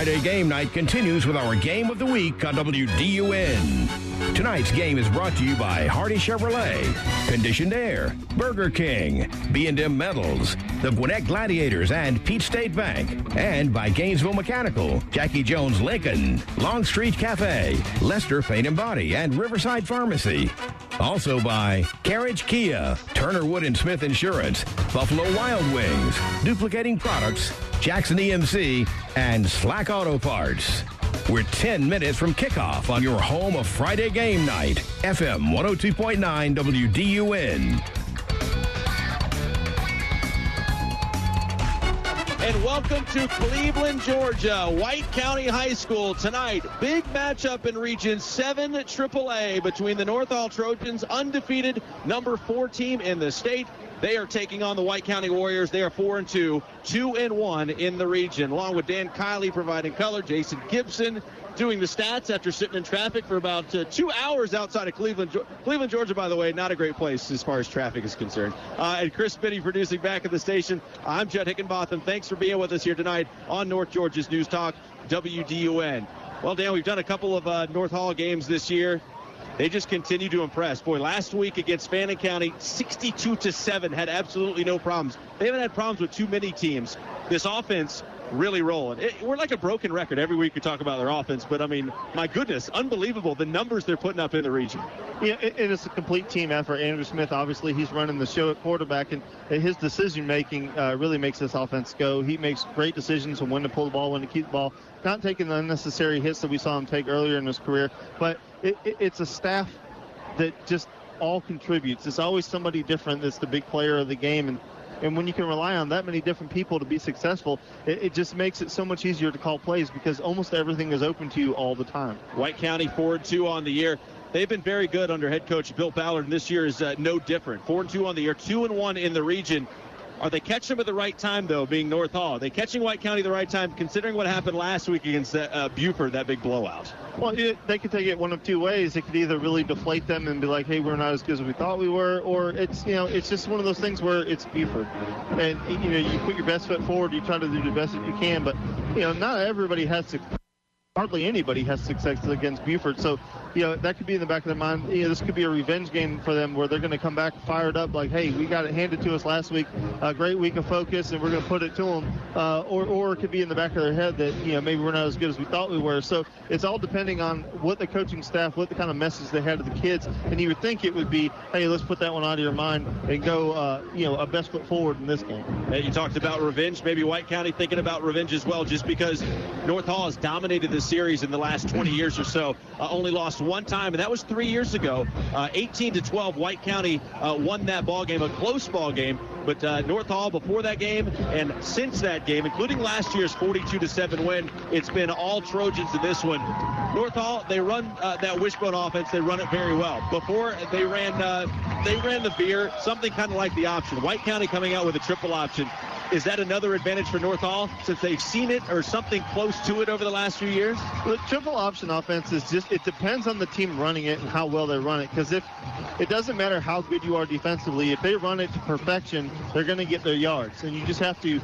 Friday game night continues with our game of the week on WDUN. Tonight's game is brought to you by Hardy Chevrolet, Conditioned Air, Burger King, B&M Metals, the Gwinnett Gladiators and Peach State Bank, and by Gainesville Mechanical, Jackie Jones Lincoln, Long Street Cafe, Lester Paint and Body, and Riverside Pharmacy. Also by Carriage Kia, Turner Wood and Smith Insurance, Buffalo Wild Wings, Duplicating Products, Jackson EMC, and Slack Auto Parts. We're 10 minutes from kickoff on your home of Friday game night, FM 102.9 WDUN. And welcome to Cleveland, Georgia, White County High School. Tonight, big matchup in Region 7 AAA between the North Hall Trojans, undefeated number 4 team in the state. They are taking on the White County Warriors. They are 4-2, 2-1 in the region. Along with Dan Kiley providing color, Jason Gibson doing the stats after sitting in traffic for about 2 hours outside of Cleveland. Cleveland, Georgia, by the way, not a great place as far as traffic is concerned. And Chris Biddy producing back at the station. I'm Judd Hickenbotham. Thanks for being with us here tonight on North Georgia's News Talk, WDUN. Well, Dan, we've done a couple of North Hall games this year. They just continue to impress. Boy, last week against Fannin County, 62-7, had absolutely no problems. They haven't had problems with too many teams. This offense really rolling. We're like a broken record. Every week we talk about their offense, but, I mean, my goodness, unbelievable the numbers they're putting up in the region. Yeah, it is a complete team effort. Andrew Smith, obviously, he's running the show at quarterback, and his decision-making really makes this offense go. He makes great decisions on when to pull the ball, when to keep the ball, not taking the unnecessary hits that we saw him take earlier in his career, but it's a staff that just all contributes. It's always somebody different that's the big player of the game, and when you can rely on that many different people to be successful, it just makes it so much easier to call plays because almost everything is open to you all the time. White County 4-2 on the year. They've been very good under head coach Bill Ballard, and this year is no different. 4-2 on the year, 2-1 in the region. Are they catching them at the right time, though, being North Hall? Are they catching White County the right time, considering what happened last week against Buford, that big blowout? Well, they could take it one of two ways. It could either really deflate them and be like, hey, we're not as good as we thought we were, or it's just one of those things where it's Buford. And, you put your best foot forward, you try to do the best that you can, but, not everybody has to. Hardly anybody has success against Buford. So, that could be in the back of their mind. This could be a revenge game for them where they're going to come back fired up like, hey, we got it handed to us last week. A great week of focus, and we're going to put it to them. Or it could be in the back of their head that, maybe we're not as good as we thought we were. So it's all depending on what the coaching staff, what the kind of message they had to the kids. And you would think it would be, hey, let's put that one out of your mind and go, a best foot forward in this game. And you talked about revenge. Maybe White County thinking about revenge as well, just because North Hall has dominated this series in the last 20 years or so. Only lost one time, and that was 3 years ago. 18-12, White County won that ball game, a close ball game. But North Hall before that game and since that game, including last year's 42-7 win, it's been all Trojans in this one. North Hall, they run that wishbone offense. They run it very well. Before they ran the veer, something kind of like the option. White County coming out with a triple option. Is that another advantage for North Hall since they've seen it or something close to it over the last few years? The triple option offense is it depends on the team running it and how well they run it. Because if it doesn't matter how good you are defensively, if they run it to perfection, they're going to get their yards. And you just have to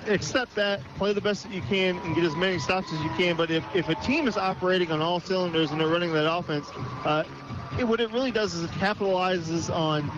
accept that, play the best that you can, and get as many stops as you can. But if a team is operating on all cylinders and they're running that offense, what it really does is it capitalizes on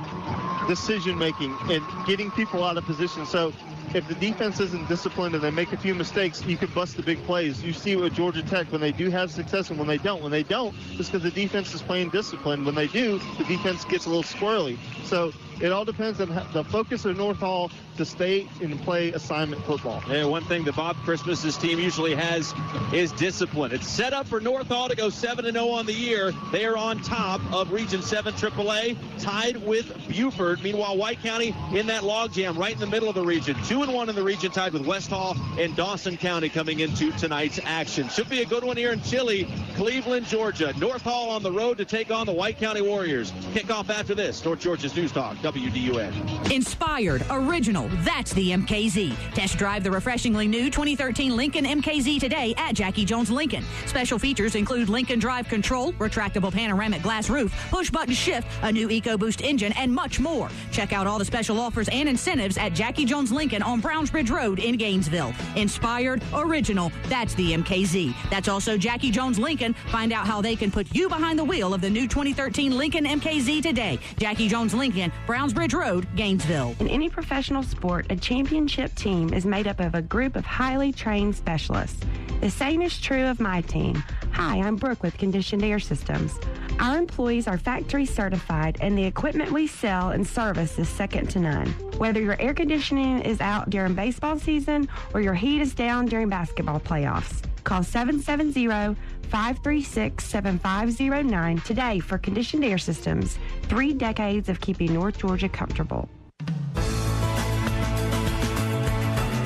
decision-making and getting people out of position. So if the defense isn't disciplined and they make a few mistakes, you can bust the big plays. You see with Georgia Tech when they do have success and when they don't. When they don't, it's because the defense is playing discipline. When they do, the defense gets a little squirrely. So it all depends on the focus of North Hall to stay and play assignment football. Yeah, one thing that Bob Christmas's team usually has is discipline. It's set up for North Hall to go 7-0 on the year. They are on top of Region 7 AAA, tied with Buford. Meanwhile, White County in that logjam right in the middle of the region. 2-1 in the region, tied with West Hall and Dawson County coming into tonight's action. Should be a good one here in chilly Cleveland, Georgia. North Hall on the road to take on the White County Warriors. Kickoff after this. North Georgia's News Talk, WDUN. Inspired, original, that's the MKZ. Test drive the refreshingly new 2013 Lincoln MKZ today at Jackie Jones Lincoln. Special features include Lincoln Drive Control, retractable panoramic glass roof, push-button shift, a new EcoBoost engine, and much more. Check out all the special offers and incentives at Jackie Jones Lincoln on Brownsbridge Road in Gainesville. Inspired, original, that's the MKZ. That's also Jackie Jones Lincoln. Find out how they can put you behind the wheel of the new 2013 Lincoln MKZ today. Jackie Jones Lincoln, Brownsbridge Road, Gainesville. In any professional sport, a championship team is made up of a group of highly trained specialists. The same is true of my team. Hi, I'm Brooke with Conditioned Air Systems. Our employees are factory certified, and the equipment we sell and service is second to none. Whether your air conditioning is out during baseball season or your heat is down during basketball playoffs, call 770-536-7509 today for Conditioned Air Systems. 3 decades of keeping North Georgia comfortable.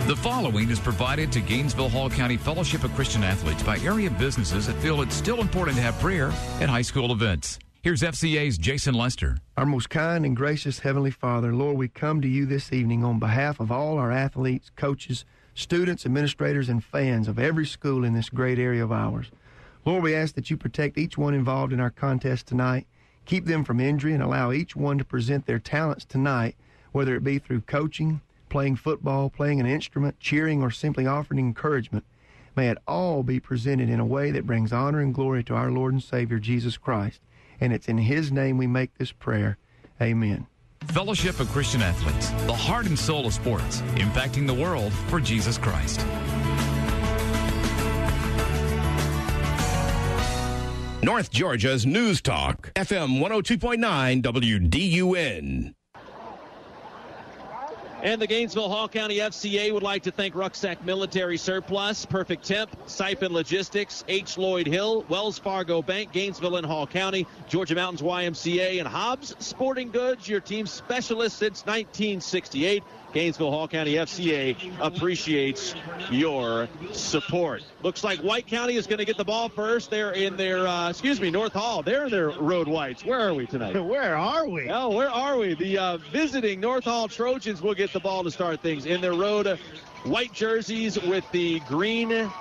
The following is provided to Gainesville Hall County Fellowship of Christian Athletes by area businesses that feel it's still important to have prayer at high school events. Here's FCA's Jason Lester. Our most kind and gracious Heavenly Father, Lord, we come to you this evening on behalf of all our athletes, coaches, students, administrators, and fans of every school in this great area of ours. Lord, we ask that you protect each one involved in our contest tonight, keep them from injury, and allow each one to present their talents tonight, whether it be through coaching, playing football, playing an instrument, cheering, or simply offering encouragement. May it all be presented in a way that brings honor and glory to our Lord and Savior, Jesus Christ. And it's in His name we make this prayer. Amen. Fellowship of Christian Athletes, the heart and soul of sports, impacting the world for Jesus Christ. North Georgia's News Talk, FM 102.9 WDUN. And the Gainesville Hall County FCA would like to thank Rucksack Military Surplus, Perfect Temp, Siphon Logistics, H. Lloyd Hill, Wells Fargo Bank, Gainesville and Hall County, Georgia Mountains YMCA, and Hobbs Sporting Goods, your team specialist since 1968. Gainesville Hall County FCA appreciates your support. Looks like White County is going to get the ball first. They're in their, North Hall. They're in their road whites. Where are we tonight? Where are we? Oh, where are we? The visiting North Hall Trojans will get the ball to start things in their road white jerseys with the green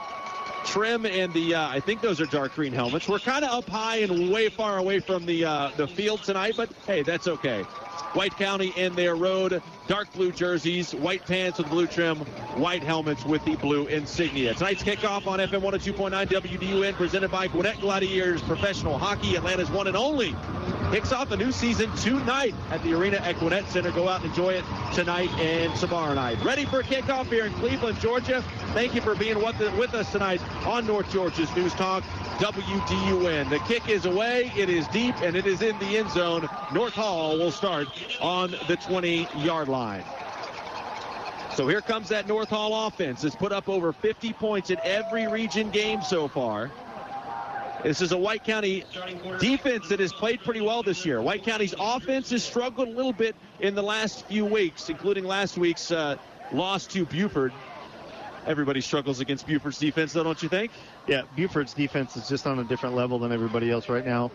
trim and the, I think those are dark green helmets. We're kind of up high and way far away from the field tonight, but hey, that's okay. White County in their road dark blue jerseys, white pants with blue trim, white helmets with the blue insignia. Tonight's kickoff on FM 102.9 WDUN, presented by Gwinnett Gladiators Professional Hockey, Atlanta's one and only. Kicks off a new season tonight at the arena at Gwinnett Center. Go out and enjoy it tonight and tomorrow night. Ready for a kickoff here in Cleveland, Georgia. Thank you for being with us tonight on North Georgia's News Talk, WDUN. The kick is away, it is deep, and it is in the end zone. North Hall will start on the 20-yard line. So here comes that North Hall offense. It's put up over 50 points in every region game so far. This is a White County defense that has played pretty well this year. White County's offense has struggled a little bit in the last few weeks, including last week's loss to Buford. Everybody struggles against Buford's defense, though, don't you think? Yeah, Buford's defense is just on a different level than everybody else right now.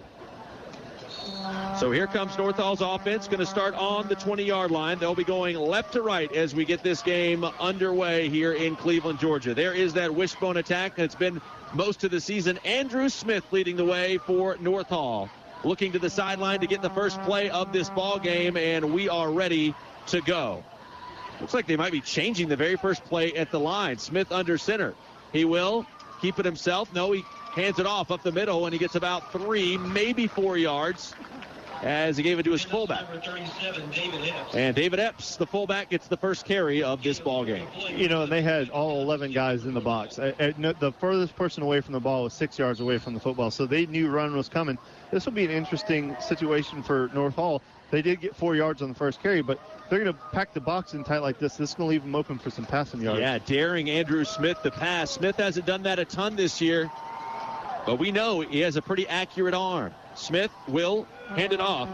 So here comes North Hall's offense, going to start on the 20-yard line. They'll be going left to right as we get this game underway here in Cleveland, Georgia. There is that wishbone attack that's been most of the season. Andrew Smith leading the way for North Hall. Looking to the sideline to get the first play of this ball game, and we are ready to go. Looks like they might be changing the very first play at the line. Smith under center. He will keep it himself. No, he hands it off up the middle, and he gets about 3, maybe 4 yards as he gave it to his fullback. And David Epps, the fullback, gets the first carry of this ball game. You know, and they had all 11 guys in the box. The furthest person away from the ball was 6 yards away from the football, so they knew run was coming. This will be an interesting situation for North Hall. They did get 4 yards on the first carry, but they're going to pack the box in tight like this. This is going to leave them open for some passing yards. Yeah, daring Andrew Smith to pass. Smith hasn't done that a ton this year, but we know he has a pretty accurate arm. Smith will hand it off.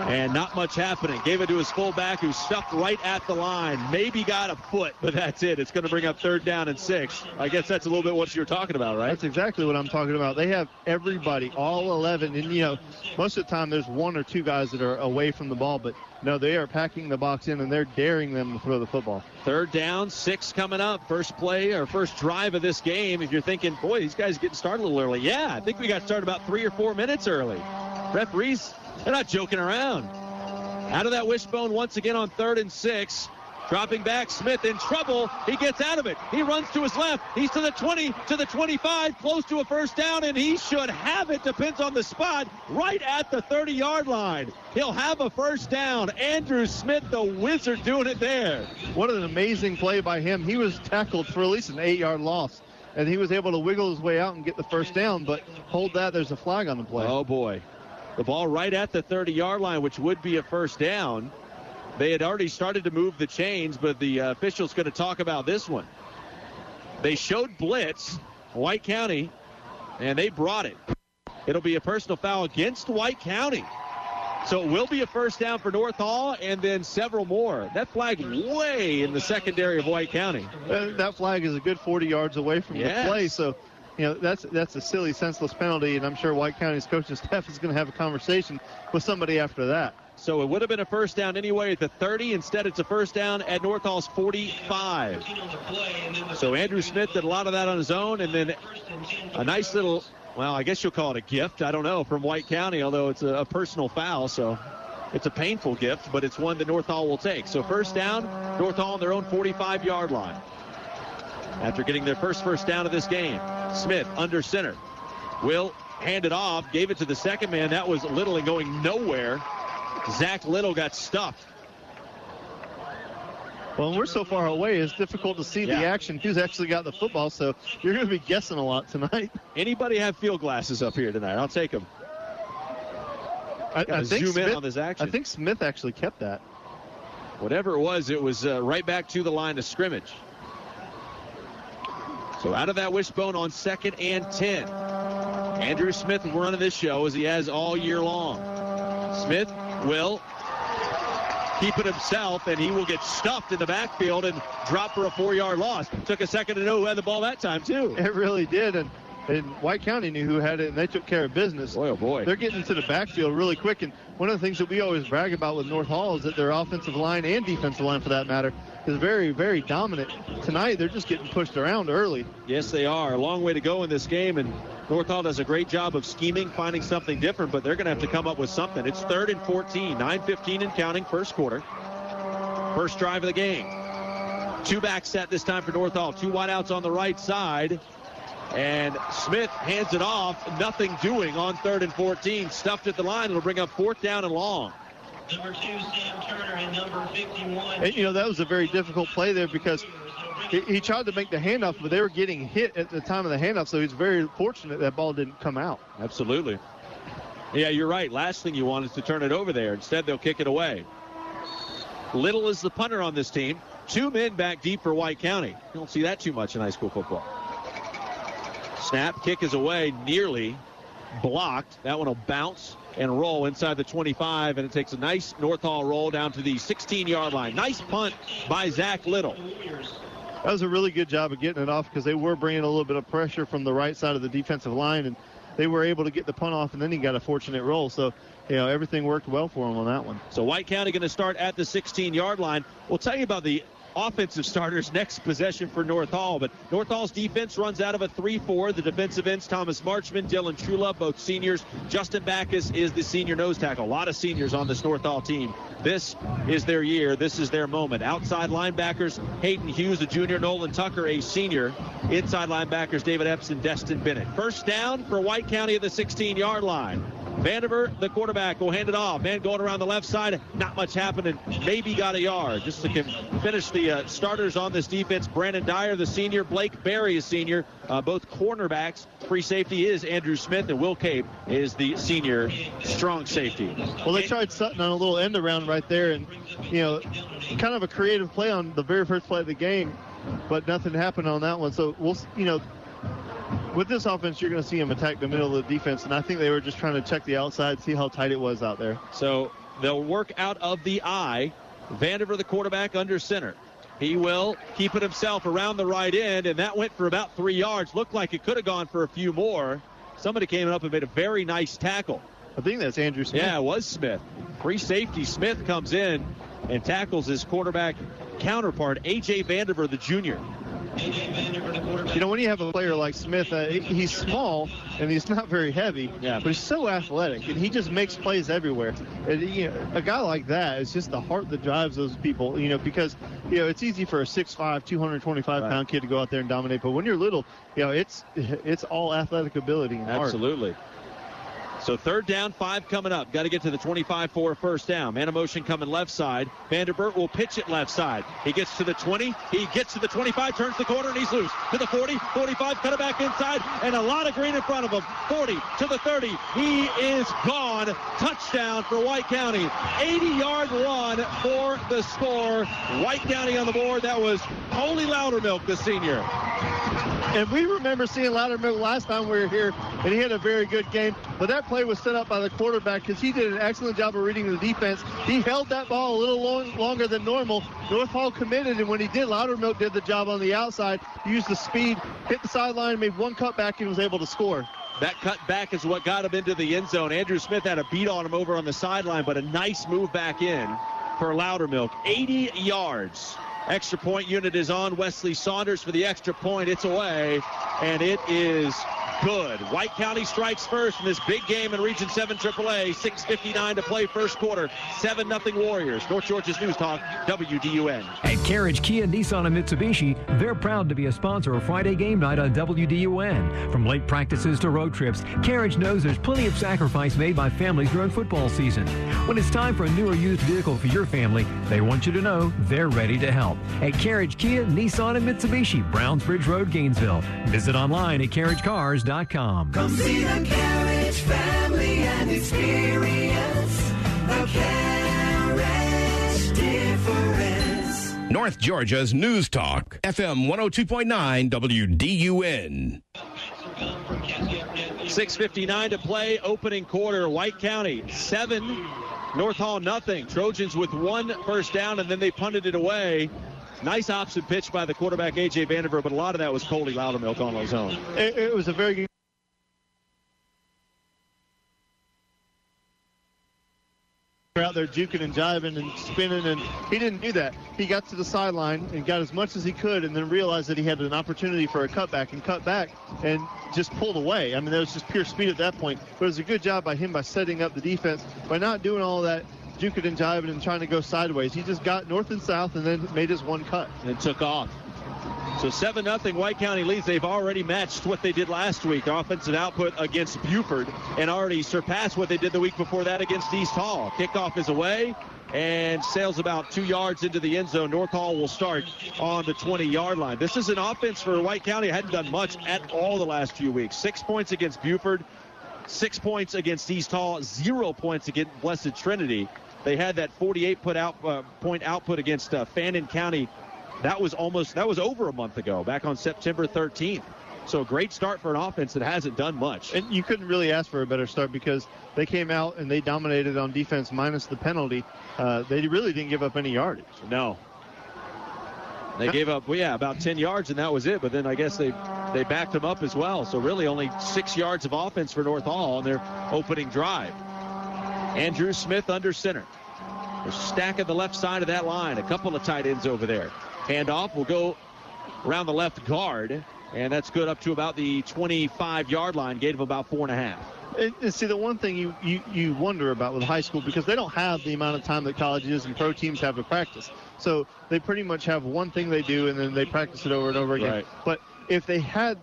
And not much happening. Gave it to his fullback, who stuffed right at the line. Maybe got a foot, but that's it. It's going to bring up 3rd down and 6. I guess that's a little bit what you're talking about, right? That's exactly what I'm talking about. They have everybody, all 11. And, most of the time there's 1 or 2 guys that are away from the ball. But, no, they are packing the box in, and they're daring them to throw the football. 3rd down, 6 coming up. First play or first drive of this game. If you're thinking, boy, these guys are getting started a little early. Yeah, I think we got started about 3 or 4 minutes early. Referees, they're not joking around. Out of that wishbone once again on 3rd and 6. Dropping back, Smith in trouble. He gets out of it. He runs to his left. He's to the 20, to the 25, close to a first down, and he should have it. Depends on the spot, right at the 30-yard line. He'll have a first down. Andrew Smith, the wizard, doing it there. What an amazing play by him. He was tackled for at least an 8-yard loss, and he was able to wiggle his way out and get the first down, but hold that, there's a flag on the play. Oh, boy. The ball right at the 30-yard line, which would be a first down. They had already started to move the chains, but the official's going to talk about this one. They showed blitz, White County, and they brought it. It'll be a personal foul against White County. So it will be a first down for North Hall and then several more. That flag way in the secondary of White County. That flag is a good 40 yards away from the play, so that's a silly, senseless penalty, and I'm sure White County's coaching staff is going to have a conversation with somebody after that. So it would have been a first down anyway at the 30. Instead, it's a first down at North Hall's 45. So Andrew Smith did a lot of that on his own, and then a nice little, well, I guess you'll call it a gift, I don't know, from White County, although it's a personal foul, so it's a painful gift, but it's one that North Hall will take. So first down, North Hall on their own 45-yard line. After getting their first down of this game, Smith under center. Will hand it off, gave it to the second man. That was Little and going nowhere. Zach Little got stuffed. Well, we're so far away, it's difficult to see the action. Who's actually got the football, so you're going to be guessing a lot tonight. Anybody have field glasses up here tonight? I'll take them. I think zoom in on this action. I think Smith actually kept that. Whatever it was right back to the line of scrimmage. So out of that wishbone on 2nd and 10. Andrew Smith running this show as he has all year long. Smith will keep it himself, and he will get stuffed in the backfield and drop for a 4-yard loss. Took a second to know who had the ball that time, too. It really did, and White County knew who had it, and they took care of business. Boy, oh boy. They're getting into the backfield really quick, and one of the things that we always brag about with North Hall is that their offensive line and defensive line, for that matter, is very, very dominant. Tonight, they're just getting pushed around early. Yes, they are. A long way to go in this game, and North Hall does a great job of scheming, finding something different, but they're going to have to come up with something. It's 3rd and 14, 9:15 and counting, first quarter. First drive of the game. 2-back set this time for North Hall. 2 wideouts on the right side. And Smith hands it off. Nothing doing on 3rd and 14. Stuffed at the line. It'll bring up 4th down and long. Number 2, Sam Turner, and number 51. And, that was a very difficult play there because he tried to make the handoff, but they were getting hit at the time of the handoff, so he's very fortunate that ball didn't come out. Absolutely. Yeah, you're right. Last thing you want is to turn it over there. Instead, they'll kick it away. Little is the punter on this team. 2 men back deep for White County. You don't see that too much in high school football. Snap, kick is away, nearly blocked. That one will bounce and roll inside the 25, and it takes a nice North Hall roll down to the 16-yard line. Nice punt by Zach Little. That was a really good job of getting it off because they were bringing a little bit of pressure from the right side of the defensive line, and they were able to get the punt off, and then he got a fortunate roll. So, everything worked well for him on that one. So White County going to start at the 16-yard line. We'll tell you about the offensive starters next possession for North Hall, but North Hall's defense runs out of a 3-4. The defensive ends, Thomas Marchman, Dylan Trula, both seniors. Justin Backus is the senior nose tackle. A lot of seniors on this North Hall team. This is their year. This is their moment. Outside linebackers, Hayden Hughes, a junior, Nolan Tucker, a senior. Inside linebackers, David Epps and Destin Bennett. First down for White County at the 16-yard line. Vandiver, the quarterback, will hand it off. Man going around the left side. Not much happening. Maybe got a yard. Just to finish the starters on this defense. Brandon Dyer, the senior. Blake Berry, a senior. Both cornerbacks. Free safety is Andrew Smith, and Will Cape is the senior strong safety. Well, they tried Sutton on a little end around right there, and, kind of a creative play on the very first play of the game, but nothing happened on that one. So, with this offense, you're going to see them attack the middle of the defense, and I think they were just trying to check the outside, see how tight it was out there. So They'll work out of the I. Vandiver, the quarterback, under center. He will keep it himself around the right end, and that went for about 3 yards. Looked like it could have gone for a few more. Somebody came up and made a very nice tackle. I think that's Andrew Smith. Yeah, it was Smith. Free safety. Smith comes in and tackles his quarterback counterpart, A.J. Vandiver, the junior. You know, when you have a player like Smith, he's small and he's not very heavy, but he's so athletic, and he just makes plays everywhere. And, you know, a guy like that is just the heart that drives those people, you know, because, you know, it's easy for a 6'5", 225-pound kid to go out there and dominate, but when you're little, you know, it's all athletic ability and heart. Absolutely. So 3rd down, 5 coming up. Got to get to the 25 for a first down. Man of motion coming left side. Vanderbilt will pitch it left side. He gets to the 20. He gets to the 25, turns the corner, and he's loose. To the 40, 45, cut it back inside, and a lot of green in front of him. 40 to the 30. He is gone. Touchdown for White County. 80-yard run for the score. White County on the board. That was Coley Loudermilk, the senior. And we remember seeing Loudermilk last time we were here, and he had a very good game. But that play was set up by the quarterback because he did an excellent job of reading the defense. He held that ball a little longer than normal. North Hall committed, and when he did, Loudermilk did the job on the outside. He used the speed, hit the sideline, made one cutback, and was able to score. That cut back is what got him into the end zone. Andrew Smith had a beat on him over on the sideline, but a nice move back in for Loudermilk. 80 yards. Extra point unit is on. Wesley Saunders for the extra point. It's away, and it is good. White County strikes first in this big game in Region 7 AAA. 6:59 to play first quarter. 7-0 Warriors. North Georgia's News Talk, WDUN. At Carriage Kia, Nissan, and Mitsubishi, they're proud to be a sponsor of Friday Game Night on WDUN. From late practices to road trips, Carriage knows there's plenty of sacrifice made by families during football season. When it's time for a new or used vehicle for your family, they want you to know they're ready to help. At Carriage Kia, Nissan, and Mitsubishi, Brownsbridge Road, Gainesville. Visit online at carriagecars.com. Come see the Carriage family and experience the Carriage difference. North Georgia's News Talk, FM 102.9 WDUN. 6:59 to play, opening quarter. White County 7, North Hall nothing. Trojans with 1 first down, and then they punted it away. Nice option pitch by the quarterback, A.J. Vandiver, but a lot of that was Coley Loudermilk on his own. It was a very good. Out there juking and jiving and spinning, and he didn't do that. He got to the sideline and got as much as he could, and then realized that he had an opportunity for a cutback and cut back and just pulled away. I mean, that was just pure speed at that point. But it was a good job by him by setting up the defense, by not doing all that juking and jiving and trying to go sideways. He just got north and south and then made his one cut. And took off. So 7-0 White County leads. They've already matched what they did last week, offensive output against Buford, and already surpassed what they did the week before that against East Hall. Kickoff is away and sails about 2 yards into the end zone. North Hall will start on the 20-yard line. This is an offense for White County. Hadn't done much at all the last few weeks. 6 points against Buford, 6 points against East Hall, 0 points against Blessed Trinity. They had that 48 point output against Fannin County. That was over a month ago, back on September 13th. So a great start for an offense that hasn't done much. And you couldn't really ask for a better start because they came out and they dominated on defense minus the penalty. They really didn't give up any yardage. No. They gave up, about 10 yards, and that was it. But then I guess they backed them up as well. So really only 6 yards of offense for North Hall on their opening drive. Andrew Smith under center. They're stacking the left side of that line. A couple of tight ends over there. Handoff will go around the left guard, and that's good up to about the 25-yard line. Gain of about 4.5. And see, the one thing you wonder about with high school, because they don't have the amount of time that colleges and pro teams have to practice. So they pretty much have one thing they do, and then they practice it over and over again. Right. But if they had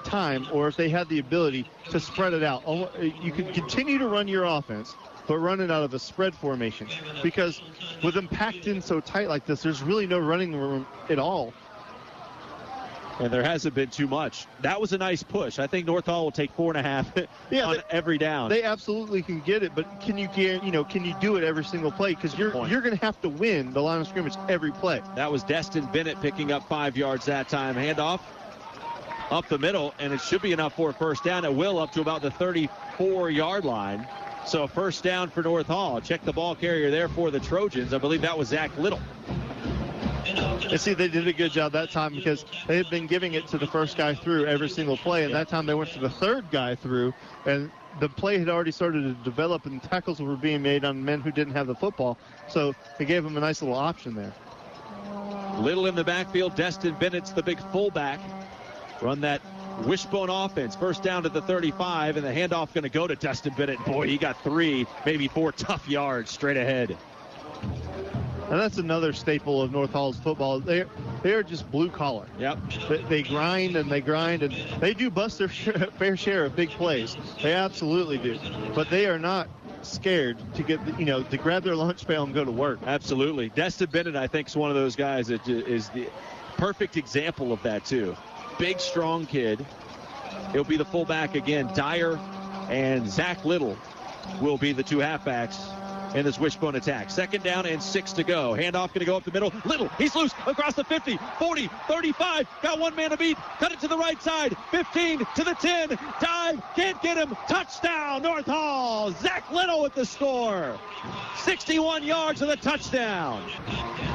time, or if they had the ability to spread it out, you could continue to run your offense, but run it out of a spread formation. Because with them packed in so tight like this, there's really no running room at all. And there hasn't been too much. That was a nice push. I think North Hall will take 4.5 on every down. They absolutely can get it, but can you do it every single play? Because you're going to have to win the line of scrimmage every play. That was Destin Bennett picking up 5 yards that time. Handoff up the middle, and it should be enough for a first down. It will up to about the 34-yard line. So first down for North Hall. Check the ball carrier there for the Trojans. I believe that was Zach Little. And see, they did a good job that time because they had been giving it to the first guy through every single play, and that time they went to the third guy through, and the play had already started to develop, and tackles were being made on men who didn't have the football. So they gave them a nice little option there. Little in the backfield. Destin Bennett's the big fullback. Run that wishbone offense. First down to the 35, and the handoff going to go to Destin Bennett. Boy, he got 3, maybe 4 tough yards straight ahead. And that's another staple of North Hall's football. They are just blue collar. Yep. They grind and they grind, and they do bust their fair share of big plays. They absolutely do. But they are not scared to get, to grab their lunch pail and go to work. Absolutely. Destin Bennett, I think, is one of those guys that is the perfect example of that, too. Big, strong kid. He'll be the fullback again. Dyer and Zach Little will be the 2 halfbacks in this wishbone attack. Second down and 6 to go. Handoff going to go up the middle. Little, he's loose across the 50, 40, 35. Got one man to beat. Cut it to the right side. 15 to the 10. Dive, can't get him. Touchdown, North Hall. Zach Little with the score. 61 yards for the touchdown.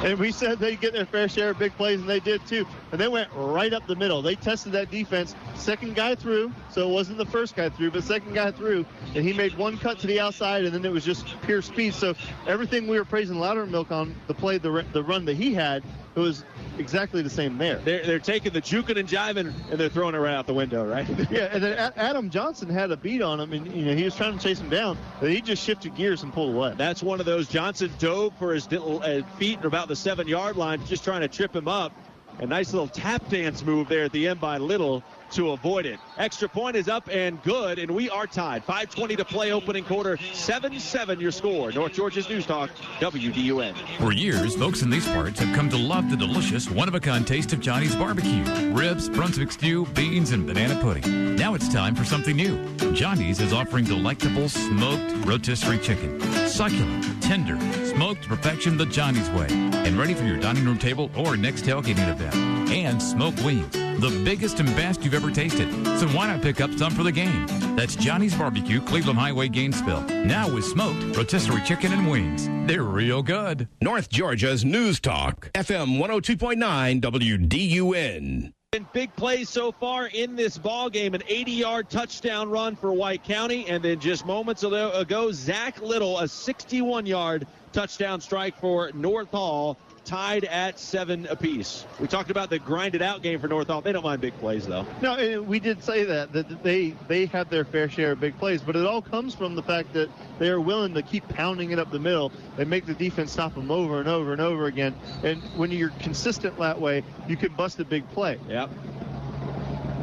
And we said they'd get their fair share of big plays, and they did too. And they went right up the middle. They tested that defense. Second guy through, so it wasn't the first guy through, but second guy through. And he made one cut to the outside, and then it was just pure speed. So everything we were praising Loudermilk on the play, the run that he had, it was exactly the same there. They're taking the juking and jiving, and they're throwing it right out the window, right? Yeah, and then Adam Johnson had a beat on him, and he was trying to chase him down, but he just shifted gears and pulled away. That's one of those. Johnson dove for his feet about the 7-yard line, just trying to trip him up. A nice little tap dance move there at the end by Little to avoid it. Extra point is up and good, and we are tied. 5:20 to play, opening quarter. 7-7 your score. North Georgia's News Talk, WDUN. For years, folks in these parts have come to love the delicious, one-of-a-kind taste of Johnny's barbecue. Ribs, Brunswick stew, beans, and banana pudding. Now it's time for something new. Johnny's is offering delectable smoked rotisserie chicken. Succulent, tender, smoked to perfection the Johnny's way. And ready for your dining room table or next tailgating event. And smoked wings, the biggest and best you've ever tasted. So why not pick up some for the game? That's Johnny's Barbecue, Cleveland Highway, Gainesville. Now with smoked rotisserie chicken and wings. They're real good. North Georgia's News Talk, FM 102.9 WDUN. Been big plays so far in this ball game. An 80-yard touchdown run for White County, and then just moments ago, Zach Little, a 61-yard touchdown strike for North Hall, tied at 7 apiece. We talked about the grinded out game for North Hall. They don't mind big plays, though. No, and we did say that they have their fair share of big plays, but it all comes from the fact that they are willing to keep pounding it up the middle. They make the defense stop them over and over and over again. And when you're consistent that way, you can bust a big play. Yep.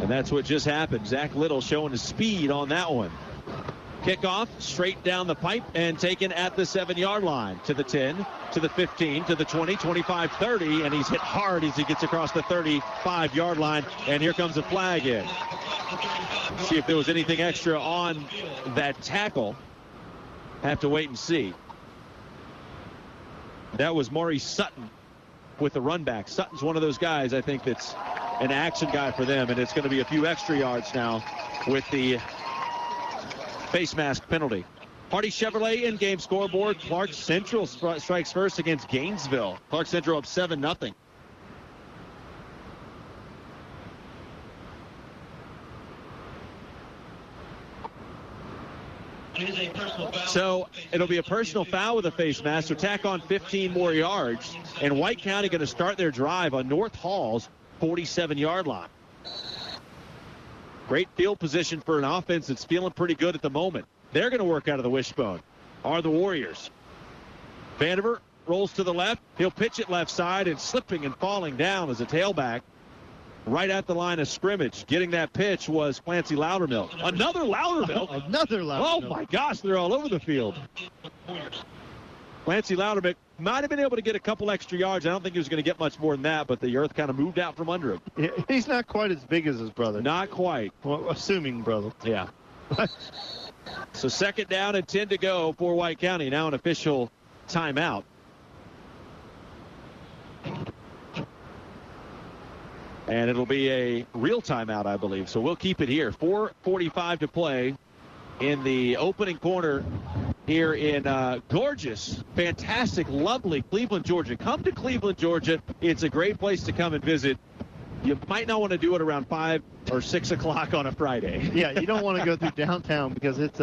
And that's what just happened. Zach Little showing his speed on that one. Kickoff straight down the pipe and taken at the 7-yard line. To the 10, to the 15, to the 20, 25, 30, and he's hit hard as he gets across the 35-yard line. And here comes a flag in. See if there was anything extra on that tackle. Have to wait and see. That was Maurice Sutton with the run back. Sutton's one of those guys, I think, that's an action guy for them, and it's going to be a few extra yards now with the face mask penalty. Hardy Chevrolet in-game scoreboard. Clark Central strikes first against Gainesville. Clark Central up 7-0. So it'll be a personal foul with a face mask. So tack on 15 more yards. And White County going to start their drive on North Hall's 47-yard line. Great field position for an offense that's feeling pretty good at the moment. They're going to work out of the wishbone, are the Warriors. Vandiver rolls to the left. He'll pitch it left side, and slipping and falling down as a tailback right at the line of scrimmage. Getting that pitch was Clancy Loudermilk. Another Loudermilk. Another Loudermilk. Oh, my gosh, they're all over the field. Clancy Loudermilk might have been able to get a couple extra yards. I don't think he was going to get much more than that, but the earth kind of moved out from under him. Yeah, he's not quite as big as his brother. Not quite. Well, assuming brother. Yeah. So second down and 10 to go for White County. Now an official timeout. And it'll be a real timeout, I believe. So we'll keep it here. 4:45 to play in the opening corner here in gorgeous, fantastic, lovely Cleveland, Georgia. Come to Cleveland, Georgia. It's a great place to come and visit. You might not want to do it around 5 or 6 o'clock on a Friday. Yeah, you don't want to go through downtown because it's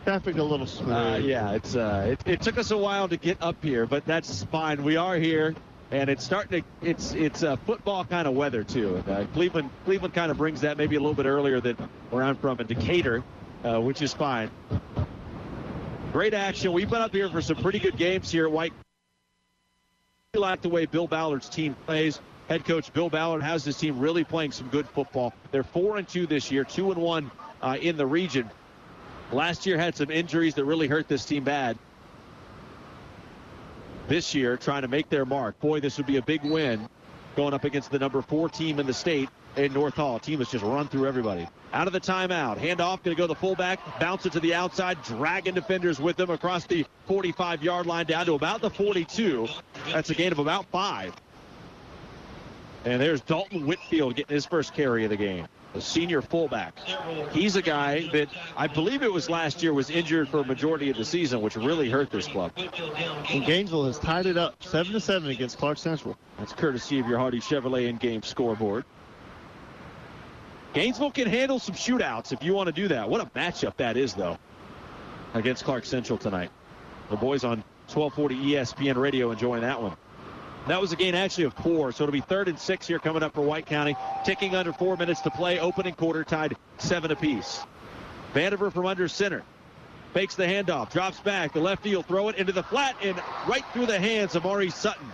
traffic a little smooth. Yeah, it took us a while to get up here, but that's fine. We are here, and it's starting to. It's football kind of weather too. Cleveland kind of brings that maybe a little bit earlier than where I'm from in Decatur, which is fine. Great action. We've been up here for some pretty good games here at White. We like the way Bill Ballard's team plays. Head coach Bill Ballard has his team really playing some good football. They're 4-2 this year, 2-1 in the region. Last year had some injuries that really hurt this team bad. This year, trying to make their mark. Boy, this would be a big win going up against the number 4 team in the state in North Hall. Team has just run through everybody. Out of the timeout. Handoff, going to go the fullback. Bounce it to the outside. Dragging defenders with them across the 45-yard line down to about the 42. That's a gain of about 5. And there's Dalton Whitfield getting his first carry of the game. The senior fullback. He's a guy that I believe it was last year was injured for a majority of the season, which really hurt this club. And Gainesville has tied it up 7-7 against Clark Central. That's courtesy of your Hardy Chevrolet in-game scoreboard. Gainesville can handle some shootouts if you want to do that. What a matchup that is, though, against Clark Central tonight. The boys on 1240 ESPN radio enjoying that one. That was a gain actually of 4, so it'll be 3rd and 6 here coming up for White County. Ticking under 4 minutes to play. Opening quarter tied 7 apiece. Vandiver from under center. Fakes the handoff. Drops back. The left field throw it into the flat and right through the hands of Amari Sutton.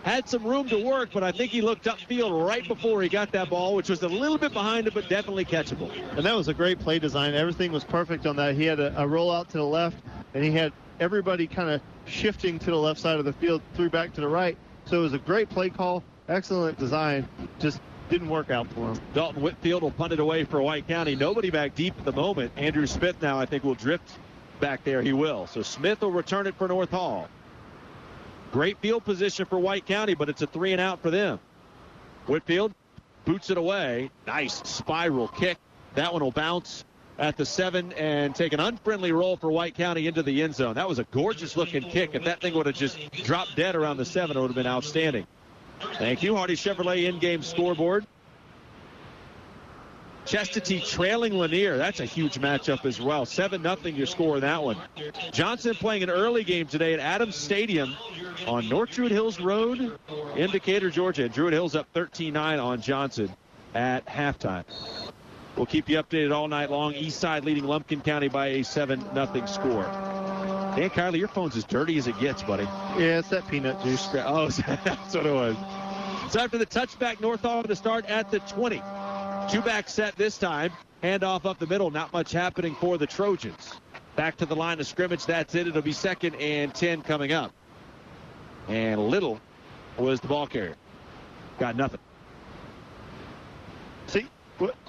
Had some room to work, but I think he looked upfield right before he got that ball, which was a little bit behind him, but definitely catchable. And that was a great play design. Everything was perfect on that. He had a rollout to the left, and he had everybody kind of shifting to the left side of the field, threw back to the right. So it was a great play call, excellent design, just didn't work out for him. Dalton Whitfield will punt it away for White County. Nobody back deep at the moment. Andrew Smith now I think will drift back there. He will. So Smith will return it for North Hall. Great field position for White County, but it's a 3-and-out for them. Whitfield boots it away. Nice spiral kick. That one will bounce at the 7 and take an unfriendly roll for White County into the end zone. That was a gorgeous-looking kick. If that thing would have just dropped dead around the 7, it would have been outstanding. Thank you, Hardy Chevrolet in-game scoreboard. Chestatee trailing Lanier. That's a huge matchup as well. 7-0 your score in that one. Johnson playing an early game today at Adams Stadium on North Druid Hills Road in Decatur, Georgia. Druid Hills up 13-9 on Johnson at halftime. We'll keep you updated all night long. Eastside leading Lumpkin County by a 7-0 score. Dan Kiley, your phone's as dirty as it gets, buddy. Yeah, it's that peanut juice. Oh, that's what it was. It's after the touchback. North Hall to start at the 20. Two-back set this time. Handoff up the middle. Not much happening for the Trojans. Back to the line of scrimmage. That's it. It'll be 2nd and 10 coming up. And Little was the ball carrier. Got nothing. See,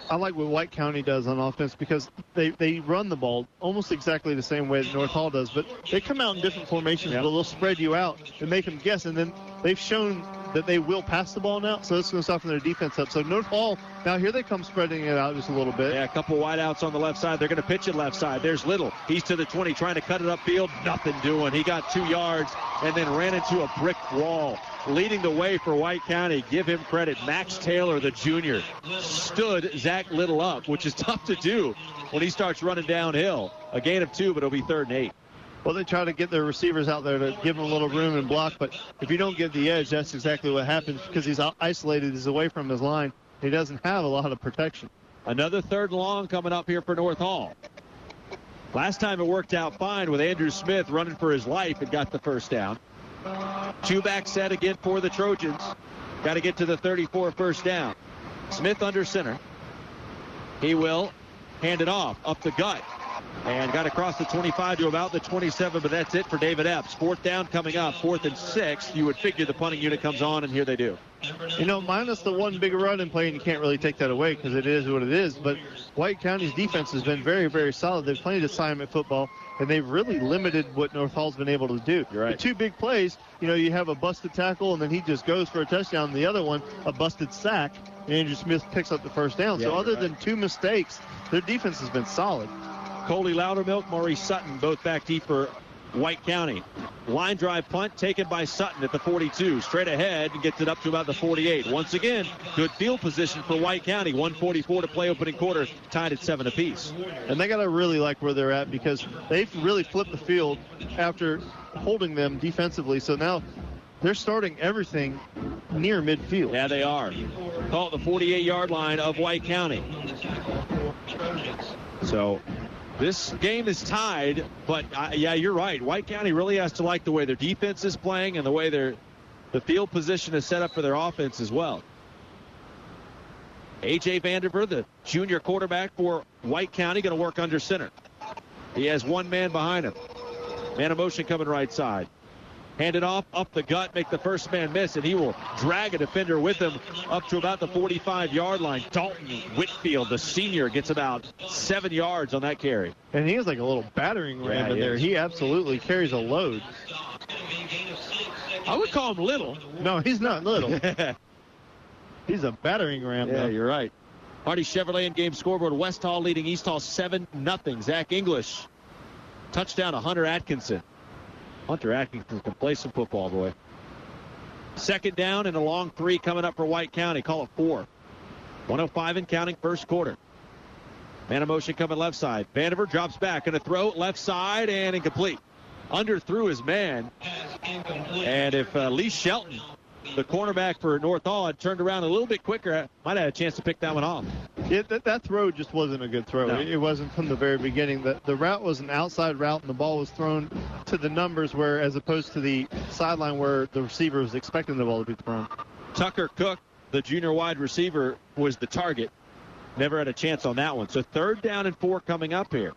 I like what White County does on offense because they run the ball almost exactly the same way that North Hall does, but they come out in different formations, but they'll spread you out and make them guess, and then they've shown that they will pass the ball now, so it's going to soften their defense up. So North Hall, now here they come spreading it out just a little bit. Yeah, a couple wideouts on the left side. They're going to pitch it left side. There's Little. He's to the 20, trying to cut it upfield. Nothing doing. He got 2 yards and then ran into a brick wall. Leading the way for White County, give him credit. Max Taylor, the junior, stood Zach Little up, which is tough to do when he starts running downhill. A gain of 2, but it'll be 3rd and 8. Well, they try to get their receivers out there to give them a little room and block, but if you don't give the edge, that's exactly what happens because he's isolated, he's away from his line. He doesn't have a lot of protection. Another 3rd and long coming up here for North Hall. Last time it worked out fine with Andrew Smith running for his life and got the first down. Two-back set again for the Trojans. Got to get to the 34 first down. Smith under center. He will hand it off up the gut. And got across the 25 to about the 27, but that's it for David Epps. 4th down coming up, 4th and 6. You would figure the punting unit comes on, and here they do. You know, minus the one big run in play, and you can't really take that away because it is what it is. But White County's defense has been very, very solid. They've played assignment football, and they've really limited what North Hall's been able to do. You're right. The 2 big plays, you know, you have a busted tackle, and then he just goes for a touchdown. And the other one, a busted sack, and Andrew Smith picks up the first down. Yeah, so other than 2 mistakes, their defense has been solid. Coley Loudermilk, Maurice Sutton, both back deep for White County. Line drive punt taken by Sutton at the 42. Straight ahead and gets it up to about the 48. Once again, good field position for White County. 1:44 to play opening quarter, tied at 7 apiece. And they got to really like where they're at because they've really flipped the field after holding them defensively. So now they're starting everything near midfield. Yeah, they are. Call it the 48-yard line of White County. So this game is tied, but yeah, you're right. White County really has to like the way their defense is playing and the way the field position is set up for their offense as well. A.J. Vandiver, the junior quarterback for White County, going to work under center. He has one man behind him. Man of motion coming right side. Hand it off, up the gut, make the first man miss, and he will drag a defender with him up to about the 45-yard line. Dalton Whitfield, the senior, gets about 7 yards on that carry. And he is like a little battering ram in there. He absolutely carries a load. I would call him little. No, he's not little. He's a battering ram, Yeah, though. you're right. Hardy Chevrolet in game scoreboard. West Hall leading East Hall 7-0. Zach English. Touchdown to Hunter Atkinson. Hunter Atkinson can play some football, boy. Second down and a long 3 coming up for White County. Call it 4. 1:05 and counting, first quarter. Man of motion coming left side. Vandiver drops back and a throw left side and incomplete. Underthrew his man. And if Lee Shelton, the cornerback for North Hall, had turned around a little bit quicker, might have had a chance to pick that one off. That throw just wasn't a good throw. No. It wasn't from the very beginning. The route was an outside route, and the ball was thrown to the numbers where, as opposed to the sideline where the receiver was expecting the ball to be thrown. Tucker Cook, the junior wide receiver, was the target. Never had a chance on that one. So 3rd down and 4 coming up here.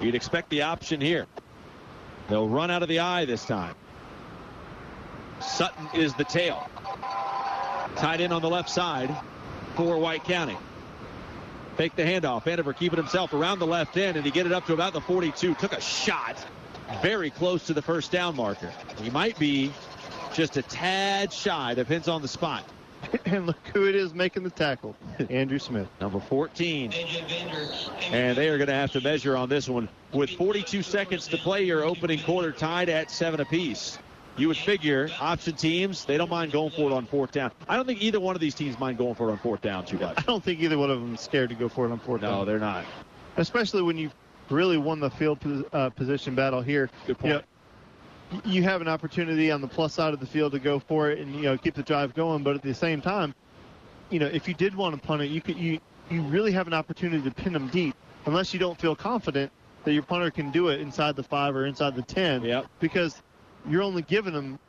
You'd expect the option here. They'll run out of the eye this time. Sutton is the tail. Tied in on the left side for White County. Fake the handoff. Vandiver keeping himself around the left end, and he get it up to about the 42. Took a shot very close to the first down marker. He might be just a tad shy. Depends on the spot. And look who it is making the tackle. Andrew Smith. Number 14. And they are going to have to measure on this one. With 42 seconds to play your opening quarter, tied at 7 apiece. You would figure option teams, they don't mind going for it on 4th down. I don't think either one of these teams mind going for it on 4th down too much. I don't think either one of them is scared to go for it on 4th down. No, they're not. Especially when you've really won the field position battle here. Good point. You have an opportunity on the plus side of the field to go for it and keep the drive going, but at the same time, if you did want to punt it, you really have an opportunity to pin them deep, unless you don't feel confident that your punter can do it inside the 5 or inside the 10. Yep. Because you're only giving them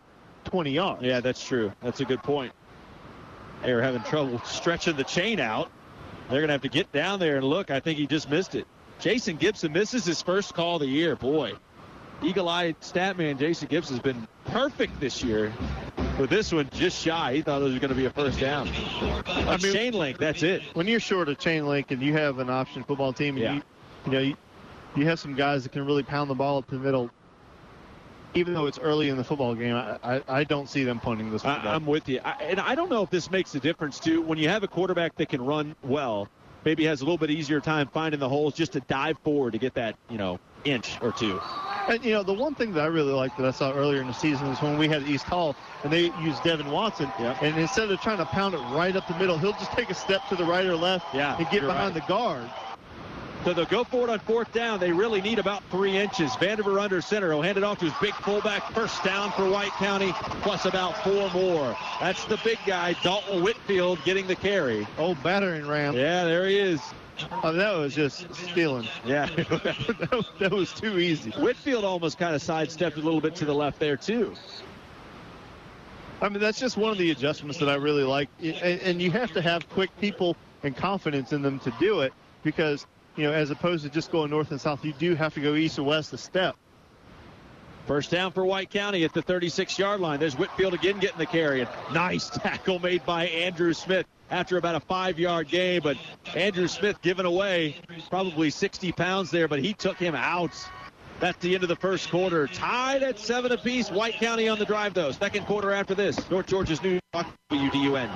20 yards. Yeah, that's true. That's a good point. They were having trouble stretching the chain out. They're going to have to get down there and look. I think he just missed it. Jason Gibson misses his first call of the year. Boy, eagle-eyed stat man Jason Gibson has been perfect this year. With this one, just shy. He thought it was going to be a first down. Chain link, that's it. When you're short of chain link and you have an option football team, and you have some guys that can really pound the ball up the middle, even though it's early in the football game, I don't see them punting this one. I'm with you. And I don't know if this makes a difference, too. When you have a quarterback that can run well, maybe has a little bit easier time finding the holes just to dive forward to get that, inch or two. And, the one thing that I really liked that I saw earlier in the season was when we had East Hall and they used Devin Watson. Yep. And instead of trying to pound it right up the middle, he'll just take a step to the right or left and get behind the guard. So they'll go for it on 4th down. They really need about 3 inches. Vandiver under center. He'll hand it off to his big fullback. First down for White County, plus about 4 more. That's the big guy, Dalton Whitfield, getting the carry. Old battering ram. Yeah, there he is. Oh, that was just stealing. Yeah. that was too easy. Whitfield almost kind of sidestepped a little bit to the left there, too. I mean, that's just one of the adjustments that I really like. And you have to have quick people and confidence in them to do it because, as opposed to just going north and south, you do have to go east or west a step. First down for White County at the 36-yard line. There's Whitfield again getting the carry. And nice tackle made by Andrew Smith after about a 5-yard gain. But Andrew Smith giving away probably 60 pounds there, but he took him out. That's the end of the first quarter. Tied at 7 apiece. White County on the drive, though. Second quarter after this. North Georgia's new WDUN.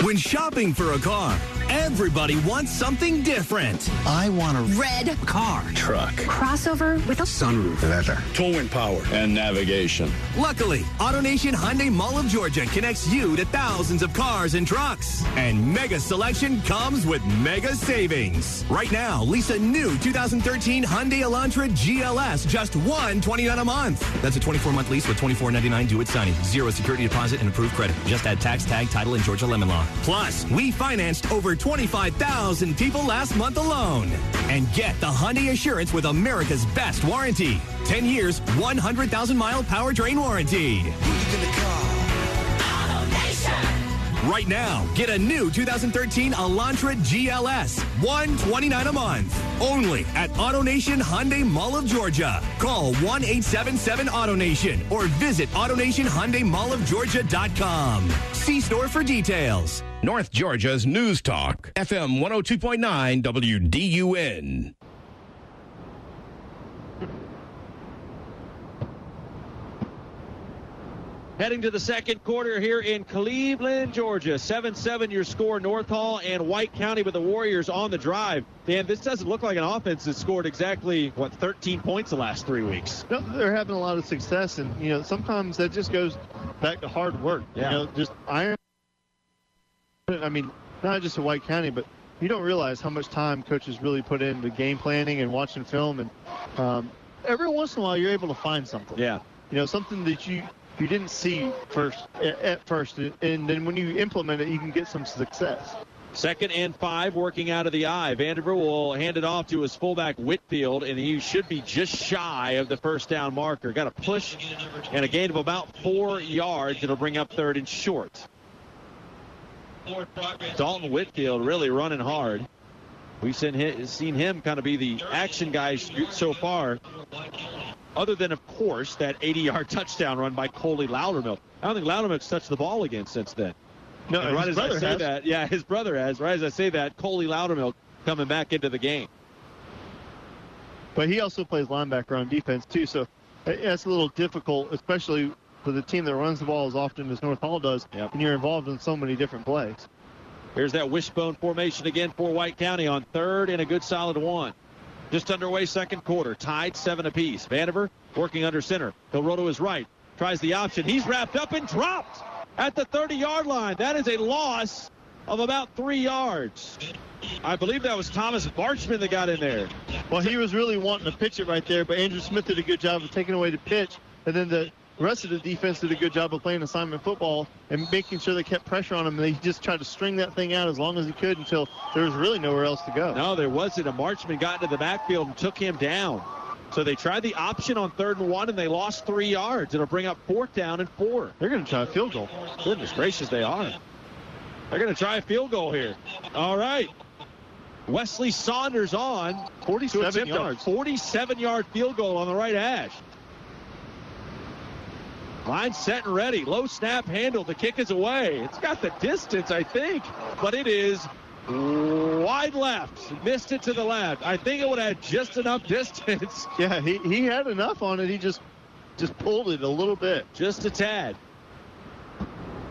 When shopping for a car, everybody wants something different. I want a red car, truck, crossover with a sunroof, leather, towing power, and navigation. Luckily, AutoNation Hyundai Mall of Georgia connects you to thousands of cars and trucks. And mega selection comes with mega savings. Right now, lease a new 2013 Hyundai Elantra GLS, just $129 a month. That's a 24-month lease with $24.99 due at signing. 0 security deposit and approved credit. Just add tax, tag, title, and Georgia Lemon Law. Plus, we financed over 25,000 people last month alone. And get the Hyundai Assurance with America's best warranty. 10 years, 100,000-mile powertrain warranty. Right now, get a new 2013 Elantra GLS, $129 a month. Only at AutoNation Hyundai Mall of Georgia. Call 1-877-AutoNation or visit AutoNationHyundaiMallofGeorgia.com. See store for details. North Georgia's News Talk, FM 102.9 WDUN. Heading to the second quarter here in Cleveland, Georgia. 7-7 your score. North Hall and White County with the Warriors on the drive. Dan, this doesn't look like an offense that scored exactly, 13 points the last 3 weeks. No, they're having a lot of success, and, sometimes that just goes back to hard work. Yeah. Just iron. I mean, not just in White County, but you don't realize how much time coaches really put into game planning and watching film. And every once in a while, you're able to find something. Yeah. Something that you didn't see at first, and then when you implement it, you can get some success. 2nd and 5 working out of the eye. Vanderbilt will hand it off to his fullback Whitfield, and he should be just shy of the first down marker. Got a push and a gain of about 4 yards. It'll bring up 3rd and short. Dalton Whitfield really running hard. We've seen him kind of be the action guy so far. Other than, of course, that 80-yard touchdown run by Coley Loudermilk. I don't think Loudermilk's touched the ball again since then. No, and right his as brother I say has. that, yeah, his brother has. Right as I say that, Coley Loudermilk coming back into the game. But he also plays linebacker on defense, too, so it's a little difficult, especially for the team that runs the ball as often as North Hall does, and you're involved in so many different plays. Here's that wishbone formation again for White County on 3rd and a good solid 1. Just underway second quarter, tied 7 apiece. Vandiver working under center. He'll roll to his right. Tries the option. He's wrapped up and dropped at the 30-yard line. That is a loss of about 3 yards. I believe that was Thomas Barchman that got in there. Well, he was really wanting to pitch it right there, but Andrew Smith did a good job of taking away the pitch, and then the rest of the defense did a good job of playing assignment football and making sure they kept pressure on him. And they just tried to string that thing out as long as he could until there was really nowhere else to go. No, there wasn't. A Marchman got into the backfield and took him down. So they tried the option on 3rd and 1, and they lost 3 yards. It'll bring up 4th down and 4. They're going to try a field goal. Goodness gracious, they are. They're going to try a field goal here. All right. Wesley Saunders on. 47 yards. 47-yard field goal on the right hash. Line set and ready. Low snap handle. The kick is away. It's got the distance, I think, but it is wide left. Missed it to the left. I think it would have just enough distance. Yeah, he had enough on it. He just pulled it a little bit. Just a tad.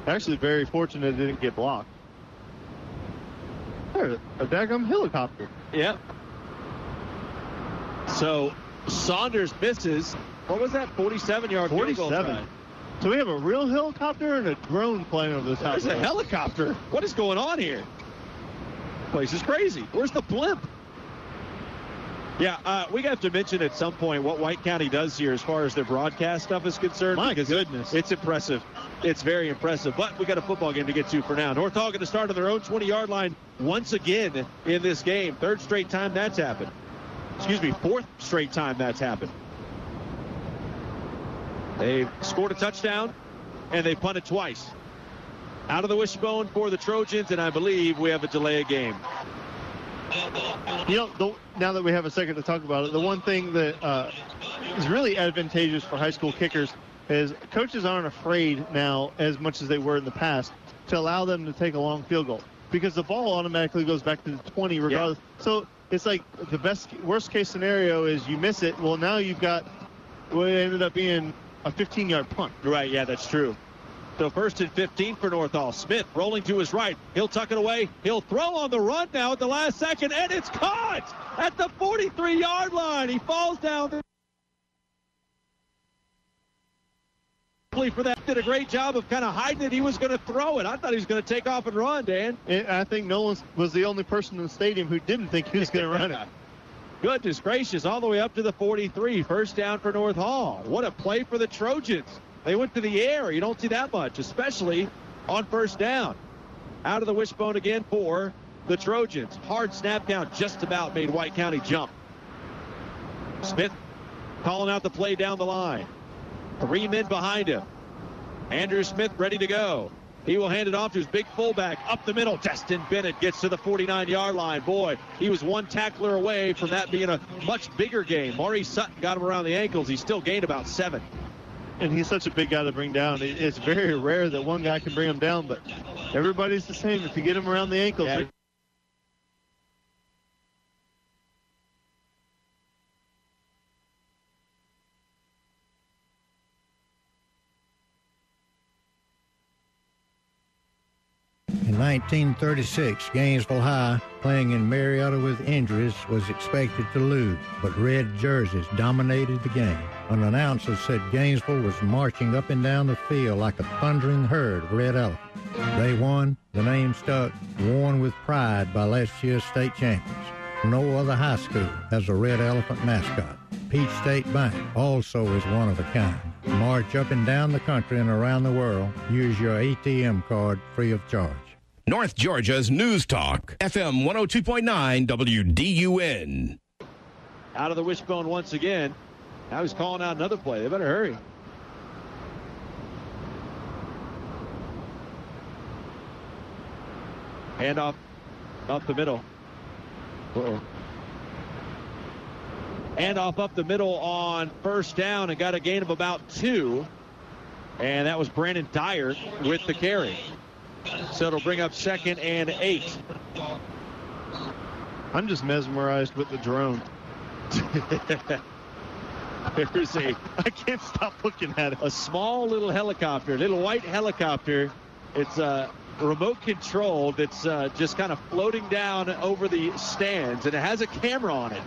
Actually, very fortunate it didn't get blocked. There's a daggum helicopter. Yep. So Saunders misses. What was that? 47-yard field goal. 47. So we have a real helicopter and a drone flying over the top. There's a helicopter. What is going on here? Place is crazy. Where's the blimp? Yeah, we have to mention at some point what White County does here as far as their broadcast stuff is concerned. My goodness. It's impressive. It's very impressive. But we got a football game to get to for now. North Hall going to start on their own 20-yard line once again in this game. 3rd straight time that's happened. 4th straight time that's happened. They've scored a touchdown, and they punted twice. Out of the wishbone for the Trojans, and I believe we have a delay of game. Now that we have a second to talk about it, the one thing that is really advantageous for high school kickers is coaches aren't afraid now as much as they were in the past to allow them to take a long field goal because the ball automatically goes back to the 20 regardless. Yeah. So it's like the worst case scenario is you miss it. Well, now you've got what ended up being a 15-yard punt. Right, yeah, that's true. So first and 15 for North Hall. Smith rolling to his right. He'll tuck it away. He'll throw on the run now at the last second, and it's caught at the 43-yard line. He falls down. For that, did a great job of kind of hiding it. He was going to throw it. I thought he was going to take off and run, Dan. I think Nolan was the only person in the stadium who didn't think he was going to run it. Goodness gracious, all the way up to the 43. First down for North Hall. What a play for the Trojans. They went to the air. You don't see that much, especially on first down. Out of the wishbone again for the Trojans. Hard snap down just about made White County jump. Smith calling out the play down the line. 3 men behind him. Andrew Smith ready to go. He will hand it off to his big fullback up the middle. Destin Bennett gets to the 49-yard line. Boy, he was one tackler away from that being a much bigger game. Maurice Sutton got him around the ankles. He still gained about 7. And he's such a big guy to bring down. It's very rare that one guy can bring him down, but everybody's the same. If you get him around the ankles. Yeah. In 1936, Gainesville High, playing in Marietta with injuries, was expected to lose, but red jerseys dominated the game. An announcer said Gainesville was marching up and down the field like a thundering herd of red elephants. They won, the name stuck, worn with pride by last year's state champions. No other high school has a red elephant mascot. Peach State Bank also is one of a kind. March up and down the country and around the world. Use your ATM card free of charge. North Georgia's News Talk, FM 102.9 WDUN. Out of the wishbone once again. Now he's calling out another play. They better hurry. Handoff up the middle. Handoff up the middle on first down and got a gain of about 2. And that was Brandon Dyer with the carry. So it'll bring up 2nd and 8. I'm just mesmerized with the drone. I can't stop looking at it. A small little helicopter, little white helicopter. It's remote controlled. That's just kind of floating down over the stands, and it has a camera on it.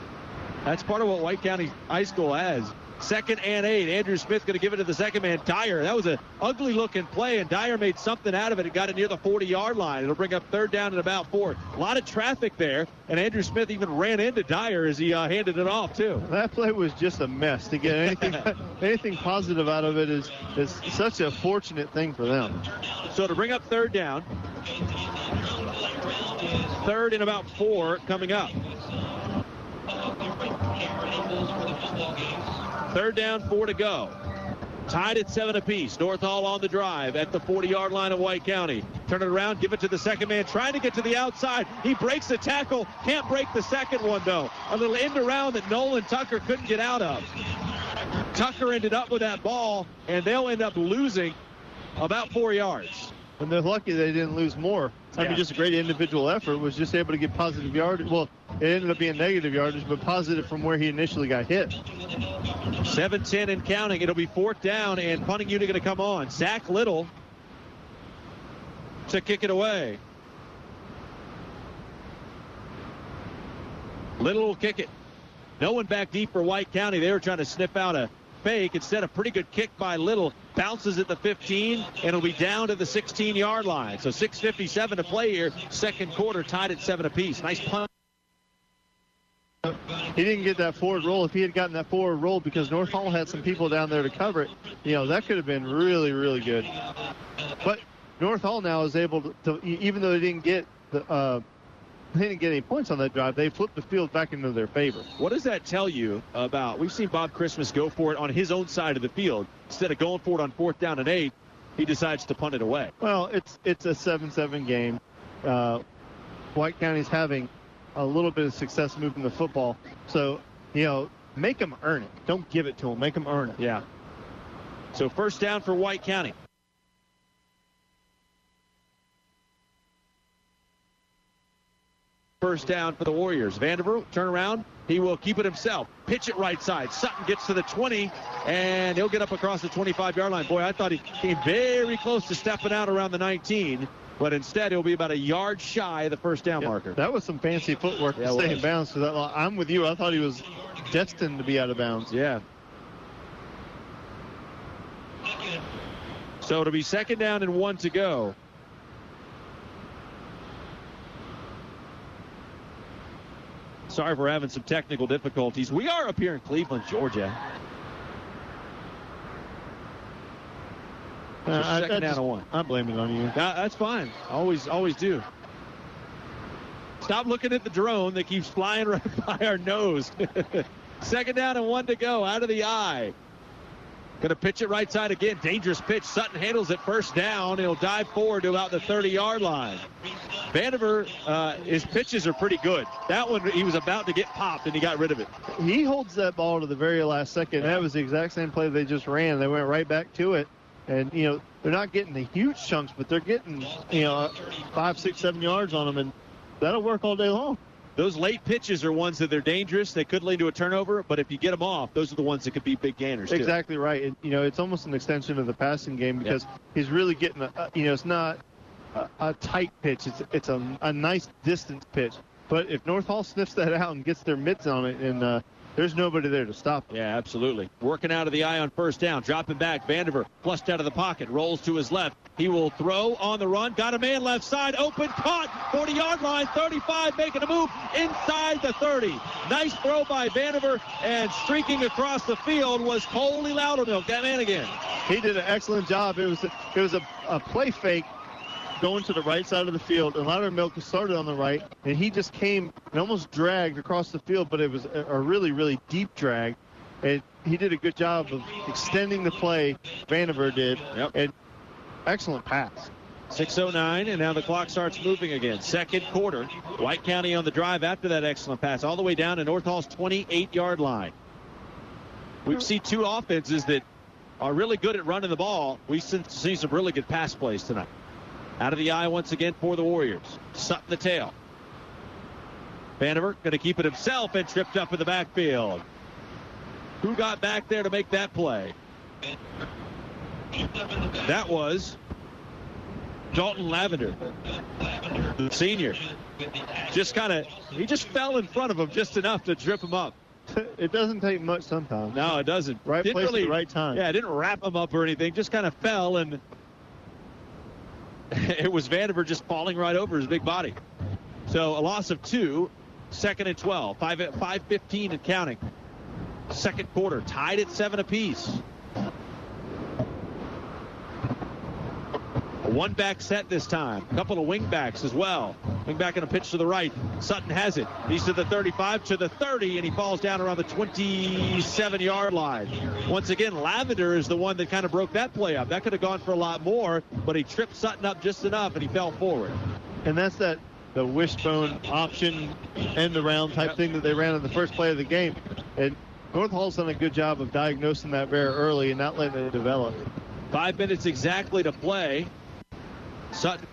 That's part of what White County High School has. 2nd and 8. Andrew Smith going to give it to the second man, Dyer. That was an ugly-looking play, and Dyer made something out of it and got it near the 40-yard line. It'll bring up 3rd down and about 4. A lot of traffic there, and Andrew Smith even ran into Dyer as he handed it off, too. That play was just a mess. To get anything positive out of it is such a fortunate thing for them. So to bring up 3rd down, 3rd and about 4 coming up. 3rd down, 4 to go. Tied at 7 apiece. North Hall on the drive at the 40-yard line of White County. Turn it around, give it to the second man, trying to get to the outside. He breaks the tackle, can't break the second one, though. A little end around that Nolan Tucker couldn't get out of. Tucker ended up with that ball, and they'll end up losing about 4 yards. And they're lucky they didn't lose more. I mean, just a great individual effort, was just able to get positive yardage. Well, it ended up being negative yardage, but positive from where he initially got hit. 7-10 and counting. It'll be 4th down, and punting unit going to come on. Zach Little to kick it away. Little will kick it. No one back deep for White County. They were trying to sniff out a fake. Instead, a pretty good kick by Little. Bounces at the 15, and it'll be down to the 16-yard line. So 6:57 to play here. Second quarter, tied at 7 apiece. Nice punt. He didn't get that forward roll. If he had gotten that forward roll, because North Hall had some people down there to cover it, that could have been really, really good. But North Hall now is able to, even though they didn't get any points on that drive, they flipped the field back into their favor. What does that tell you about? We've seen Bob Christmas go for it on his own side of the field. Instead of going for it on 4th down and 8, he decides to punt it away. Well, it's a 7-7 game. White County's having a little bit of success moving the football. So, make them earn it. Don't give it to them. Make them earn it. Yeah. So 1st down for White County. first down for the Warriors. Vanderbilt, turn around. He will keep it himself. Pitch it right side. Sutton gets to the 20, and he'll get up across the 25-yard line. Boy, I thought he came very close to stepping out around the 19, but instead he'll be about a yard shy of the first down marker. That was some fancy footwork to stay in bounds. For that. I'm with you. I thought he was destined to be out of bounds. Yeah. So it'll be 2nd down and 1 to go. Sorry for having some technical difficulties. We are up here in Cleveland, Georgia. Second down and 1. I'm blaming it on you. That's fine. Always do. Stop looking at the drone that keeps flying right by our nose. 2nd down and 1 to go. Out of the eye. Going to pitch it right side again. Dangerous pitch. Sutton handles it first down. He'll dive forward to about the 30-yard line. Vandiver, his pitches are pretty good. That one, he was about to get popped, and he got rid of it. He holds that ball to the very last second. That was the exact same play they just ran. They went right back to it. And, they're not getting the huge chunks, but they're getting, 5, 6, 7 yards on them, and that'll work all day long. Those late pitches are ones that they're dangerous. They could lead to a turnover, but if you get them off, those are the ones that could be big gainers, too. Exactly right. It's almost an extension of the passing game because he's really getting, it's not a tight pitch. It's a nice distance pitch. But if North Hall sniffs that out and gets their mitts on it, and there's nobody there to stop him. Yeah, absolutely. Working out of the eye on first down. Dropping back. Vandiver flushed out of the pocket. Rolls to his left. He will throw on the run. Got a man left side. Open. Caught. 40-yard line. 35. Making a move inside the 30. Nice throw by Vandiver. And streaking across the field was Coley Loudermilk. That man again. He did an excellent job. It was a play fake going to the right side of the field, and Loudermilk started on the right, and he just came and almost dragged across the field, but it was a really, really deep drag. And he did a good job of extending the play, Vandiver did, and excellent pass. 6:09, and now the clock starts moving again. Second quarter. White County on the drive after that excellent pass, all the way down to North Hall's 28-yard line. We've seen two offenses that are really good at running the ball. We've seen some really good pass plays tonight. Out of the eye once again for the Warriors. Sutton the tail. Vandiver going to keep it himself and tripped up in the backfield. Who got back there to make that play? That was Dalton Lavender, the senior. He just fell in front of him just enough to trip him up. It doesn't take much sometimes. No, it doesn't. Right place at the right time. Yeah, it didn't wrap him up or anything. Just kind of fell, and it was Vandiver just falling right over his big body. So a loss of 2, 2nd and 12, 5:15 and counting. Second quarter, tied at 7 apiece. A one-back set this time. A couple of wing-backs as well. Wing-back and a pitch to the right. Sutton has it. He's to the 35, to the 30, and he falls down around the 27-yard line. Once again, Lavender is the one that kind of broke that play up. That could have gone for a lot more, but he tripped Sutton up just enough, and he fell forward. And that's the wishbone option end around type thing that they ran in the first play of the game. And North Hall's done a good job of diagnosing that very early and not letting it develop. 5 minutes exactly to play. Sutton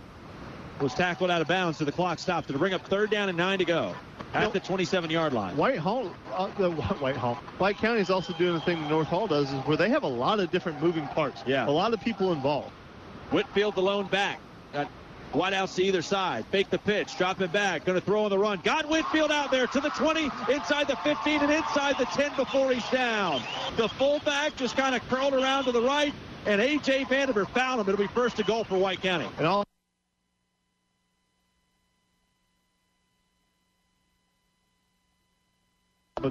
was tackled out of bounds, so the clock stopped. To bring up 3rd down and 9 to go at the 27-yard line. White County is also doing the thing that North Hall does, is where they have a lot of different moving parts. Yeah. A lot of people involved. Whitfield the lone back. Got wideouts to either side. Fake the pitch. Drop it back. Going to throw on the run. Got Whitfield out there to the 20, inside the 15, and inside the 10 before he's down. The fullback just kind of curled around to the right, and A.J. Vandiver found him. It'll be first to goal for White County. And all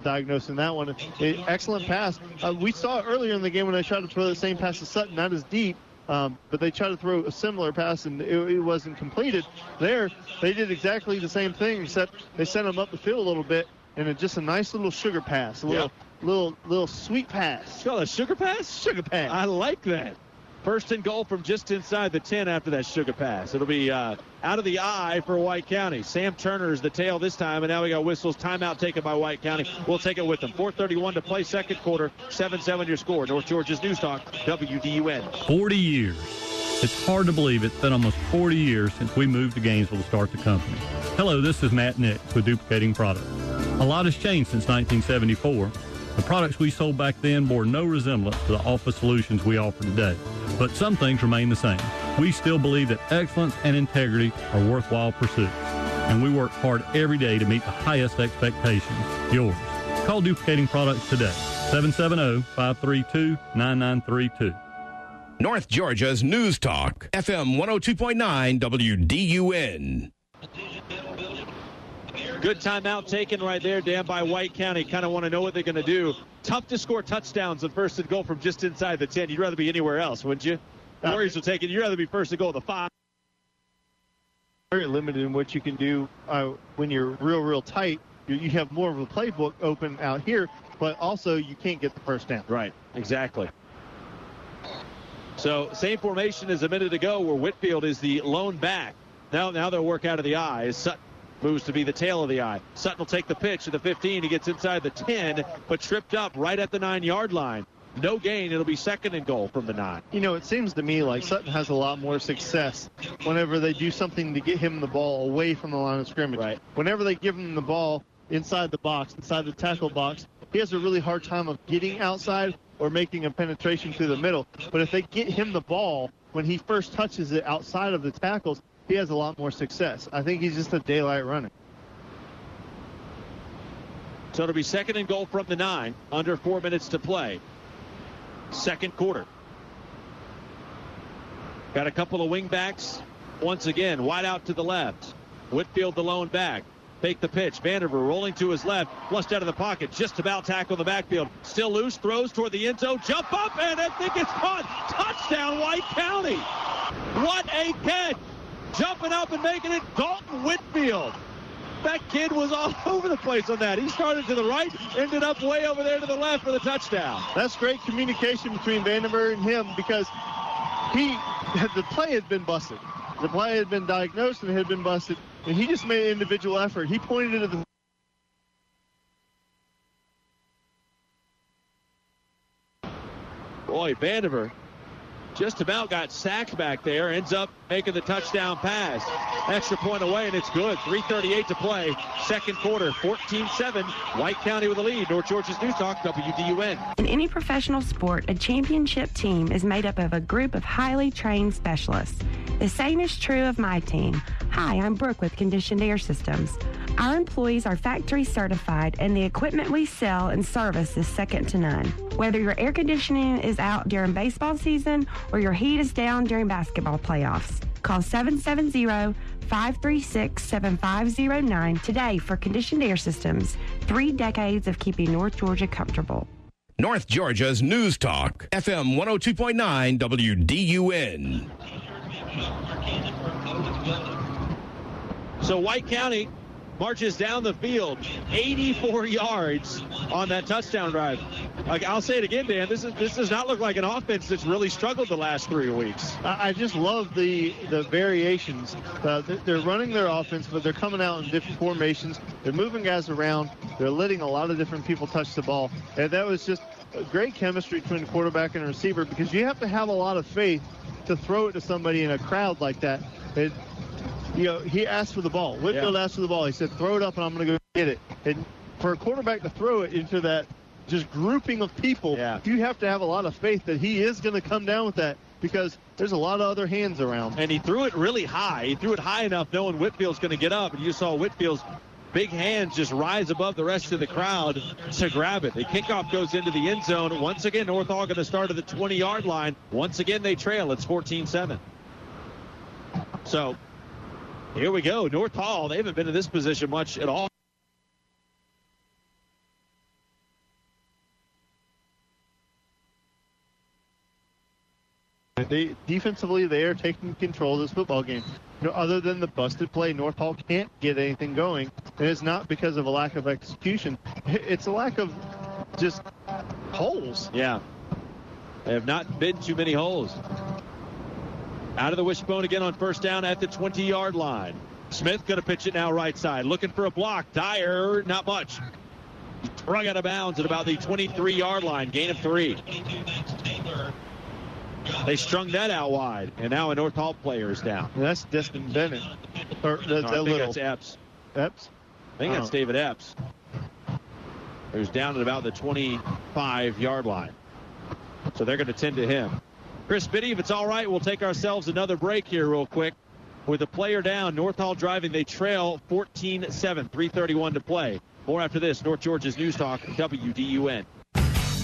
diagnosing that one. Excellent pass. We saw earlier in the game when they tried to throw the same pass to Sutton, not as deep, but they tried to throw a similar pass and it wasn't completed. There, they did exactly the same thing, except they sent them up the field a little bit, and it's just a nice little sugar pass, little sweet pass. It's called a sugar pass? Sugar pass. I like that. First and goal from just inside the 10 after that sugar pass. It'll be out of the eye for White County. Sam Turner is the tail this time, and now we got whistles. Timeout taken by White County. We'll take it with them. 4:31 to play second quarter. 7-7 your score. North Georgia's News Talk, WDUN. 40 years. It's hard to believe it's been almost 40 years since we moved to Gainesville to start the company. Hello, this is Matt Nix with Duplicating Products. A lot has changed since 1974. The products we sold back then bore no resemblance to the office solutions we offer today. But some things remain the same. We still believe that excellence and integrity are worthwhile pursuits. And we work hard every day to meet the highest expectations. Yours. Call Duplicating Products today. 770-532-9932. North Georgia's News Talk, FM 102.9 WDUN. Good timeout taken right there, Dan, by White County. Kind of want to know what they're going to do. Tough to score touchdowns on first and goal from just inside the 10. You'd rather be anywhere else, wouldn't you? The Warriors will take it. You'd rather be first and goal at the 5. Very limited in what you can do when you're real tight. You have more of a playbook open out here, but also you can't get the first down. Right, exactly. So same formation as a minute ago where Whitfield is the lone back. Now they'll work out of the eye as Sutton moves to be the tail of the eye. Sutton will take the pitch at the 15. He gets inside the 10, but tripped up right at the 9-yard line. No gain. It'll be second and goal from the 9. You know, it seems to me like Sutton has a lot more success whenever they do something to get him the ball away from the line of scrimmage. Right. Whenever they give him the ball inside the box, inside the tackle box, he has a really hard time of getting outside or making a penetration through the middle. But if they get him the ball when he first touches it outside of the tackles, he has a lot more success. I think he's just a daylight runner. So it'll be second and goal from the 9, under 4 minutes to play. Second quarter. Got a couple of wing backs. Once again, wide out to the left. Whitfield the lone back. Fake the pitch. Vanderver rolling to his left. Flushed out of the pocket. Just about tackle the backfield. Still loose. Throws toward the end zone. Jump up, and I think it's caught. Touchdown, White County. What a catch. Jumping up and making it, Dalton Whitfield. That kid was all over the place on that. He started to the right, ended up way over there to the left for the touchdown. That's great communication between Vanderver and him because the play had been busted. The play had been diagnosed and it had been busted, and he just made an individual effort. He pointed at the Boy, Vanderver just about got sacked back there. Ends up making the touchdown pass. Extra point away, and it's good. 3:38 to play. Second quarter, 14-7. White County with the lead. North Georgia's News Talk, WDUN. In any professional sport, a championship team is made up of a group of highly trained specialists. The same is true of my team. Hi, I'm Brooke with Conditioned Air Systems. Our employees are factory certified, and the equipment we sell and service is second to none. Whether your air conditioning is out during baseball season or your heat is down during basketball playoffs, call 770-536-7509 today for Conditioned Air Systems. 3 decades of keeping North Georgia comfortable. North Georgia's News Talk, FM 102.9 WDUN. So White County marches down the field 84 yards on that touchdown drive. I'll say it again, Dan. This does not look like an offense that's really struggled the last 3 weeks. I just love the variations. They're running their offense, but they're coming out in different formations. They're moving guys around. They're letting a lot of different people touch the ball. And that was just a great chemistry between the quarterback and the receiver because you have to have a lot of faith to throw it to somebody in a crowd like that. He asked for the ball. Whitfield asked for the ball. He said, throw it up and I'm going to go get it. And for a quarterback to throw it into that just grouping of people, you have to have a lot of faith that he is going to come down with that because there's a lot of other hands around. And he threw it really high. He threw it high enough knowing Whitfield's going to get up. And you saw Whitfield's big hands just rise above the rest of the crowd to grab it. The kickoff goes into the end zone. Once again, North Hall going to start at the 20-yard line. Once again, they trail. It's 14-7. So here we go. North Hall, they haven't been in this position much at all. Defensively, they are taking control of this football game. Other than the busted play, North Hall can't get anything going. And it's not because of a lack of execution. It's a lack of just holes. Yeah. There have not been too many holes. Out of the wishbone again on first down at the 20-yard line. Smith going to pitch it now right side. Looking for a block. Dyer, not much. Sprung out of bounds at about the 23-yard line. Gain of 3. They strung that out wide, and now a North Hall player is down. And that's Destin Bennett. I think that's Epps. Epps? I think that's David Epps. Who's down at about the 25-yard line. So they're going to tend to him. Chris Biddy, if it's all right, we'll take ourselves another break here real quick. With a player down, North Hall driving, they trail 14-7, 3:31 to play. More after this, North Georgia's News Talk, WDUN.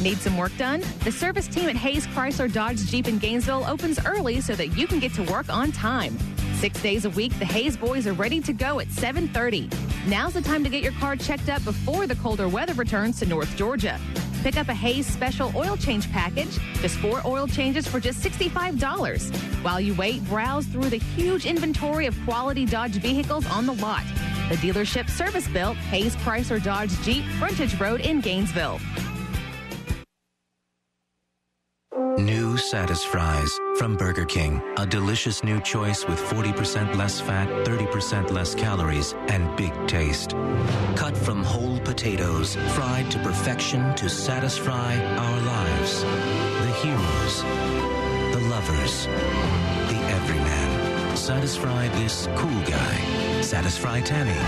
Need some work done? The service team at Hayes Chrysler Dodge Jeep in Gainesville opens early so that you can get to work on time. 6 days a week, the Hayes boys are ready to go at 7:30. Now's the time to get your car checked up before the colder weather returns to North Georgia. Pick up a Hayes special oil change package, just 4 oil changes for just $65. While you wait, browse through the huge inventory of quality Dodge vehicles on the lot. The dealership service-built Hayes Chrysler Dodge Jeep, Frontage Road in Gainesville. New Satisfries from Burger King. A delicious new choice with 40% less fat, 30% less calories, and big taste. Cut from whole potatoes, fried to perfection to satisfy our lives. The heroes, the lovers, the everyman. Satisfy this cool guy. Satisfy Tammy.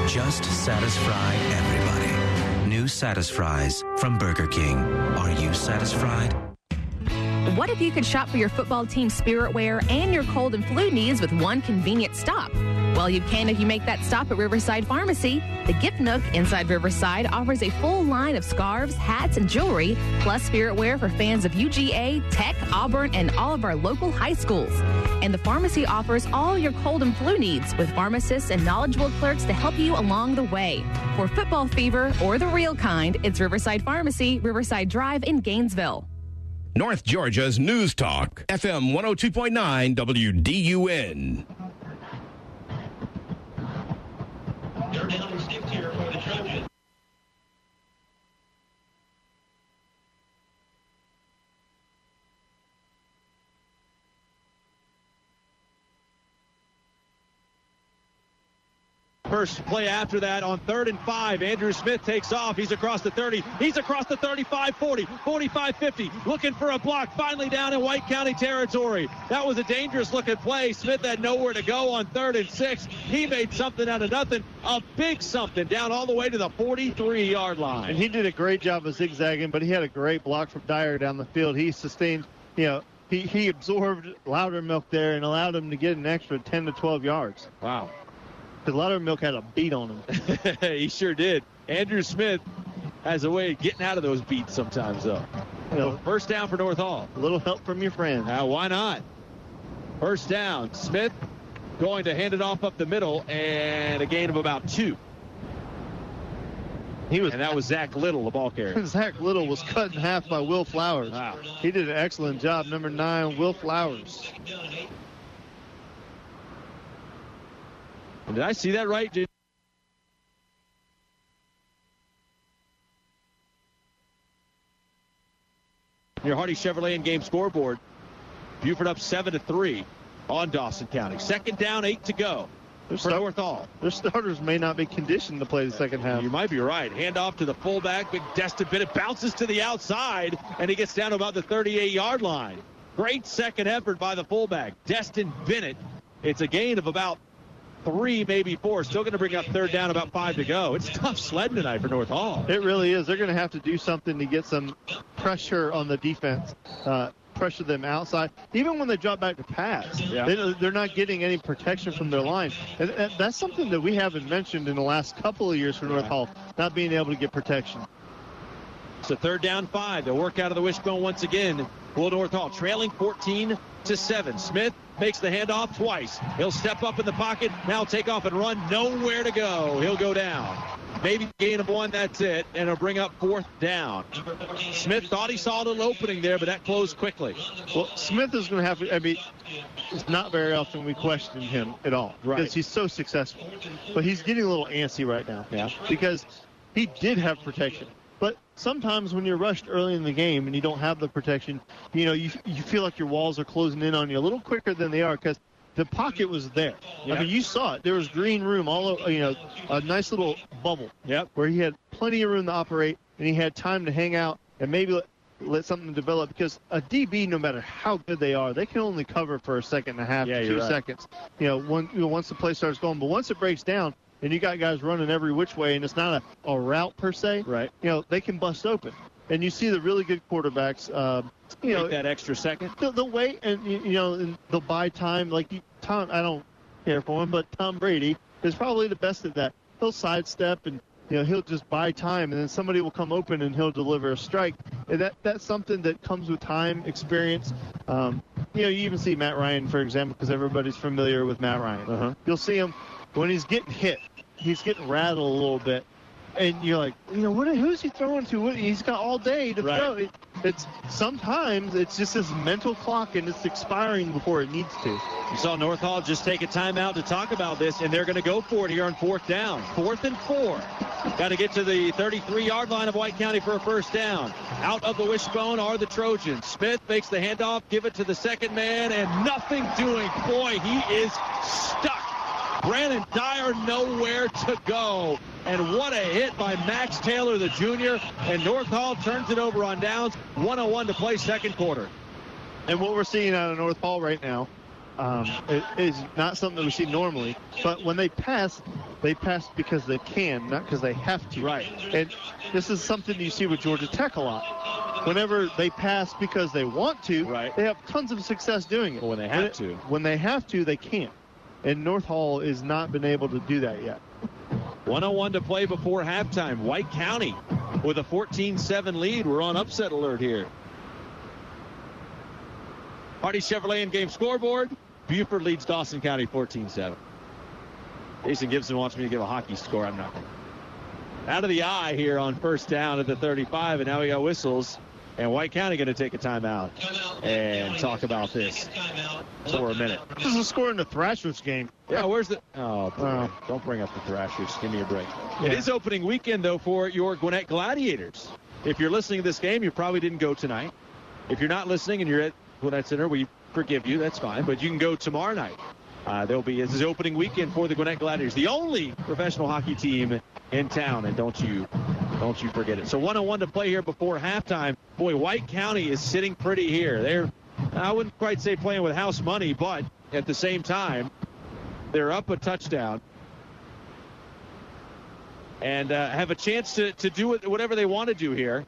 Just satisfy everybody. New Satisfries from Burger King. Are you satisfied? What if you could shop for your football team's spirit wear and your cold and flu needs with one convenient stop? Well, you can if you make that stop at Riverside Pharmacy. The Gift Nook inside Riverside offers a full line of scarves, hats, and jewelry, plus spirit wear for fans of UGA, Tech, Auburn, and all of our local high schools. And the pharmacy offers all your cold and flu needs with pharmacists and knowledgeable clerks to help you along the way. For football fever or the real kind, it's Riverside Pharmacy, Riverside Drive in Gainesville. North Georgia's News Talk, FM 102.9 WDUN. They're down and stick here for the Trojans. First play after that on 3rd and 5. Andrew Smith takes off. He's across the 30. He's across the 35, 40, 45, 50. Looking for a block. Finally down in White County territory. That was a dangerous looking play. Smith had nowhere to go on 3rd and 6. He made something out of nothing. A big something down all the way to the 43-yard line. And he did a great job of zigzagging, but he had a great block from Dyer down the field. He sustained, he absorbed Loudermilk there and allowed him to get an extra 10 to 12 yards. Wow. Because Loudermilk had a beat on him. He sure did. Andrew Smith has a way of getting out of those beats sometimes, though. First down for North Hall. A little help from your friend. Why not? First down. Smith going to hand it off up the middle, and a gain of about 2. And that was Zach Little, the ball carrier. Zach Little was cut in half by Will Flowers. Wow. He did an excellent job. Number 9, Will Flowers. Did I see that right, Jim? Your Hardy Chevrolet in-game scoreboard. Buford up 7-3 on Dawson County. Second down, 8 to go for North Hall. Their starters may not be conditioned to play the second half. You might be right. Hand off to the fullback. Big Destin Bennett bounces to the outside, and he gets down to about the 38-yard line. Great second effort by the fullback, Destin Bennett. It's a gain of about 3, maybe 4. Still going to bring up third down, about 5 to go. It's tough sledding tonight for North Hall. It really is. They're going to have to do something to get some pressure on the defense, pressure them outside. Even when they drop back to pass, they're not getting any protection from their line. And that's something that we haven't mentioned in the last couple of years for North Hall, not being able to get protection. So third down, 5. They'll work out of the wishbone once again. Will North Hall trailing 14-7. Smith makes the handoff twice. He'll step up in the pocket, now take off and run. Nowhere to go. He'll go down. Maybe gain of 1, that's it, and it'll bring up 4th down. Smith thought he saw a little opening there, but that closed quickly. Well, Smith is going to have, it's not very often we question him at all. Right. Because he's so successful. But he's getting a little antsy right now. Yeah. Because he did have protection. But sometimes when you're rushed early in the game and you don't have the protection, you feel like your walls are closing in on you a little quicker than they are because the pocket was there. Yep. You saw it. There was green room all over, a nice little bubble where he had plenty of room to operate and he had time to hang out and maybe let something develop because a DB, no matter how good they are, they can only cover for a second and a half, 2 seconds. Once the play starts going. But once it breaks down, and you got guys running every which way, and it's not a route per se, right? They can bust open. And you see the really good quarterbacks, take that extra second. They'll wait, and and they'll buy time. Like Tom, I don't care for him, but Tom Brady is probably the best at that. He'll sidestep, and he'll just buy time, and then somebody will come open, and he'll deliver a strike. And that's something that comes with time, experience. You even see Matt Ryan, for example, because everybody's familiar with Matt Ryan. You'll see him when he's getting hit, he's getting rattled a little bit. And you're like, who's he throwing to? He's got all day to throw. Sometimes it's just this mental clock, and it's expiring before it needs to. You saw North Hall just take a timeout to talk about this, and they're going to go for it here on 4th down. 4th and 4. Got to get to the 33-yard line of White County for a first down. Out of the wishbone are the Trojans. Smith makes the handoff, give it to the second man, and nothing doing. Boy, he is stuck. Brandon Dyer nowhere to go. And what a hit by Max Taylor, the junior. And North Hall turns it over on downs. 1:01 to play, second quarter. And what we're seeing out of North Hall right now is not something that we see normally. But when they pass because they can, not because they have to. Right. And this is something you see with Georgia Tech a lot. Whenever they pass because they want to, they have tons of success doing it. But when they have to. When they have to, they can't. And North Hall has not been able to do that yet. 1:01 to play before halftime. White County with a 14-7 lead. We're on upset alert here. Hardy Chevrolet in-game scoreboard. Buford leads Dawson County 14-7. Jason Gibson wants me to give a hockey score. I'm not going to. Out of the eye here on first down at the 35, and now we got whistles. And White County going to take a timeout and talk about this for a minute. This is a score in the Thrashers game. Yeah, where's the... Oh, don't bring up the Thrashers. Give me a break. Yeah. It is opening weekend, though, for your Gwinnett Gladiators. If you're listening to this game, you probably didn't go tonight. If you're not listening and you're at Gwinnett Center, we forgive you. That's fine. But you can go tomorrow night. This is opening weekend for the Gwinnett Gladiators, the only professional hockey team in town, and don't you forget it. So 1:01 to play here before halftime. Boy, White County is sitting pretty here. I wouldn't quite say playing with house money, but at the same time, they're up a touchdown and have a chance to do whatever they want to do here.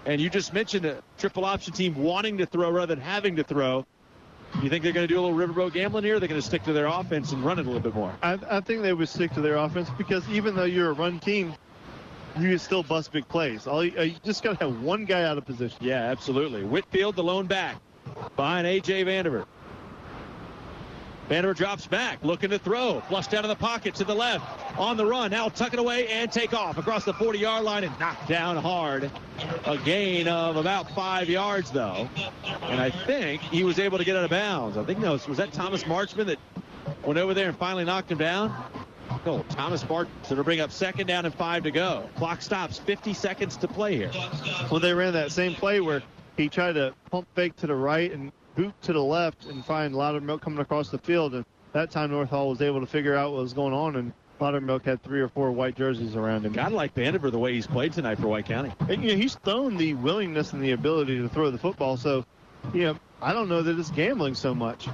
And you just mentioned a triple option team wanting to throw rather than having to throw. You think they're going to do a little riverboat gambling here? Or are they going to stick to their offense and run it a little bit more? I think they would stick to their offense because even though you're a run team, you can still bust big plays. You just got to have one guy out of position. Yeah, absolutely. Whitfield, the lone back, behind A.J. Vandiver. Vandiver drops back, looking to throw. Flushed out of the pocket to the left. On the run, now tuck it away and take off across the 40-yard line and knocked down hard. A gain of about 5 yards, though. And I think he was able to get out of bounds. I think was that Thomas Marchman that went over there and finally knocked him down? Oh, Thomas Marchman. So to bring up second down and 5 to go. Clock stops, 50 seconds to play here. Well, they ran that same play where he tried to pump fake to the right and boot to the left and find Loudermilk coming across the field. And that time North Hall was able to figure out what was going on, and Loudermilk had 3 or 4 white jerseys around him. Gotta like Vandiver the way he's played tonight for White County. And, he's thrown the willingness and the ability to throw the football. So, I don't know that it's gambling so much.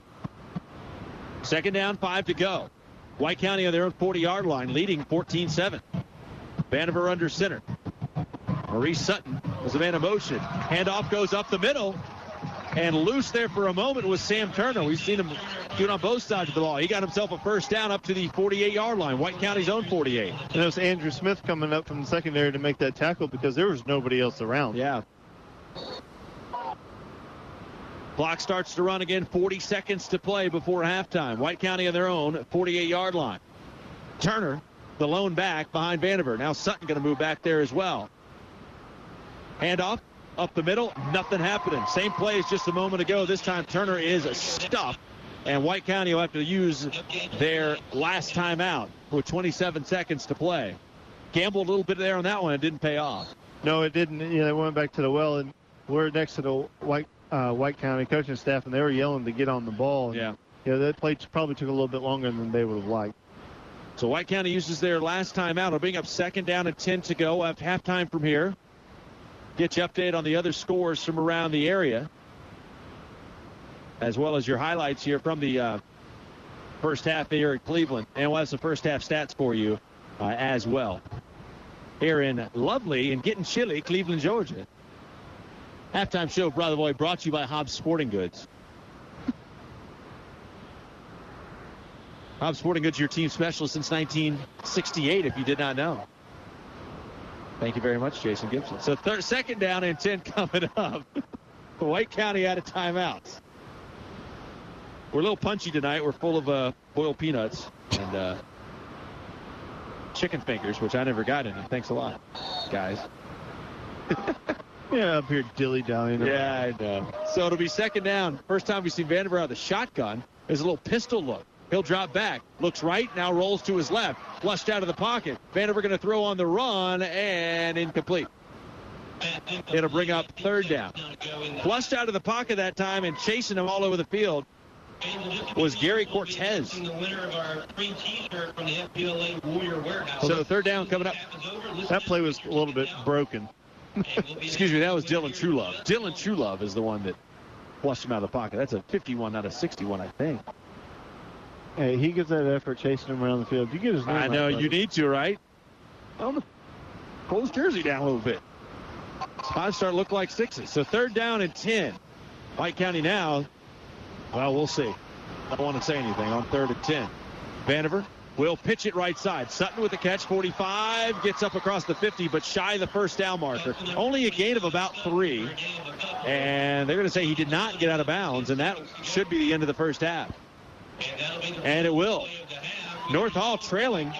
Second down, 5 to go. White County on their own 40-yard line, leading 14-7. Vandiver under center. Maurice Sutton was the man in motion. Handoff goes up the middle. And loose there for a moment was Sam Turner. We've seen him do it on both sides of the ball. He got himself a first down up to the 48-yard line, White County's own 48. And it was Andrew Smith coming up from the secondary to make that tackle because there was nobody else around. Yeah. Clock starts to run again, 40 seconds to play before halftime. White County on their own 48-yard line. Turner, the lone back behind Vandiver. Now Sutton going to move back there as well. Handoff. Up the middle, nothing happening. Same play as just a moment ago. This time Turner is stuffed, and White County will have to use their last timeout with 27 seconds to play. Gambled a little bit there on that one. It didn't pay off. No, it didn't. They went back to the well, and we're next to the White County coaching staff, and they were yelling to get on the ball. And, that play probably took a little bit longer than they would have liked. So White County uses their last timeout. It'll bring up second down and 10 to go after halftime from here. Get you update on the other scores from around the area, as well as your highlights here from the first half here at Cleveland. And we'll have some first half stats for you as well. Here in lovely and getting chilly Cleveland, Georgia. Halftime show, Brother Boy, brought to you by Hobbs Sporting Goods. Hobbs Sporting Goods, your team specialist since 1968, if you did not know. Thank you very much, Jason Gibson. So second down and 10 coming up. White County out of timeouts. We're a little punchy tonight. We're full of boiled peanuts and chicken fingers, which I never got any. Thanks a lot, guys. Yeah, up here dilly-dallying. Yeah, I know. So it'll be second down. First time we've seen Vanderbilt out of the shotgun. There's a little pistol look. He'll drop back, looks right, now rolls to his left, flushed out of the pocket. Vanderbilt going to throw on the run and incomplete. It'll bring up third down. Flushed out of the pocket that time and chasing him all over the field was Gary Cortez. So third down coming up. That play was a little bit broken. Excuse me, that was Dylan Truelove. Dylan Truelove is the one that flushed him out of the pocket. That's a 51, not a 61, I think. Hey, he gives that effort chasing him around the field. You get his name. I know, right, you need to, right? Pull his jersey down a little bit. Odds start to look like sixes. So third down and 10. White County now, well, we'll see. I don't want to say anything on third and 10. Vanderbilt will pitch it right side. Sutton with the catch, 45, gets up across the 50, but shy of the first down marker. Only a gain of about 3. And they're going to say he did not get out of bounds, and that should be the end of the first half. And it will. North Hall trailing.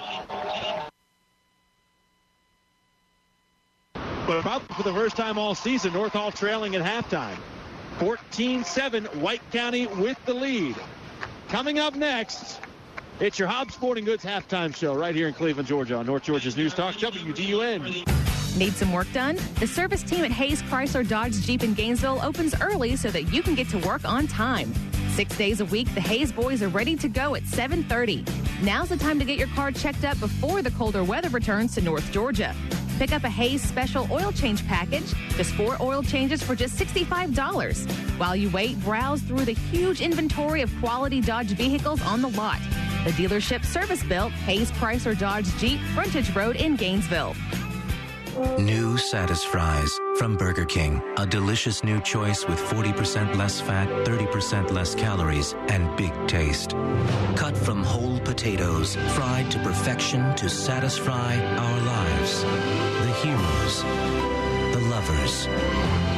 But probably for the first time all season, North Hall trailing at halftime. 14-7, White County with the lead. Coming up next, it's your Hobbs Sporting Goods halftime show right here in Cleveland, Georgia on North Georgia's News Talk, WDUN. Need some work done? The service team at Hayes Chrysler Dodge Jeep in Gainesville opens early so that you can get to work on time. 6 days a week, the Hayes boys are ready to go at 7:30. Now's the time to get your car checked up before the colder weather returns to North Georgia. Pick up a Hayes special oil change package, just 4 oil changes for just $65. While you wait, browse through the huge inventory of quality Dodge vehicles on the lot. The dealership service-built Hayes Chrysler Dodge Jeep, Frontage Road in Gainesville. New Satisfries from Burger King. A delicious new choice with 40% less fat, 30% less calories, and big taste. Cut from whole potatoes, fried to perfection to satisfy our lives. The heroes, the lovers,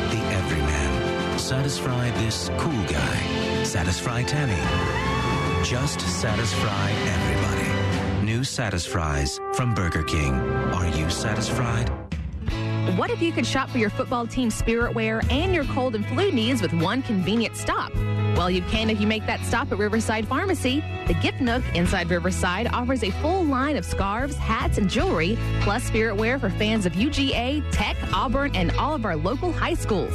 the everyman. Satisfy this cool guy. Satisfy Tammy. Just satisfy everybody. New Satisfries from Burger King. Are you satisfied? What if you could shop for your football team spirit wear and your cold and flu needs with one convenient stop? Well, you can if you make that stop at Riverside Pharmacy. The Gift Nook inside Riverside offers a full line of scarves, hats, and jewelry, plus spirit wear for fans of UGA, Tech, Auburn, and all of our local high schools.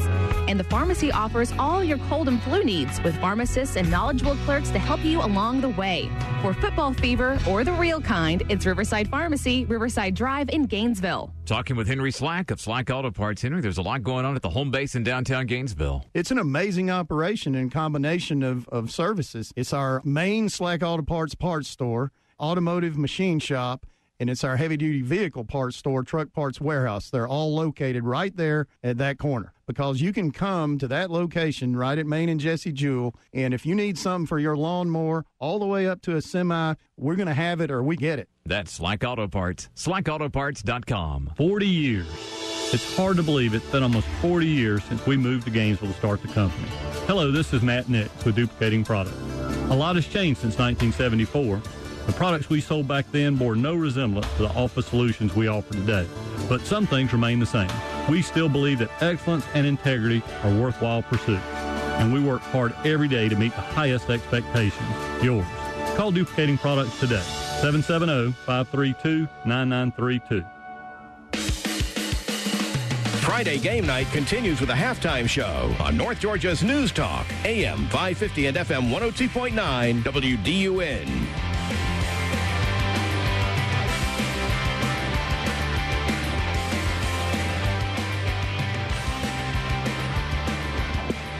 And the pharmacy offers all your cold and flu needs with pharmacists and knowledgeable clerks to help you along the way. For football fever or the real kind, it's Riverside Pharmacy, Riverside Drive in Gainesville. Talking with Henry Slack of Slack Auto Parts. Henry, there's a lot going on at the home base in downtown Gainesville. It's an amazing operation and combination of services. It's our main Slack Auto Parts store, automotive machine shop, and it's our heavy-duty vehicle parts store, truck parts warehouse. They're all located right there at that corner because you can come to that location right at Main and Jesse Jewell, and if you need something for your lawnmower all the way up to a semi, we're going to have it or we get it. That's Slack Auto Parts. SlackAutoParts.com. 40 years. It's hard to believe it's been almost 40 years since we moved to Gainesville to start the company. Hello, this is Matt Nix with Duplicating Products. A lot has changed since 1974. The products we sold back then bore no resemblance to the office solutions we offer today, but some things remain the same. We still believe that excellence and integrity are worthwhile pursuits, and we work hard every day to meet the highest expectations, yours. Call Duplicating Products today, 770-532-9932. Friday game night continues with a halftime show on North Georgia's News Talk, AM 550 and FM 102.9 WDUN.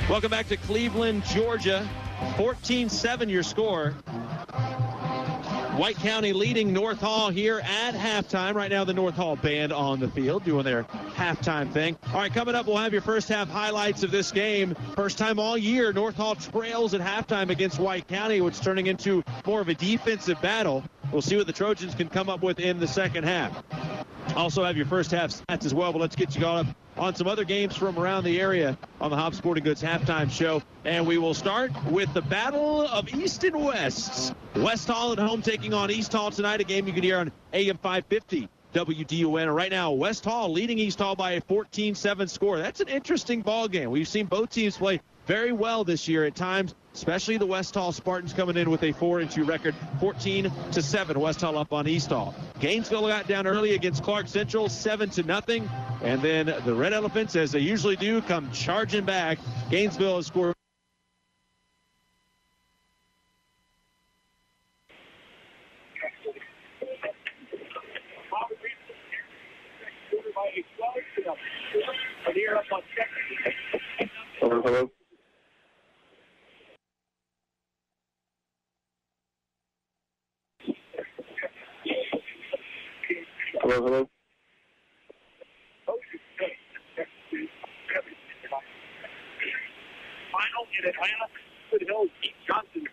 Welcome back to Cleveland, Georgia. 14-7 your score. White County leading North Hall here at halftime. Right now, the North Hall band on the field doing their halftime thing. All right, coming up, we'll have your first half highlights of this game. First time all year, North Hall trails at halftime against White County, which is turning into more of a defensive battle. We'll see what the Trojans can come up with in the second half. Also have your first half stats as well, but let's get you caught up on some other games from around the area on the Hobbs Sporting Goods halftime show. And we will start with the Battle of East and West. West Hall at home taking on East Hall tonight, a game you can hear on AM 550 WDUN. And right now, West Hall leading East Hall by a 14-7 score. That's an interesting ball game. We've seen both teams play very well this year at times, especially the West Hall Spartans coming in with a 4-2 record, 14-7. West Hall up on East Hall. Gainesville got down early against Clark Central, 7-0. And then the Red Elephants, as they usually do, come charging back. Gainesville has scored. Hello. Hello. Final in Atlanta, Good Hills, Keith Johnson.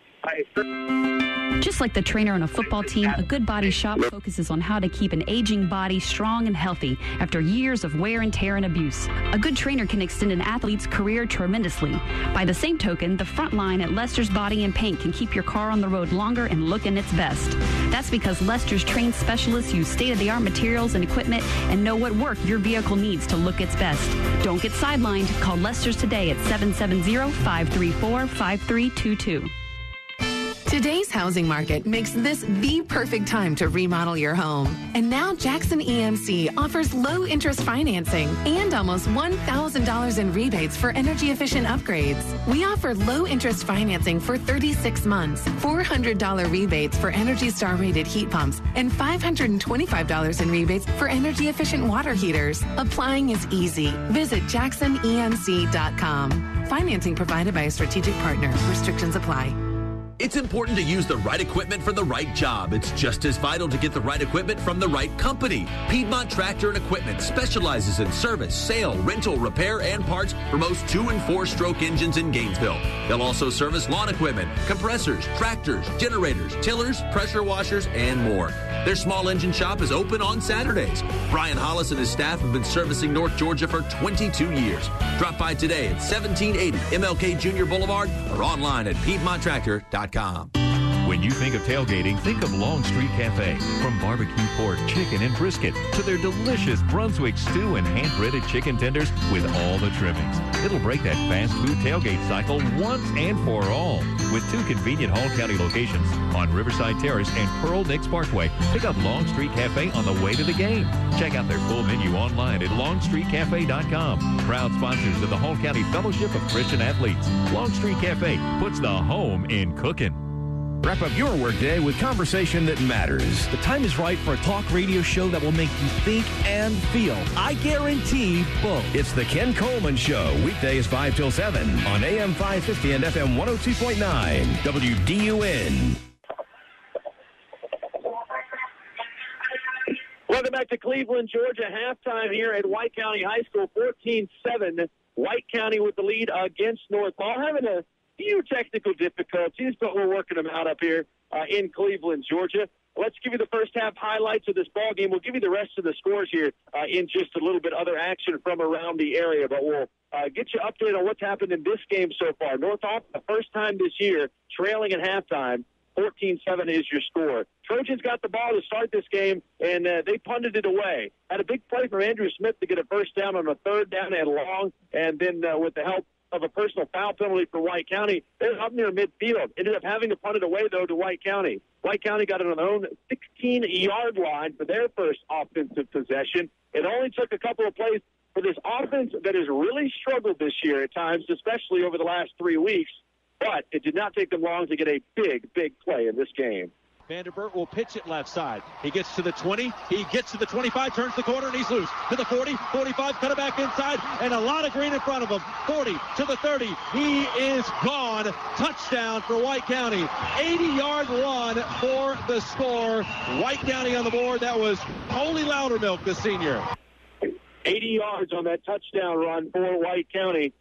Just like the trainer on a football team, a good body shop focuses on how to keep an aging body strong and healthy after years of wear and tear and abuse. A good trainer can extend an athlete's career tremendously. By the same token, the front line at Lester's Body and Paint can keep your car on the road longer and looking its best. That's because Lester's trained specialists use state-of-the-art materials and equipment and know what work your vehicle needs to look its best. Don't get sidelined. Call Lester's today at 770-534-5322. Today's housing market makes this the perfect time to remodel your home. And now Jackson EMC offers low-interest financing and almost $1,000 in rebates for energy-efficient upgrades. We offer low-interest financing for 36 months, $400 rebates for Energy Star-rated heat pumps, and $525 in rebates for energy-efficient water heaters. Applying is easy. Visit JacksonEMC.com. Financing provided by a strategic partner. Restrictions apply. It's important to use the right equipment for the right job. It's just as vital to get the right equipment from the right company. Piedmont Tractor and Equipment specializes in service, sale, rental, repair, and parts for most 2- and 4-stroke engines in Gainesville. They'll also service lawn equipment, compressors, tractors, generators, tillers, pressure washers, and more. Their small engine shop is open on Saturdays. Brian Hollis and his staff have been servicing North Georgia for 22 years. Drop by today at 1780 MLK Jr. Boulevard or online at PiedmontTractor.com. When you think of tailgating, think of Long Street Cafe. From barbecue pork, chicken, and brisket to their delicious Brunswick stew and hand-breaded chicken tenders with all the trimmings. It'll break that fast food tailgate cycle once and for all. With 2 convenient Hall County locations on Riverside Terrace and Pearl Nicks Parkway, pick up Long Street Cafe on the way to the game. Check out their full menu online at longstreetcafe.com. Proud sponsors of the Hall County Fellowship of Christian Athletes. Long Street Cafe puts the home in cooking. Wrap up your workday with conversation that matters. The time is right for a talk radio show that will make you think and feel. I guarantee both. It's the Ken Coleman Show, weekdays 5 till 7 on AM 550 and FM 102.9 WDUN. Welcome back to Cleveland, Georgia. Halftime here at White County High School, 14-7. White County with the lead against North Hall. Having a few technical difficulties, but we're working them out up here in Cleveland, Georgia. Let's give you the first half highlights of this ball game. We'll give you the rest of the scores here in just a little bit other action from around the area, but we'll get you updated on what's happened in this game so far. North Hall, the first time this year, trailing at halftime. 14-7 is your score. Trojans got the ball to start this game, and they punted it away. Had a big play from Andrew Smith to get a first down on a 3rd down and long, and then with the help of a personal foul penalty for White County, they're up near midfield. Ended up having to punt it away, though, to White County. White County got it on their own 16-yard line for their first offensive possession. It only took a couple of plays for this offense that has really struggled this year at times, especially over the last 3 weeks. But it did not take them long to get a big, big play in this game. Vanderbilt will pitch it left side. He gets to the 20. He gets to the 25, turns the corner, and he's loose. To the 40, 45, cut it back inside, and a lot of green in front of him. 40 to the 30. He is gone. Touchdown for White County. 80-yard run for the score. White County on the board. That was Coley Loudermilk, the senior. 80 yards on that touchdown run for White County.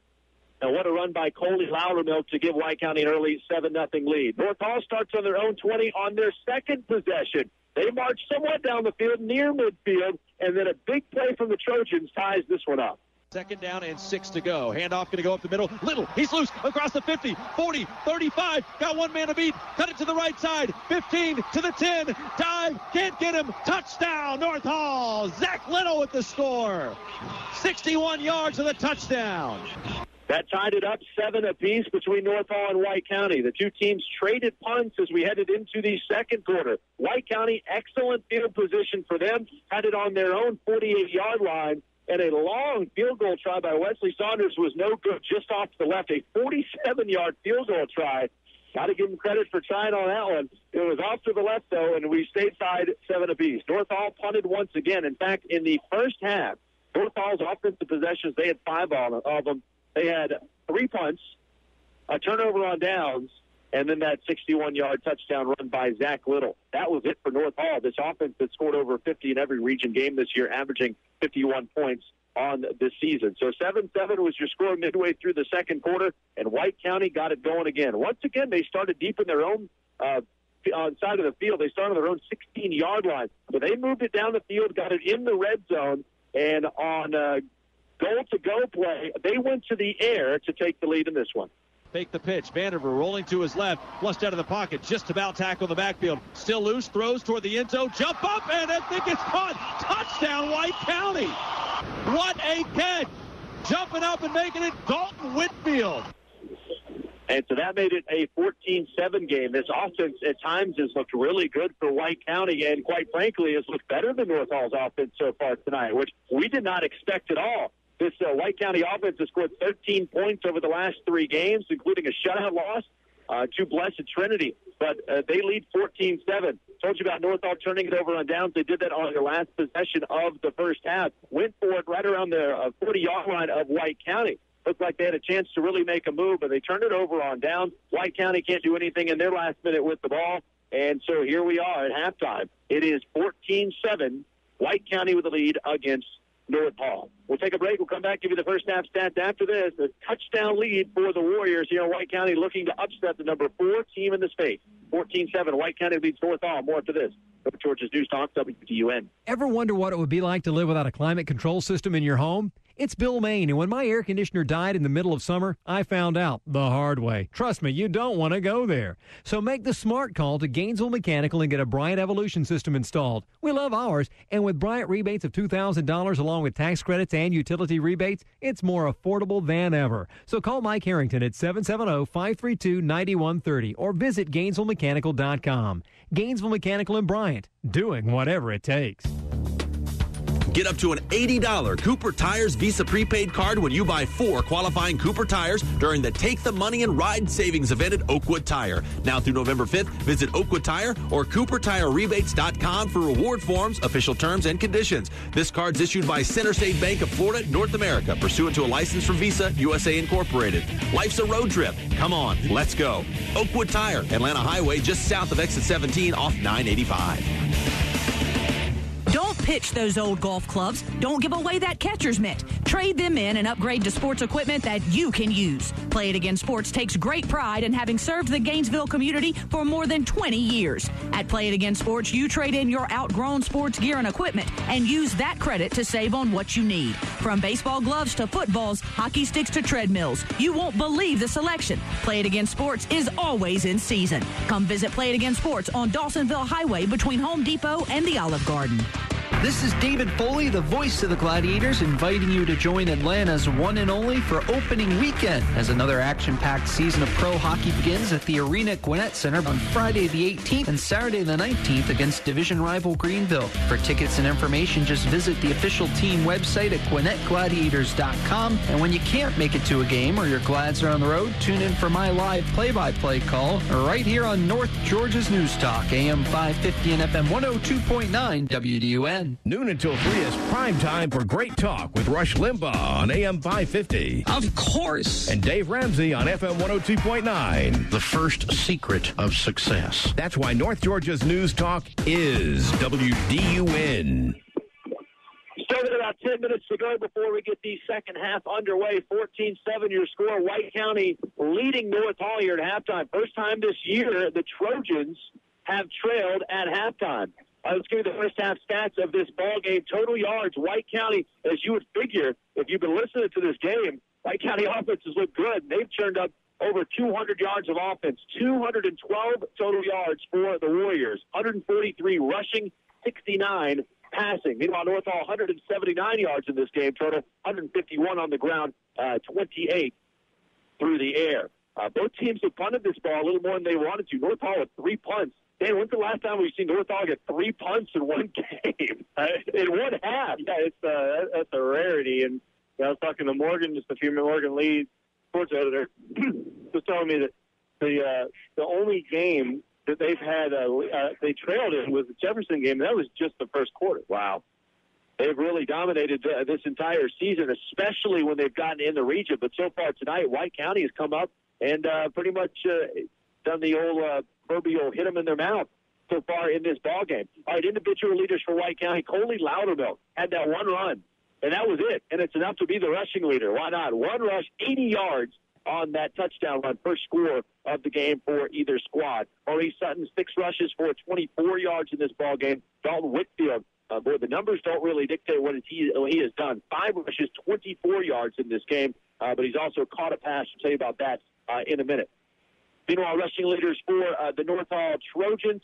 And what a run by Coley Loudermilk to give White County an early 7-0 lead. North Hall starts on their own 20 on their second possession. They march somewhat down the field, near midfield, and then a big play from the Trojans ties this one up. 2nd down and 6 to go. Handoff going to go up the middle. Little, he's loose across the 50, 40, 35. Got one man to beat. Cut it to the right side. 15 to the 10. Dive, can't get him. Touchdown, North Hall. Zach Little with the score. 61 yards of the touchdown. That tied it up 7 apiece between North Hall and White County. The two teams traded punts as we headed into the second quarter. White County, excellent field position for them, had it on their own 48-yard line, and a long field goal try by Wesley Saunders was no good, just off to the left. A 47-yard field goal try. Got to give him credit for trying on that one. It was off to the left, though, and we stayed tied 7 apiece. North Hall punted once again. In fact, in the first half, North Hall's offensive possessions, they had 5 of them. They had 3 punts, a turnover on downs, and then that 61-yard touchdown run by Zach Little. That was it for North Hall. This offense that scored over 50 in every region game this year, averaging 51 points on the season. So 7-7 was your score midway through the second quarter, and White County got it going again. Once again, they started deep in their own on side of the field. They started on their own 16-yard line. So they moved it down the field, got it in the red zone, and on goal-to-go play, they went to the air to take the lead in this one. Fake the pitch. Vanderver rolling to his left, flushed out of the pocket, just about tackle the backfield. Still loose, throws toward the end zone, jump up, and I think it's caught. Touchdown, White County. What a catch. Jumping up and making it Dalton Whitfield. And so that made it a 14-7 game. This offense at times has looked really good for White County, and quite frankly has looked better than North Hall's offense so far tonight, which we did not expect at all. This White County offense has scored 13 points over the last 3 games, including a shutout loss to Blessed Trinity. But they lead 14-7. Told you about North Hall turning it over on downs. They did that on their last possession of the first half. Went for it right around the 40-yard line of White County. Looked like they had a chance to really make a move, but they turned it over on downs. White County can't do anything in their last minute with the ball. And so here we are at halftime. It is 14-7. White County with the lead against North Hall. We'll take a break. We'll come back, give you the first half stats after this. A touchdown lead for the Warriors here in White County, looking to upset the number 4 team in the state. 14-7. White County leads North Hall. More after this. Georgia's News Talk, WDUN. Ever wonder what it would be like to live without a climate control system in your home? It's Bill Main, and when my air conditioner died in the middle of summer, I found out the hard way. Trust me, you don't want to go there. So make the smart call to Gainesville Mechanical and get a Bryant Evolution system installed. We love ours, and with Bryant rebates of $2,000 along with tax credits and utility rebates, it's more affordable than ever. So call Mike Harrington at 770-532-9130 or visit GainesvilleMechanical.com. Gainesville Mechanical and Bryant, doing whatever it takes. Get up to an $80 Cooper Tires Visa prepaid card when you buy 4 qualifying Cooper tires during the Take the Money and Ride Savings event at Oakwood Tire. Now through November 5th, visit Oakwood Tire or CooperTireRebates.com for reward forms, official terms, and conditions. This card's issued by CenterState Bank of Florida, North America, pursuant to a license from Visa, USA Incorporated. Life's a road trip. Come on, let's go. Oakwood Tire, Atlanta Highway, just south of exit 17 off 985. Don't pitch those old golf clubs. Don't give away that catcher's mitt. Trade them in and upgrade to sports equipment that you can use. Play It Again Sports takes great pride in having served the Gainesville community for more than 20 years. At Play It Again Sports, you trade in your outgrown sports gear and equipment and use that credit to save on what you need. From baseball gloves to footballs, hockey sticks to treadmills, you won't believe the selection. Play It Again Sports is always in season. Come visit Play It Again Sports on Dawsonville Highway between Home Depot and the Olive Garden. This is David Foley, the voice of the Gladiators, inviting you to join Atlanta's one and only for opening weekend as another action-packed season of pro hockey begins at the Arena at Gwinnett Center on Friday the 18th and Saturday the 19th against division rival Greenville. For tickets and information, just visit the official team website at GwinnettGladiators.com. And when you can't make it to a game or your Glads are on the road, tune in for my live play-by-play call right here on North Georgia's News Talk, AM 550 and FM 102.9 WDUN. Noon until 3 is prime time for great talk with Rush Limbaugh on AM 550. Of course. And Dave Ramsey on FM 102.9. The first secret of success. That's why North Georgia's News Talk is WDUN. Still got about 10 minutes to go before we get the second half underway. 14-7 your score. White County leading North Hall here at halftime. First time this year the Trojans have trailed at halftime. Let's give you the first half stats of this ball game. Total yards, White County, as you would figure, if you've been listening to this game, White County offenses look good. They've turned up over 200 yards of offense, 212 total yards for the Warriors, 143 rushing, 69 passing. Meanwhile, North Hall, 179 yards in this game total, 151 on the ground, 28 through the air. Both teams have punted this ball a little more than they wanted to. North Hall with 3 punts. Dan, when's the last time we've seen North Hall get 3 punts in one game? In one half. Yeah, that's a rarity. And I was talking to Morgan just a few minutes. Morgan Lee, sports editor, was telling me that the only game that they've had they trailed in was the Jefferson game. That was just the first quarter. Wow. They've really dominated this entire season, especially when they've gotten in the region. But so far tonight, White County has come up and pretty much done the old proverbial hit them in their mouth so far in this ball game. All right, individual leaders for White County. Coley Loudermilk had that one run, and that was it. And it's enough to be the rushing leader. Why not? One rush, 80 yards on that touchdown run, first score of the game for either squad. Maurice Sutton, 6 rushes for 24 yards in this ball game. Dalton Whitfield, boy, the numbers don't really dictate what he has done. 5 rushes, 24 yards in this game, but he's also caught a pass. I'll tell you about that in a minute. Meanwhile, rushing leaders for the North Hall Trojans.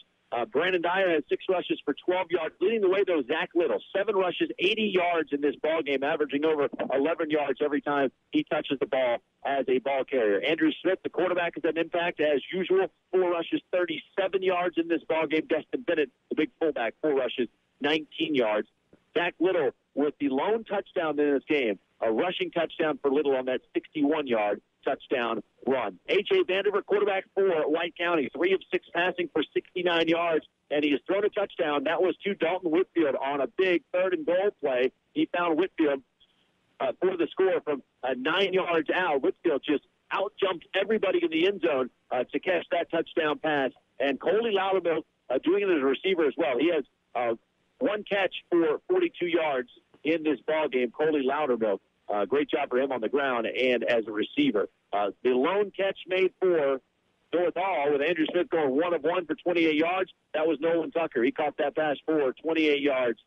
Brandon Dyer has 6 rushes for 12 yards. Leading the way, though, Zach Little. 7 rushes, 80 yards in this ball game, averaging over 11 yards every time he touches the ball as a ball carrier. Andrew Smith, the quarterback, has had an impact as usual. 4 rushes, 37 yards in this ball game. Destin Bennett, the big fullback, 4 rushes, 19 yards. Zach Little with the lone touchdown in this game. A rushing touchdown for Little on that 61-yard touchdown run. A.J. Vanderbilt, quarterback for White County, 3 of 6 passing for 69 yards, and he has thrown a touchdown. That was to Dalton Whitfield on a big 3rd and goal play. He found Whitfield for the score from 9 yards out. Whitfield just out-jumped everybody in the end zone to catch that touchdown pass. And Coley Loudermilk doing it as a receiver as well. He has 1 catch for 42 yards in this ball game. Coley Loudermilk. Great job for him on the ground and as a receiver. The lone catch made for North Hall with Andrew Smith going 1 of 1 for 28 yards. That was Nolan Tucker. He caught that pass for 28 yards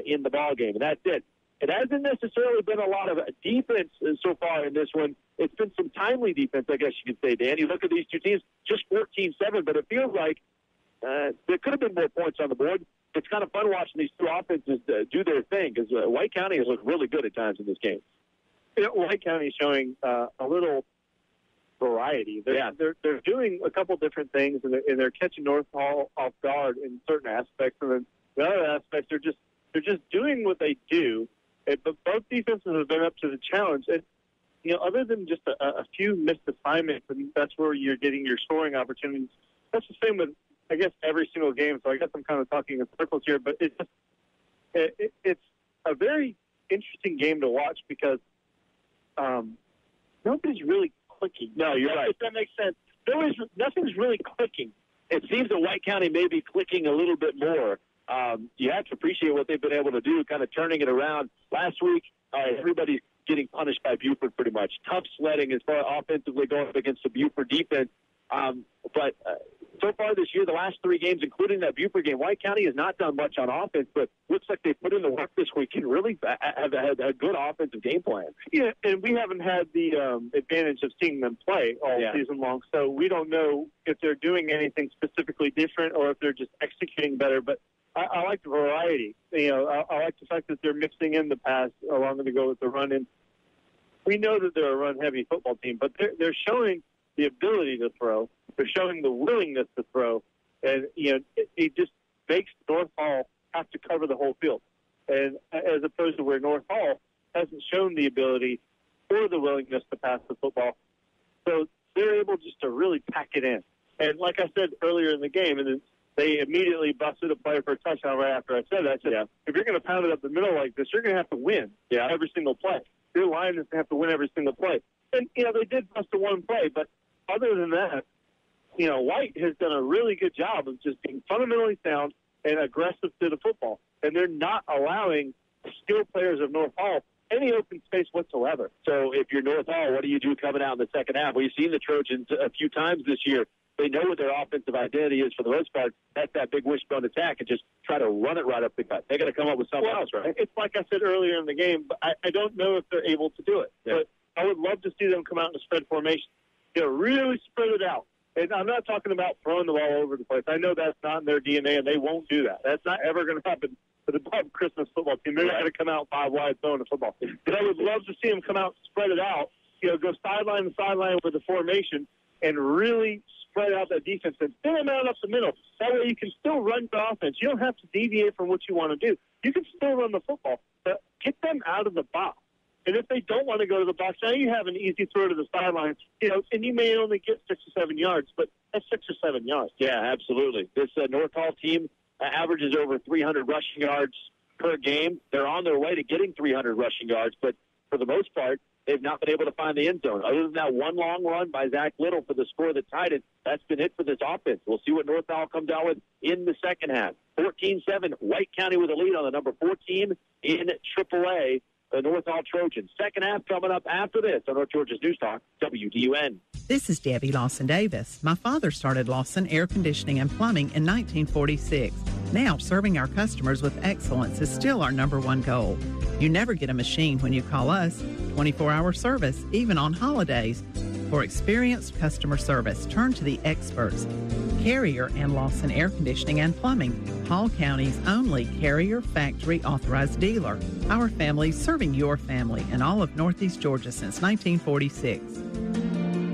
in the ball game, and that's it. It hasn't necessarily been a lot of defense so far in this one. It's been some timely defense, I guess you could say, Dan. You look at these two teams, just 14-7, but it feels like there could have been more points on the board. It's kind of fun watching these two offenses do their thing because White County has looked really good at times in this game. You know, White County is showing a little variety. They're doing a couple different things, and they're catching North Hall off guard in certain aspects, and then the other aspects they're just doing what they do. But both defenses have been up to the challenge, and other than just a few missed assignments, and that's where you're getting your scoring opportunities. That's the same with, I guess, every single game. So I guess I'm kind of talking in circles here, but it's a very interesting game to watch because nobody's really clicking. No, you're right. If that makes sense. Nothing's really clicking. It seems that White County may be clicking a little bit more. You have to appreciate what they've been able to do, kind of turning it around. Last week, everybody's getting punished by Buford pretty much. Tough sledding as far offensively going up against the Buford defense. But so far this year, the last 3 games, including that Buford game, White County has not done much on offense, but looks like they put in the work this week and really have had a good offensive game plan. Yeah, and we haven't had the advantage of seeing them play all season long, so we don't know if they're doing anything specifically different or if they're just executing better. But I like the variety. I like the fact that they're mixing in the pass along with the run. And we know that they're a run-heavy football team, but they're showing the ability to throw. They're showing the willingness to throw. And, it just makes North Hall have to cover the whole field. And as opposed to where North Hall hasn't shown the ability or the willingness to pass the football. So they're able just to really pack it in. And like I said earlier in the game, and they immediately busted a player for a touchdown right after I said that. I said, if you're going to pound it up the middle like this, you're going to have to win every single play. Your line is going to have to win every single play. And, they did bust a one play, but other than that, White has done a really good job of just being fundamentally sound and aggressive to the football. And they're not allowing skilled players of North Hall any open space whatsoever. So if you're North Hall, what do you do coming out in the second half? We've seen the Trojans a few times this year. They know what their offensive identity is for the most part. That's that big wishbone attack and just try to run it right up the gut. They're going to come up with something else, right? It's like I said earlier in the game, but I don't know if they're able to do it. Yeah. But I would love to see them come out in a spread formation. Really spread it out. And I'm not talking about throwing the ball over the place. I know that's not in their DNA, and they won't do that. That's not ever going to happen for the Bob Christmas football team. They're not going to come out 5 wide throwing a football. But I would love to see them come out, spread it out, go sideline to sideline with the formation and really spread out that defense and thin them out up the middle. That way you can still run your offense. You don't have to deviate from what you want to do. You can still run the football, but get them out of the box. And if they don't want to go to the box, now you have an easy throw to the sideline, and you may only get 6 or 7 yards, but that's 6 or 7 yards. Yeah, absolutely. This North Hall team averages over 300 rushing yards per game. They're on their way to getting 300 rushing yards, but for the most part, they've not been able to find the end zone. Other than that one long run by Zach Little for the score that tied it, that's been it for this offense. We'll see what North Hall comes out with in the second half. 14-7, White County with a lead on the number 14 in AAA. The North Hall Trojans. Second half coming up after this on North Georgia's News Talk, WDUN. This is Debbie Lawson Davis. My father started Lawson Air Conditioning and Plumbing in 1946. Now, serving our customers with excellence is still our number one goal. You never get a machine when you call us. 24-hour service, even on holidays. For experienced customer service, turn to the experts. Carrier and Lawson Air Conditioning and Plumbing, Hall County's only Carrier factory authorized dealer. Our family serving your family in all of Northeast Georgia since 1946.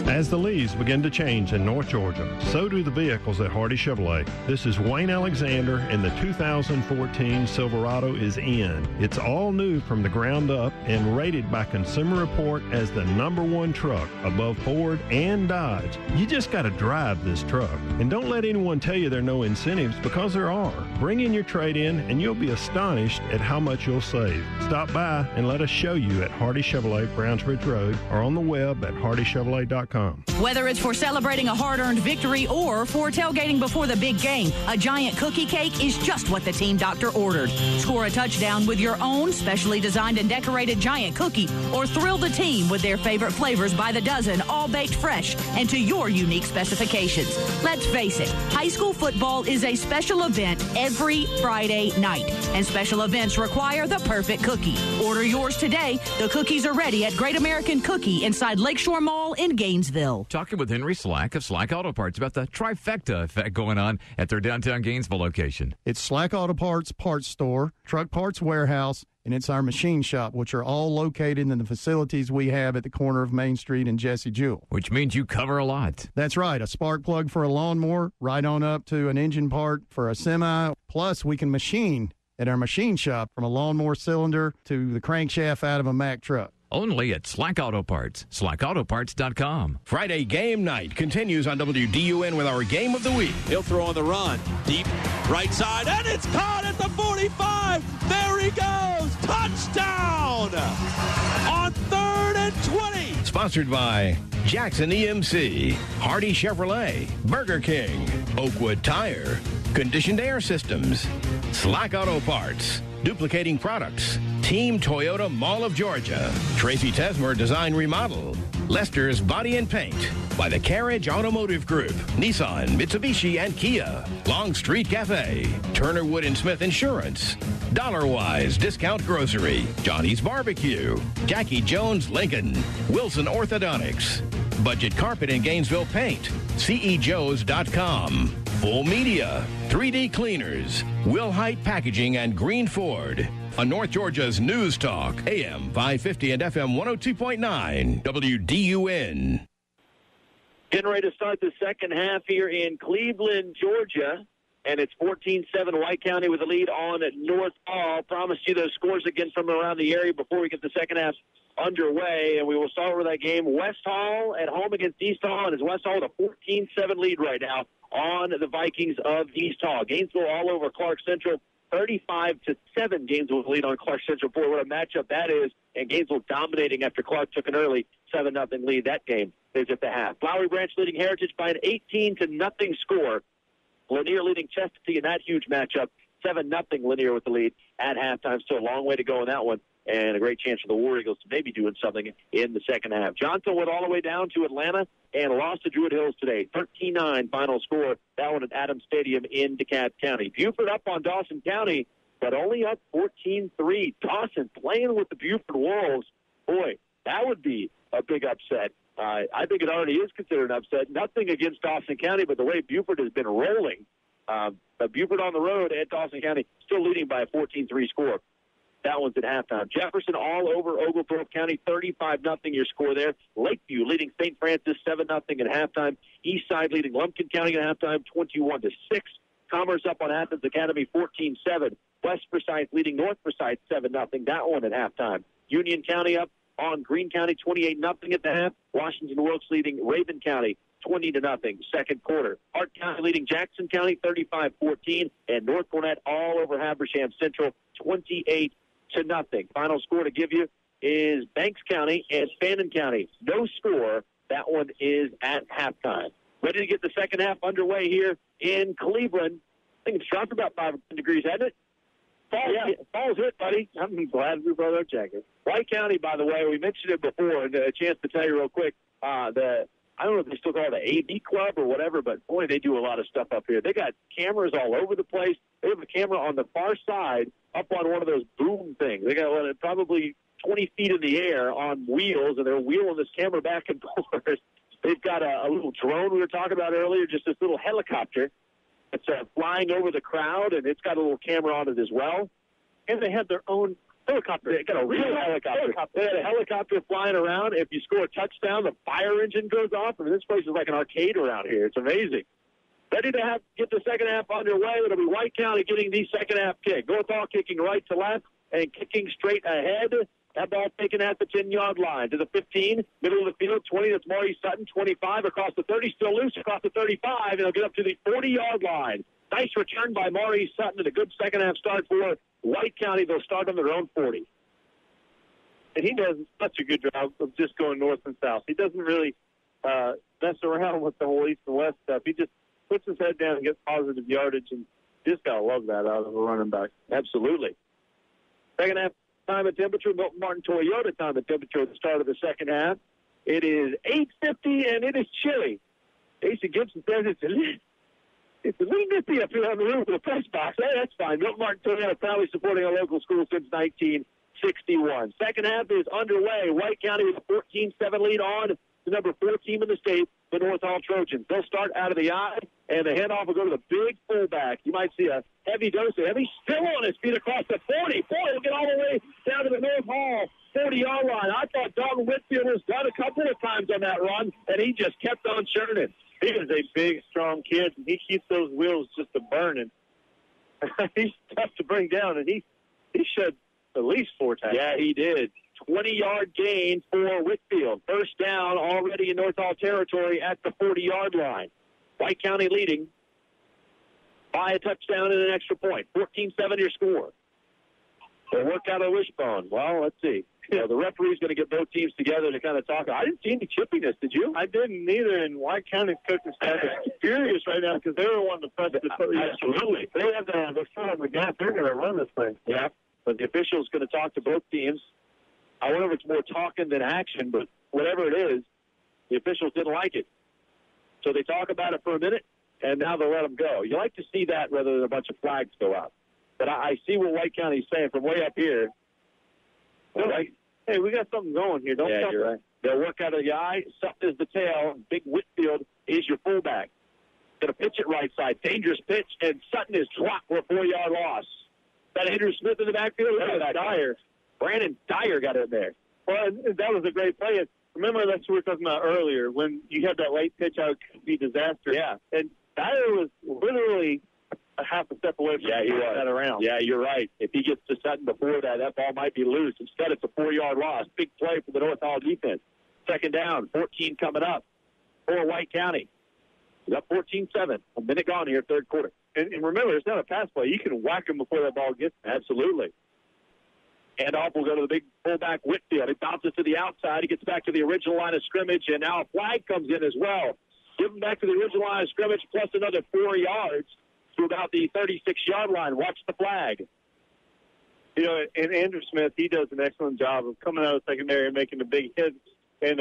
As the leaves begin to change in North Georgia, so do the vehicles at Hardy Chevrolet. This is Wayne Alexander, and the 2014 Silverado is in. It's all new from the ground up and rated by Consumer Report as the #1 truck above Ford and Dodge. You just got to drive this truck. And don't let anyone tell you there are no incentives, because there are. Bring in your trade-in and you'll be astonished at how much you'll save. Stop by and let us show you at Hardy Chevrolet, Browns Ridge Road, or on the web at hardychevrolet.com. Whether it's for celebrating a hard-earned victory or for tailgating before the big game, a giant cookie cake is just what the team doctor ordered. Score a touchdown with your own specially designed and decorated giant cookie, or thrill the team with their favorite flavors by the dozen, all baked fresh and to your unique specifications. Let's face it, high school football is a special event every Friday night, and special events require the perfect cookie. Order yours today. The cookies are ready at Great American Cookie inside Lakeshore Mall in Gainesville. Talking with Henry Slack of Slack Auto Parts about the trifecta effect going on at their downtown Gainesville location. It's Slack Auto Parts parts store, truck parts warehouse, and it's our machine shop, which are all located in the facilities we have at the corner of Main Street and Jesse Jewell. Which means you cover a lot. That's right. A spark plug for a lawnmower, right on up to an engine part for a semi. Plus, we can machine at our machine shop from a lawnmower cylinder to the crankshaft out of a Mack truck. Only at Slack Auto Parts. SlackAutoParts.com. Friday game night continues on WDUN with our game of the week. He'll throw on the run. Deep right side, and it's caught at the 45. There he goes. Touchdown on 3rd and 20. Sponsored by Jackson EMC, Hardy Chevrolet, Burger King, Oakwood Tire, Conditioned Air Systems, Slack Auto Parts, Duplicating Products, Team Toyota Mall of Georgia, Tracy Tesmer Design Remodel, Lester's Body and Paint, by the Carriage Automotive Group, Nissan, Mitsubishi, and Kia. Long Street Cafe, Turner Wood and Smith Insurance, Dollar Wise Discount Grocery, Johnny's Barbecue, Jackie Jones Lincoln, Wilson Orthodontics, Budget Carpet in Gainesville Paint, CEJoes.com, Full Media, 3D Cleaners, Will Height Packaging, and Green Ford. On North Georgia's News Talk, AM 550 and FM 102.9, WDUN. Getting ready to start the second half here in Cleveland, Georgia. And it's 14-7 White County with the lead on North Hall. Promised you those scores again from around the area before we get the second half underway. And we will start with that game. West Hall at home against East Hall. And it's West Hall with a 14-7 lead right now on the Vikings of East Hall. Gainesville all over Clark Central. 35-7 Gainesville lead on Clark Central. Boy, what a matchup that is. And Gainesville dominating after Clark took an early 7-0 lead. That game is at the half. Flowery Branch leading Heritage by an 18-0 score. Lanier leading Chestatee in that huge matchup. 7-0 Lanier with the lead at halftime. Still a long way to go in that one. And a great chance for the War Eagles to maybe doing something in the second half. Johnson went all the way down to Atlanta and lost to Druid Hills today. 13-9 final score. That one at Adams Stadium in DeKalb County. Buford up on Dawson County, but only up 14-3. Dawson playing with the Buford Wolves. Boy, that would be a big upset. I think it already is considered an upset. Nothing against Dawson County, but the way Buford has been rolling. But Buford on the road at Dawson County still leading by a 14-3 score. That one's at halftime. Jefferson all over Oglethorpe County, 35-0 your score there. Lakeview leading St. Francis 7-0 at halftime. Eastside leading Lumpkin County at halftime, 21-6. Commerce up on Athens Academy, 14-7. West Forsyth leading North Forsyth 7-0. That one at halftime. Union County up on Greene County, 28-0 at the half. Washington Wilkes leading Raven County, 20-0, second quarter. Hart County leading Jackson County, 35-14. And North Gwinnett all over Habersham Central, 28-0. Final score to give you is Banks County and Fannin County. No score. That one is at halftime. Ready to get the second half underway here in Cleveland. I think it's dropped about 5 degrees, hasn't it? Fall's hit, buddy. I'm glad we brought our jacket. White County, by the way, we mentioned it before, and a chance to tell you real quick, I don't know if they still call it the AV Club or whatever, but, boy, they do a lot of stuff up here. They got cameras all over the place. They have a camera on the far side up on one of those boom things. They got probably 20 feet in the air on wheels, and they're wheeling this camera back and forth. They've got a little drone we were talking about earlier, just this little helicopter. It's flying over the crowd, and it's got a little camera on it as well. And they have their own helicopter. They got a real helicopter. They had a helicopter flying around. If you score a touchdown, the fire engine goes off. I mean, this place is like an arcade around here. It's amazing. Ready to get the second half underway. It'll be White County getting the second half kick. North Hall kicking right to left and kicking straight ahead. That ball taken at the 10-yard line to the 15, middle of the field, 20. That's Maurice Sutton, 25 across the 30, still loose across the 35, and he'll get up to the 40-yard line. Nice return by Maurice Sutton and a good second half start for White County. They'll start on their own 40. And he does such a good job of just going north and south. He doesn't really mess around with the whole east and west stuff. He just puts his head down and gets positive yardage, and just got to love that out of a running back. Absolutely. Second half time and temperature, Milton Martin Toyota time and temperature at the start of the second half. It is 8:50, and it is chilly. Casey Gibson says it's a little nippy up here on the roof of the press box. Hey, that's fine. Milton Martin Toyota proudly supporting a local school since 1961. Second half is underway. White County with a 14-7 lead on the number 4 team in the state, the North Hall Trojans. They'll start out of the I, and the handoff will go to the big fullback. You might see a heavy dose of heavy still on his feet across the 40. Boy, he'll get all the way down to the North Hall 40-yard line. I thought Dalton Whitfield was done a couple of times on that run, and he just kept on churning. He is a big, strong kid, and he keeps those wheels just a-burning. He's tough to bring down, and he shed at least 4 times. Yeah, he did. 20-yard gain for Whitfield. First down already in North Hall territory at the 40-yard line. White County leading by a touchdown and an extra point. 14-7 your score. They work out a wishbone. Well, let's see. The referee's going to get both teams together to kind of talk. I didn't see any chippiness, did you? I didn't either, and White County's coaching staff is furious right now because they're wanting to press the Absolutely. They have the foot on the gas. They're going to run this thing. Yeah, but the official's going to talk to both teams. I wonder if it's more talking than action, but whatever it is, the officials didn't like it. So they talk about it for a minute, and now they'll let them go. You like to see that rather than a bunch of flags go out. But I see what White County's saying from way up here. Right. Hey, we got something going here. Don't Yeah, you're right. They'll work out of the eye. Sutton is the tail. Big Whitfield is your fullback. Going to pitch it right side. Dangerous pitch, and Sutton is dropped for a 4-yard loss. That Andrew Smith in the backfield? Look at that. Dyer. Brandon Dyer got in there. Well, that was a great play. Remember, that's what we were talking about earlier, when you had that late pitch out, it could be disaster. Yeah. And Dyer was literally a half a step away from that around. Yeah, you're right. If he gets to Sutton before that ball might be loose. Instead, it's a 4-yard loss. Big play for the North Hall defense. Second down, 14 coming up for White County. He's up 14-7. A minute gone here, third quarter. And remember, it's not a pass play. You can whack him before that ball gets there. Absolutely. And off will go to the big fullback Whitfield. It bounces to the outside. He gets back to the original line of scrimmage, and now a flag comes in as well. Give him back to the original line of scrimmage, plus another 4 yards to about the 36-yard line. Watch the flag. You know, and Andrew Smith, he does an excellent job of coming out of the secondary and making the big hits. And,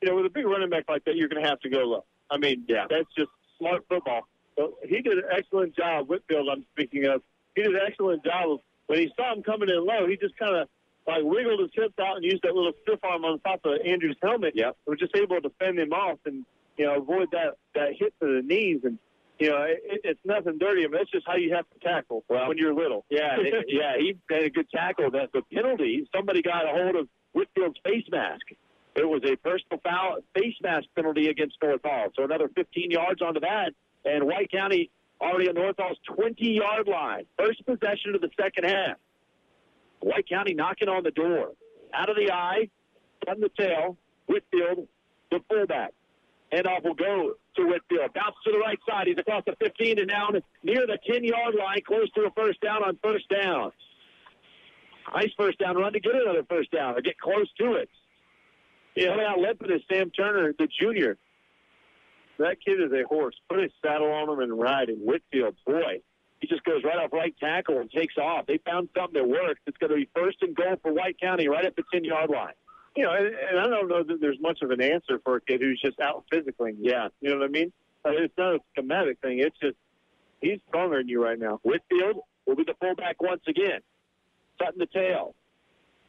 you know, with a big running back like that, you're going to have to go low. I mean, that's just smart football. So he did an excellent job. Whitfield, I'm speaking of. He did an excellent job of, when he saw him coming in low, he just kind of like wiggled his hips out and used that little stiff arm on top of Andrew's helmet. Yeah. Was just able to fend him off and, you know, avoid that hit to the knees. And, you know, it's nothing dirty. I mean, that's just how you have to tackle when you're little. Yeah, he had a good tackle. The penalty, somebody got a hold of Whitfield's face mask. It was a personal foul face mask penalty against North Hall. So another 15 yards onto that. And White County already on North Hall's 20-yard line. First possession of the second half. White County knocking on the door. Out of the eye, on the tail, Whitfield, the fullback. And off will go to Whitfield. Bounce to the right side. He's across the 15 and down near the 10-yard line, close to a first down on first down. Nice first down run to get another first down or get close to it. Coming out limping is Sam Turner, the junior. That kid is a horse. Put his saddle on him and ride him. Whitfield, boy, he just goes right off right tackle and takes off. They found something that works. It's going to be first and goal for White County right at the 10-yard line. You know, and I don't know that there's much of an answer for a kid who's just out physically. Yeah. You know what I mean? It's not a schematic thing. It's just he's stronger than you right now. Whitfield will be the fullback once again. Sutton the tail.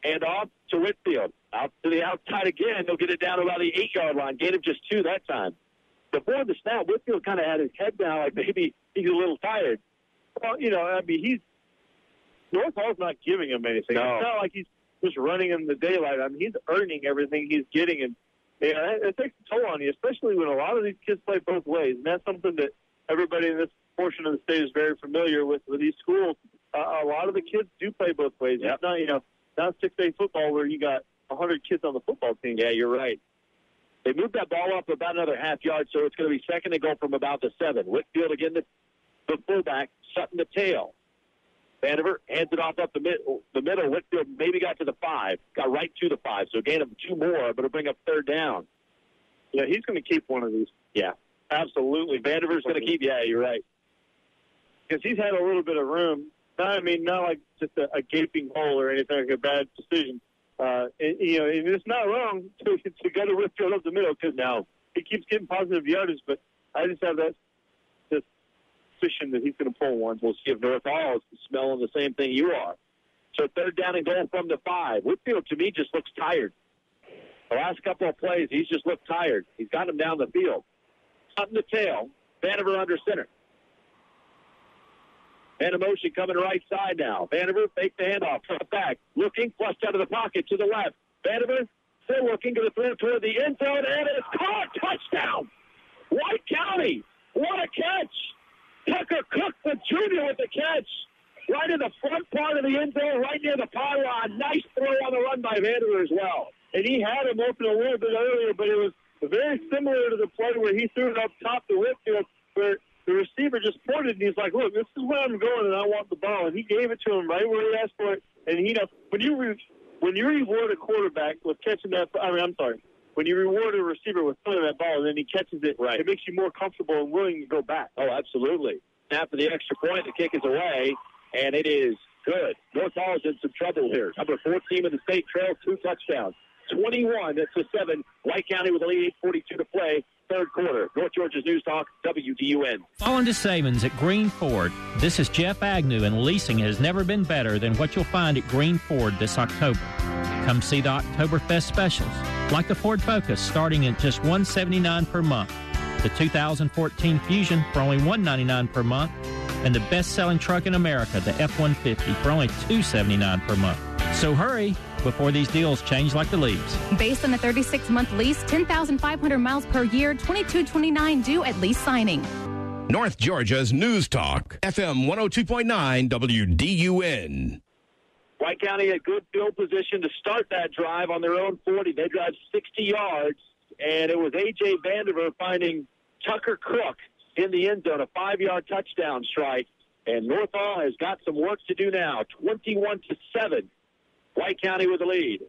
And off to Whitfield. Out to the outside again. They'll get it down to about the 8-yard line. Gain of just 2 that time. Before the snap, Whitfield kind of had his head down like maybe he's a little tired. Well, you know, I mean, North Hall's not giving him anything. No. It's not like he's just running in the daylight. I mean, he's earning everything he's getting, and you know, it takes a toll on you, especially when a lot of these kids play both ways. And that's something that everybody in this portion of the state is very familiar with these schools. A lot of the kids do play both ways. Yep. It's not, you know, not 6A football where you got 100 kids on the football team. Yeah, you're right. They moved that ball up about another half yard, so it's going to be second and goal from about the 7. Whitfield again, the fullback, Sutton the tail. Vandiver hands it off up the middle. Whitfield maybe got to the 5, got right to the 5, so gain of 2 more, but it'll bring up third down. Yeah, he's going to keep one of these. Yeah, absolutely. Vandiver's going to keep. Yeah, you're right. Because he's had a little bit of room. Not like just a gaping hole or anything like a bad decision. And it's not wrong to go to Whitfield up the middle because now he keeps getting positive yardage. But I just have this suspicion that he's going to pull one. We'll see if North Hall is smelling the same thing you are. So third down and goal from the 5. Whitfield, to me, just looks tired. The last couple of plays, he's just looked tired. He's got him down the field. Sutton the tail. Vandiver under center. And a motion coming right side now. Vandiver fake the handoff. Cut back. Looking. Flushed out of the pocket to the left. Vandiver still looking to the throw toward the end zone. And it's caught. Touchdown. White County. What a catch. Tucker Cook, the junior, with the catch. Right in the front part of the end zone, right near the pylon. Nice throw on the run by Vandiver as well. And he had him open a little bit earlier, but it was very similar to the play where he threw it up top to Whitfield, where the receiver just pointed, and he's like, look, this is where I'm going, and I want the ball. And he gave it to him right where he asked for it. And, you know, when you reward a quarterback with catching that – when you reward a receiver with throwing that ball and then he catches it, right, it makes you more comfortable and willing to go back. Oh, absolutely. Snap for the extra point. The kick is away, and it is good. North Hall is in some trouble here. Number 4 team in the state trails 2 touchdowns. 21-7. White County with a lead, 8:42 to play. Third quarter. North Georgia's News Talk, WDUN. Fall into savings at Green Ford. This is Jeff Agnew, and leasing has never been better than what you'll find at Green Ford this October. Come see the Oktoberfest specials, like the Ford Focus starting at just $179 per month, the 2014 Fusion for only $199 per month, and the best-selling truck in America, the F-150, for only $279 per month. So hurry before these deals change like the leaves. Based on a 36-month lease, 10,500 miles per year, $22.29 due at lease signing. North Georgia's News Talk, FM 102.9 WDUN. White County a good field position to start that drive on their own 40. They drive 60 yards, and it was A.J. Vandiver finding Tucker Crook in the end zone, a 5-yard touchdown strike. And North Hall has got some work to do now, 21-7. White County with the lead.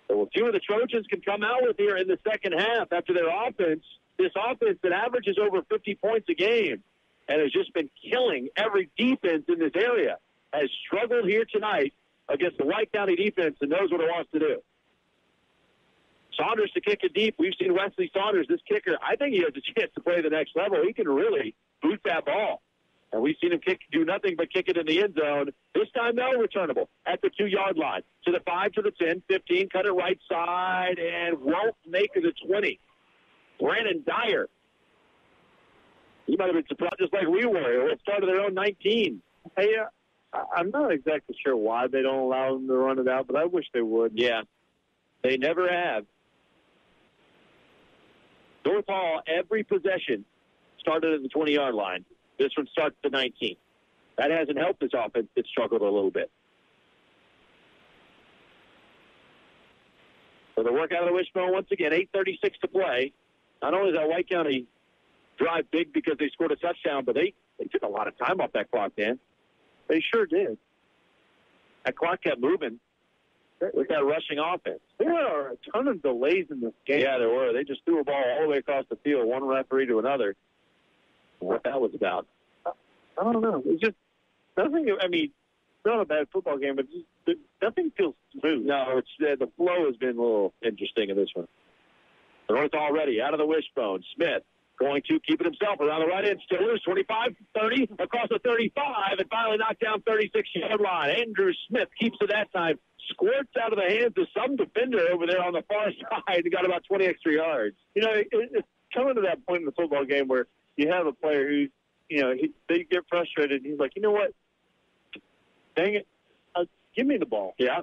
So we'll see what the Trojans can come out with here in the second half after their offense. This offense that averages over 50 points a game and has just been killing every defense in this area has struggled here tonight against the White County defense and knows what it wants to do. Saunders to kick it deep. We've seen Wesley Saunders, this kicker. I think he has a chance to play the next level. He can really boot that ball. And we've seen him do nothing but kick it in the end zone. This time, though, returnable at the 2-yard line. To the 5, to the 10, 15, cut it right side, and won't make it the 20. Brandon Dyer. He might have been surprised just like we were. It started their own 19. Hey, I'm not exactly sure why they don't allow them to run it out, but I wish they would. Yeah, they never have. North Hall, every possession started at the 20-yard line. This one starts at the 19. That hasn't helped this offense. It's struggled a little bit. So the work out of the wishbone once again, 8:36 to play. Not only does that White County drive big because they scored a touchdown, but they took a lot of time off that clock, Dan. They sure did. That clock kept moving with that rushing offense. There are a ton of delays in this game. Yeah, there were. They just threw a ball all the way across the field, one referee to another. What that was about. I don't know. It's just nothing. I mean, it's not a bad football game, but just, nothing feels smooth. No, it's the flow has been a little interesting in this one. The North already out of the wishbone. Smith going to keep it himself around the right end. Stillers 25, 30, across the 35, and finally knocked down 36-yard line. Andrew Smith keeps it that time. Squirts out of the hands of some defender over there on the far side and got about 20 extra yards. You know, it's coming to that point in the football game where you have a player who, you know, they get frustrated. And he's like, you know what? Dang it. Give me the ball. Yeah.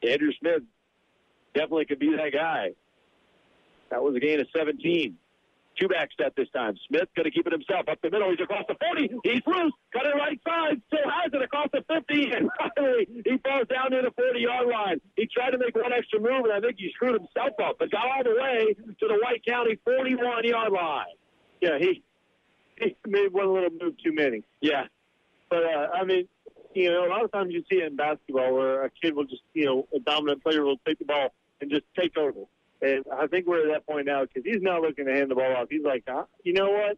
Andrew Smith definitely could be that guy. That was a gain of 17. Two-back step this time. Smith going to keep it himself up the middle. He's across the 40. He's loose. Cut it right side. Still has it across the 50. And finally, he falls down near the 40-yard line. He tried to make one extra move, and I think he screwed himself up. But got all the way to the White County 41-yard line. Yeah, he made one little move too many. Yeah. But, I mean, you know, a lot of times you see it in basketball where a kid will just, you know, a dominant player will take the ball and just take over. And I think we're at that point now because he's not looking to hand the ball off. He's like, you know what?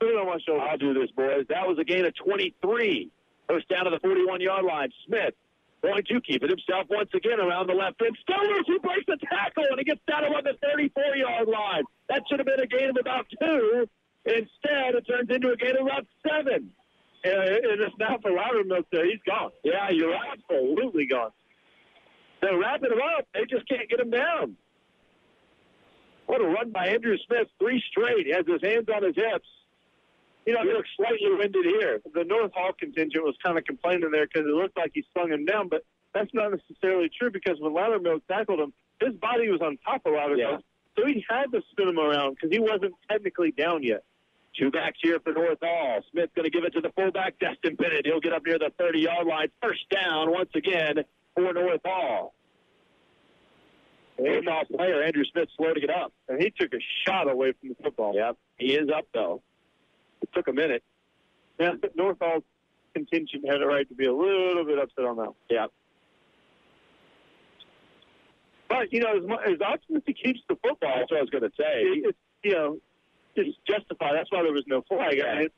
Put it on my shoulder. I'll do this, boys. That was a gain of 23. First down to the 41-yard line. Smith going to keep it himself once again around the left end. Stillers, who breaks the tackle, and he gets down on the 34-yard line. That should have been a gain of about 2. Instead, it turns into a gain of about 7. And it's now for Loudermilk there. He's gone. Yeah, you're absolutely gone. They're wrapping him up. They just can't get him down. What a run by Andrew Smith. 3 straight. He has his hands on his hips. You know, he looks slightly winded here. The North Hall contingent was kind of complaining there because it looked like he slung him down, but that's not necessarily true because when Loudermilk tackled him, his body was on top of Loudermilk. Yeah. So he had to spin him around because he wasn't technically down yet. 2 backs here for North Hall. Smith going to give it to the fullback, Destin Bennett. He'll get up near the 30-yard line. First down once again for North Hall. North Hall player, Andrew Smith, slow to get up. And he took a shot away from the football. Yep, he is up, though. It took a minute. Yeah, North Hall's contingent had a right to be a little bit upset on that. Yeah. But, you know, as often as he keeps the football, that's what I was going to say. It's, you know, it's justified. That's why there was no flag. Yeah. I mean, it's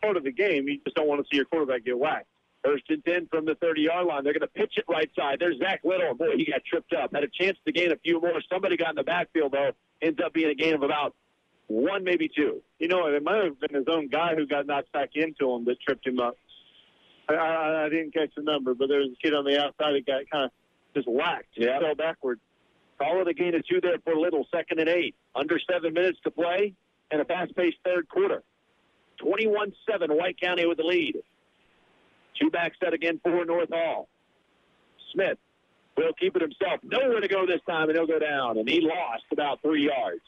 part of the game. You just don't want to see your quarterback get whacked. First and 10 from the 30-yard line. They're going to pitch it right side. There's Zach Little. Boy, he got tripped up. Had a chance to gain a few more. Somebody got in the backfield, though. Ends up being a gain of about 1, maybe 2. You know, it might have been his own guy who got knocked back into him that tripped him up. I didn't catch the number, but there was a kid on the outside that got kind of just whacked. Yeah. Fell backward. Call it a gain of 2 there for Little. 2nd and 8. Under 7 minutes to play and a fast-paced third quarter. 21-7, White County with the lead. 2 back set again for North Hall. Smith will keep it himself. Nowhere to go this time, and he'll go down. And he lost about 3 yards.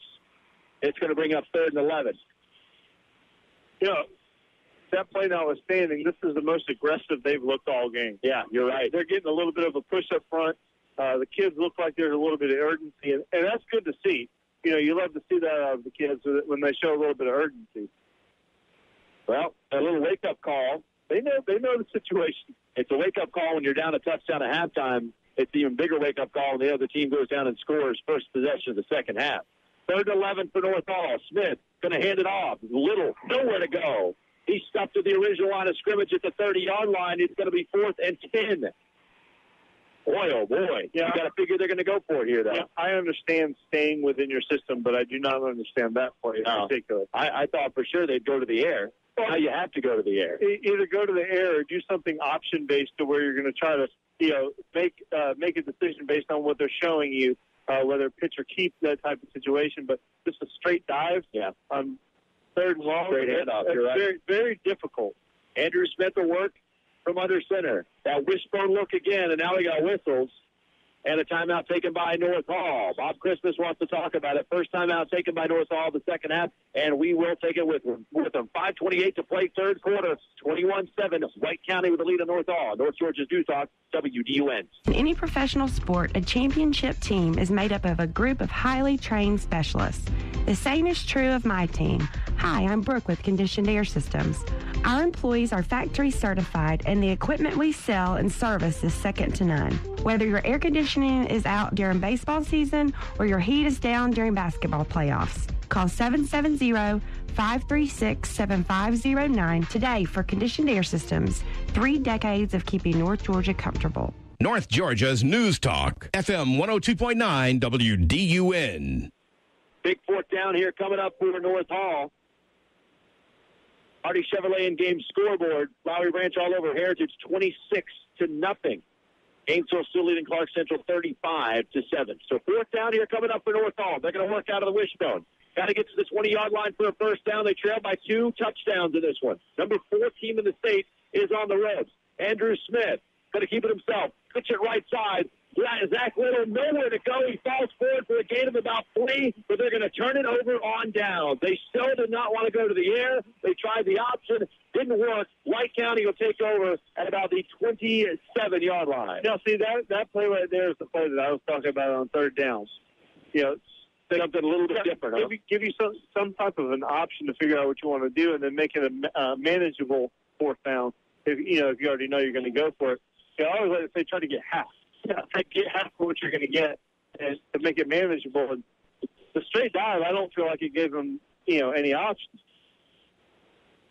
It's going to bring up 3rd and 11. You know, that play notwithstanding, this is the most aggressive they've looked all game. Yeah, you're right. They're getting a little bit of a push up front. The kids look like there's a little bit of urgency, and that's good to see. You know, you love to see that out of the kids when they show a little bit of urgency. Well, a little wake-up call. They know the situation. It's a wake-up call when you're down a touchdown at halftime. It's an even bigger wake-up call when the other team goes down and scores first possession of the second half. 3rd and 11 for North Hall. Smith going to hand it off. Little, nowhere to go. He stuffed to the original line of scrimmage at the 30-yard line. It's going to be 4th and 10. Boy, oh boy. Yeah. You got to figure they're going to go for it here, though. Yeah, I understand staying within your system, but I do not understand that play in particular. I thought for sure they'd go to the air. Well, now you have to go to the air. Either go to the air or do something option-based to where you're going to try to, make a decision based on what they're showing you, whether pitch or keep, that type of situation. But just a straight dive on 3rd and long, straight handoff, you're right. Very, very difficult. Andrew Smith will work from under center. That wishbone look again, and now we got whistles. And a timeout taken by North Hall. Bob Christmas wants to talk about it. First timeout taken by North Hall the second half, and we will take it with them. 5:28 to play third quarter. 21-7. White County with the lead on North Hall. North Georgia's News Talk, WDUN. In any professional sport, a championship team is made up of a group of highly trained specialists. The same is true of my team. Hi, I'm Brooke with Conditioned Air Systems. Our employees are factory certified, and the equipment we sell and service is second to none. Whether your air conditioning is out during baseball season or your heat is down during basketball playoffs, call 770-536-7509 today for Conditioned Air Systems. 3 decades of keeping North Georgia comfortable. North Georgia's News Talk, FM 102.9 WDUN. Big 4th down here coming up for North Hall. Hardy Chevrolet in-game scoreboard. Lowry Branch all over Heritage, 26-0. Gainesville still leading Clark Central 35-7. So 4th down here coming up for North Hall. They're going to work out of the wishbone. Got to get to the 20-yard line for a first down. They trail by 2 touchdowns in this one. Number 4 team in the state is on the ropes. Andrew Smith going to keep it himself. Pitch it right side. Zach Little nowhere to go. He falls forward for a gain of about 3, but they're going to turn it over on down. They still did not want to go to the air. They tried the option. Didn't work. White County will take over at about the 27-yard line. Now, see, that play right there is the play that I was talking about on 3rd down. Something a little bit different. Give you some type of an option to figure out what you want to do, and then make it a manageable 4th down. If you already know you're going to go for it. I always like to say try to get half. Get half of what you're going to get, and to make it manageable. And the straight dive, I don't feel like it gave them, any options.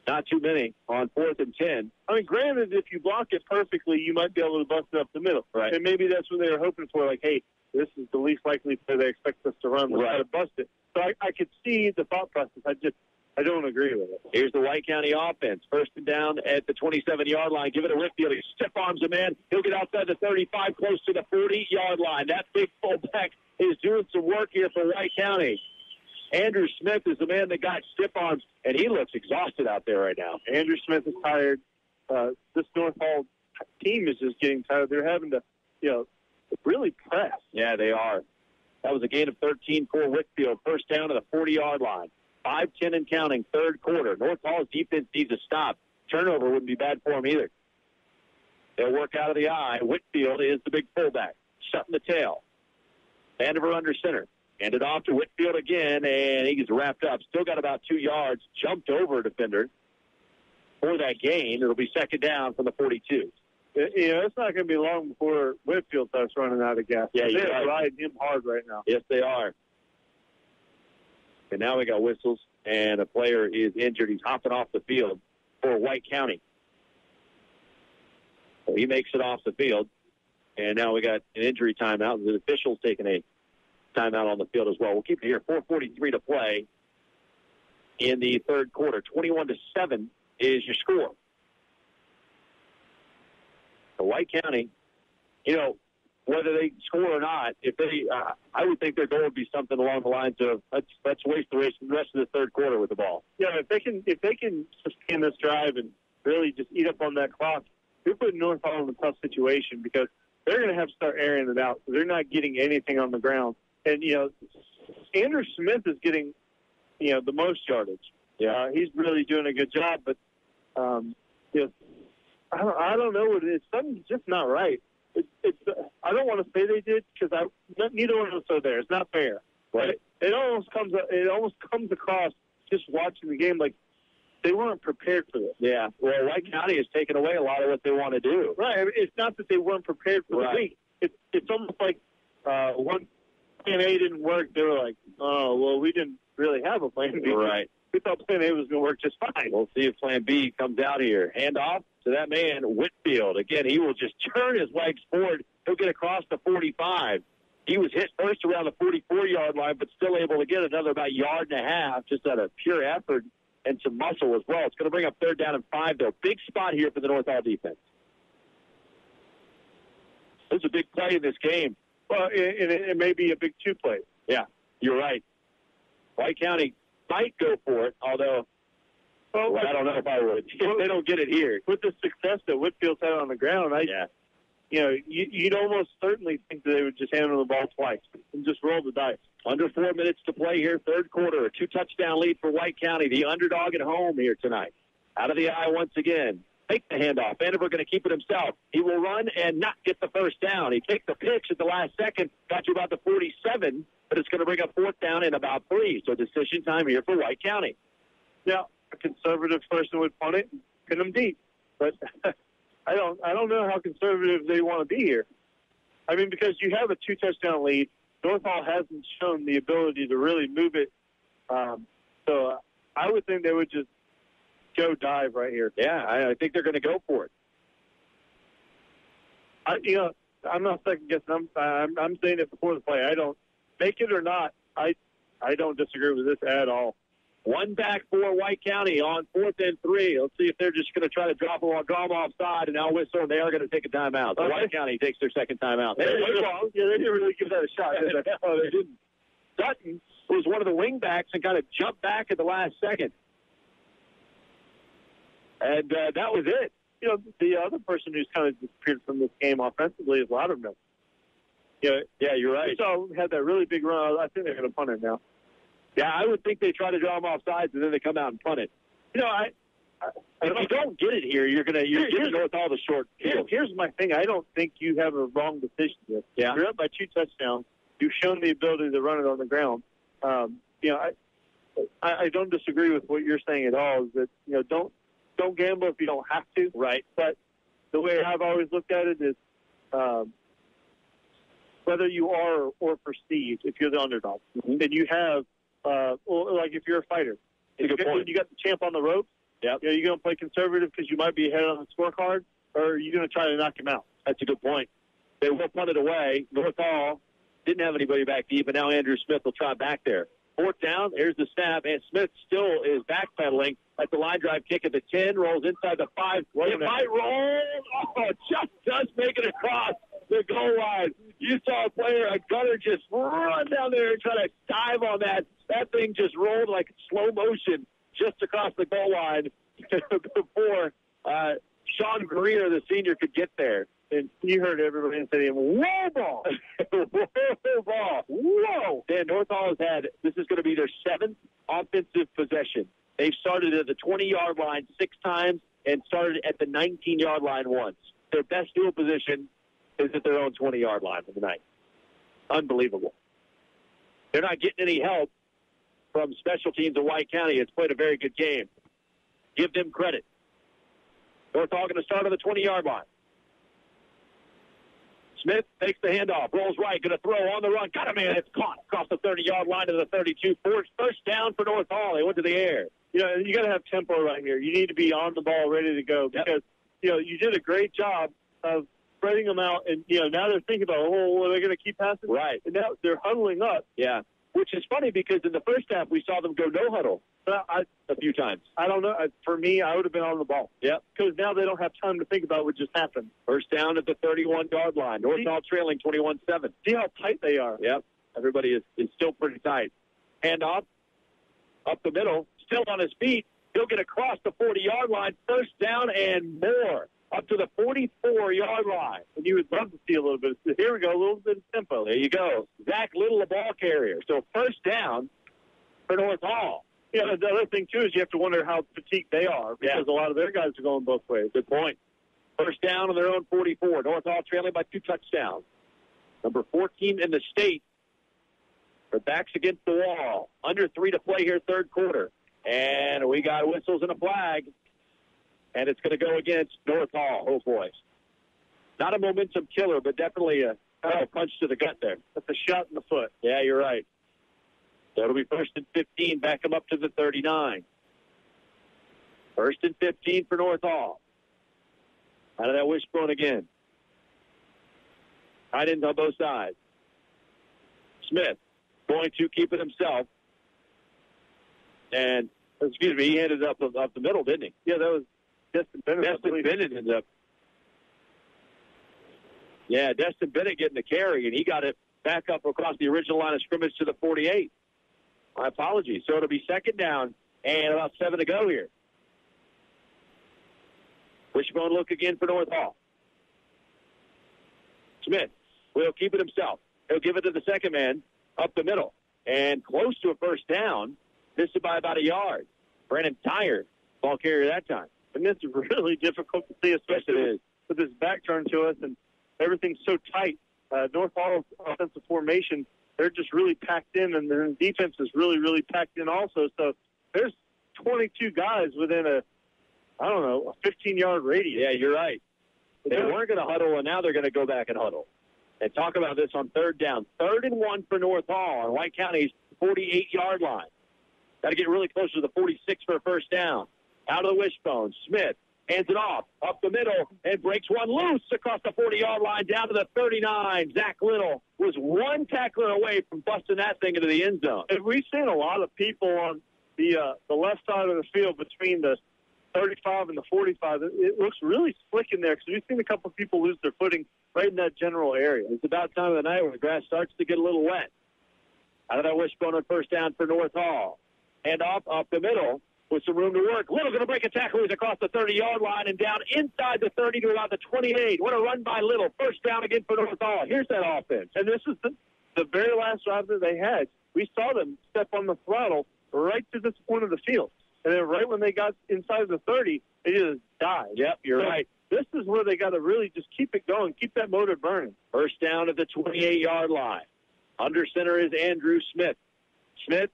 Not too many on 4th and 10. I mean, granted, if you block it perfectly, you might be able to bust it up the middle. Right. And maybe that's what they were hoping for. Like, hey, this is the least likely play they expect us to run. Let's try to bust it. So I could see the thought process. I don't agree with it. Here's the White County offense. First and down at the 27-yard line. Give it to Whitfield. He stiff arms a man. He'll get outside the 35, close to the 40-yard line. That big fullback is doing some work here for White County. Andrew Smith is the man that got stiff arms, and he looks exhausted out there right now. Andrew Smith is tired. This North Hall team is just getting tired. They're having to, really press. Yeah, they are. That was a gain of 13 for Whitfield. First down to the 40-yard line. 5-10 and counting, third quarter. North Hall's defense needs a stop. Turnover wouldn't be bad for them either. They'll work out of the eye. Whitfield is the big fullback, shutting the tail. Vandiver under center. Hand it off to Whitfield again, and he's wrapped up. Still got about 2 yards. Jumped over a defender for that gain. It'll be second down from the 42. It's not going to be long before Whitfield starts running out of gas. Yeah, they're riding him hard right now. Yes, they are. And now we got whistles, and a player is injured. He's hopping off the field for White County. So he makes it off the field. And now we got an injury timeout. The official's taking a timeout on the field as well. We'll keep it here. 4:43 to play in the third quarter. 21-7 is your score. So White County, whether they score or not, if they, I would think their goal would be something along the lines of let's waste the rest of the third quarter with the ball. Yeah, if they can sustain this drive and really just eat up on that clock, they're putting North Hall in a tough situation because they're going to have to start airing it out. So they're not getting anything on the ground. And, Andrew Smith is getting, the most yardage. Yeah, he's really doing a good job. But, I don't know what it is. Something's just not right. I don't want to say they did because neither one of us are there. It's not fair. Right. It almost comes across just watching the game like they weren't prepared for this. Yeah. Well, White County has taken away a lot of what they want to do. Right. I mean, it's not that they weren't prepared for the week. It's almost like one plan A didn't work. They were like, oh, well, we didn't really have a plan B. Right. We thought plan A was going to work just fine. We'll see if plan B comes out here. Hand off to that man, Whitfield. Again, he will just turn his legs forward. He'll get across the 45. He was hit first around the 44-yard line, but still able to get another about yard and a half, just out of pure effort and some muscle as well. It's going to bring up 3rd down and 5, though. Big spot here for the North Hall defense. There's a big play in this game. Well, it may be a big 2 play. Yeah, you're right. White County might go for it, although I don't know if I would. If they don't get it here. With the success that Whitfield's had on the ground, you'd almost certainly think that they would just hand them the ball twice and just roll the dice. Under 4 minutes to play here, third quarter. A 2-touchdown lead for White County, the underdog at home here tonight. Out of the eye once again. Take the handoff. Vanderbilt going to keep it himself. He will run and not get the first down. He kicked the pitch at the last second. Got to about the 47, but it's going to bring up 4th down and about 3. So decision time here for White County. Now, a conservative person would punt it and pin them deep. But I don't know how conservative they want to be here. I mean, because you have a 2-touchdown lead. North Hall hasn't shown the ability to really move it. So I would think they would just go dive right here. Yeah, I think they're going to go for it. I'm not second guessing. I'm saying it before the play. I don't make it or not. I don't disagree with this at all. One back for White County on 4th and 3. Let's see if they're just going to try to draw them offside, and now whistle, and they are going to take a timeout. So White County takes their second timeout. They didn't really give that a shot, did they? No, they didn't. Sutton was one of the wing backs and kind of jumped back at the last second. And that was it. The other person who's kind of disappeared from this game offensively is Loudermill. Yeah, you're right. So had that really big run. I think they're going to punt it now. Yeah, I would think they try to draw them off sides and then they come out and punt it. If you don't get it here, you're giving North all the short field. Here's my thing. I don't think you have a wrong decision here. Yeah. You're up by 2 touchdowns. You've shown the ability to run it on the ground. I don't disagree with what you're saying at all. Is that don't gamble if you don't have to. Right. But the way I've always looked at it is whether you are or perceived, if you're the underdog, then you have, like if you're a fighter, you got the champ on the ropes. Yep. You're going to play conservative because you might be ahead on the scorecard, or are you going to try to knock him out? That's a good point. They will punt it away. North Hall didn't have anybody back deep, and now Andrew Smith will try back there. 4th down, here's the snap, and Smith still is backpedaling at the line drive kick at the 10, rolls inside the 5. It might roll. Oh, just does make it across the goal line. You saw a gunner just run down there and try to dive on that. That thing just rolled like slow motion just across the goal line before Sean Greer, the senior, could get there. And you heard everybody in the stadium, whoa, ball. Whoa, ball. Whoa. Dan, North Hall has had, this is going to be their 7th offensive possession. They've started at the 20-yard line 6 times and started at the 19-yard line once. Their best field position is at their own 20-yard line for the night. Unbelievable. They're not getting any help from special teams in White County. It's played a very good game. Give them credit. North Hall going to start on the 20-yard line. Smith takes the handoff, rolls right, going to throw on the run. Got a man. It's caught across the 30-yard line to the 32. First down for North Hall. They went to the air. You got to have tempo right here. You need to be on the ball, ready to go because, you did a great job of spreading them out. And, now they're thinking about, are they going to keep passing? Right. And now they're huddling up. Yeah. Which is funny because in the first half we saw them go no huddle a few times. I don't know. For me, I would have been on the ball. Yeah. Because now they don't have time to think about what just happened. First down at the 31-yard line. Northall trailing 21-7. See how tight they are. Yep. Everybody is still pretty tight. Handoff up the middle. Still on his feet. He'll get across the 40-yard line. First down and more. Up to the 44-yard line. And you would love to see a little bit. Here we go, a little bit of tempo. There you go. Zach Little, the ball carrier. So first down for North Hall. The other thing, too, is you have to wonder how fatigued they are because a lot of their guys are going both ways. Good point. First down on their own 44. North Hall trailing by 2 touchdowns. Number 14 in the state. Their backs against the wall. Under 3 to play here, third quarter. And we got whistles and a flag. And it's going to go against North Hall. Oh, boy. Not a momentum killer, but definitely a punch to the gut there. That's a shot in the foot. Yeah, you're right. So it'll be first and 15. Back them up to the 39. First and 15 for North Hall. Out of that wishbone again. Tight ends on both sides. Smith going to keep it himself. And, he handed it up the middle, didn't he? Yeah, that was Destin Bennett. Destin Bennett ends up. Yeah, Destin Bennett getting the carry, and he got it back up across the original line of scrimmage to the 48. My apologies. So it'll be second down and about 7 to go here. Wishbone look again for North Hall. Smith will keep it himself. He'll give it to the second man up the middle. And close to a first down. Missed it by about a yard. Brandon Tyre, ball carrier that time. And this is really difficult to see, especially with this back turn to us, and everything's so tight. North Hall's offensive formation, they're just really packed in, and their defense is really, really packed in also. So there's 22 guys within a 15-yard radius. Yeah, you're right. They weren't going to huddle, and now they're going to go back and huddle. And talk about this on third down. 3rd and 1 for North Hall on White County's 48-yard line. Got to get really close to the 46 for a first down. Out of the wishbone, Smith hands it off, up the middle, and breaks one loose across the 40-yard line down to the 39. Zach Little was one tackler away from busting that thing into the end zone. And we've seen a lot of people on the left side of the field between the 35 and the 45. It looks really slick in there because we've seen a couple of people lose their footing right in that general area. It's about time of the night when the grass starts to get a little wet. Out of that wishbone on first down for North Hall. And up the middle with some room to work. Little going to break a tackle. He's across the 30-yard line and down inside the 30 to about the 28. What a run by Little. First down again for North Hall. Here's that offense. And this is the very last drive that they had. We saw them step on the throttle right to this point of the field. And then right when they got inside the 30, they just died. Yep, you're right. This is where they got to really just keep it going, keep that motor burning. First down at the 28-yard line. Under center is Andrew Smith. Smith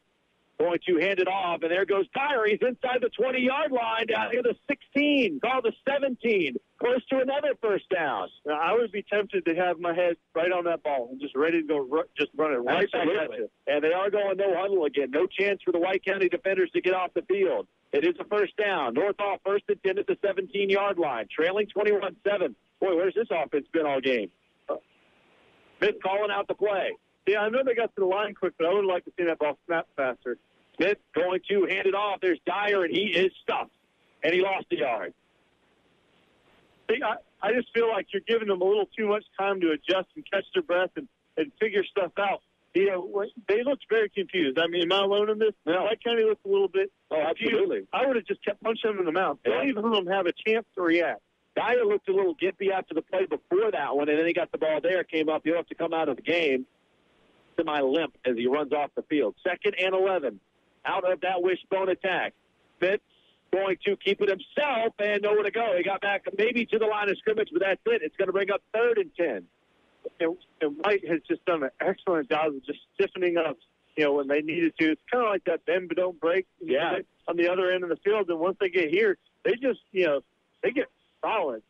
going to hand it off, and there goes Tyre. He's inside the 20-yard line, down here the 16, called the 17, close to another first down. Now, I would be tempted to have my head right on that ball and just ready to go, just run it right back at you. And they are going no huddle again. No chance for the White County defenders to get off the field. It is a first down. North Hall first and 10 at the 17-yard line, trailing 21-7. Boy, where's this offense been all game? Smith calling out the play. Yeah, I know they got to the line quick, but I would like to see that ball snap faster. Smith going to hand it off. There's Dyer, and he is stuffed. And he lost a yard. See, I just feel like you're giving them a little too much time to adjust and catch their breath and figure stuff out. You know, they looked very confused. I mean, am I alone in this? No. White County looked a little bit confused. Absolutely. I would have just kept punching them in the mouth. Yeah. Don't even let them have a chance to react. Dyer looked a little gimpy after the play before that one, and then he got the ball there, came up. He'll have to come out of the game semi-limp as he runs off the field. 2nd and 11. Out of that wishbone attack. Smith going to keep it himself and nowhere to go. He got back maybe to the line of scrimmage, but that's it. It's going to bring up 3rd and 10. And White has just done an excellent job of just stiffening up, you know, when they needed to. It's kind of like that bend but don't break on the other end of the field. And once they get here, they just, you know, they get solid.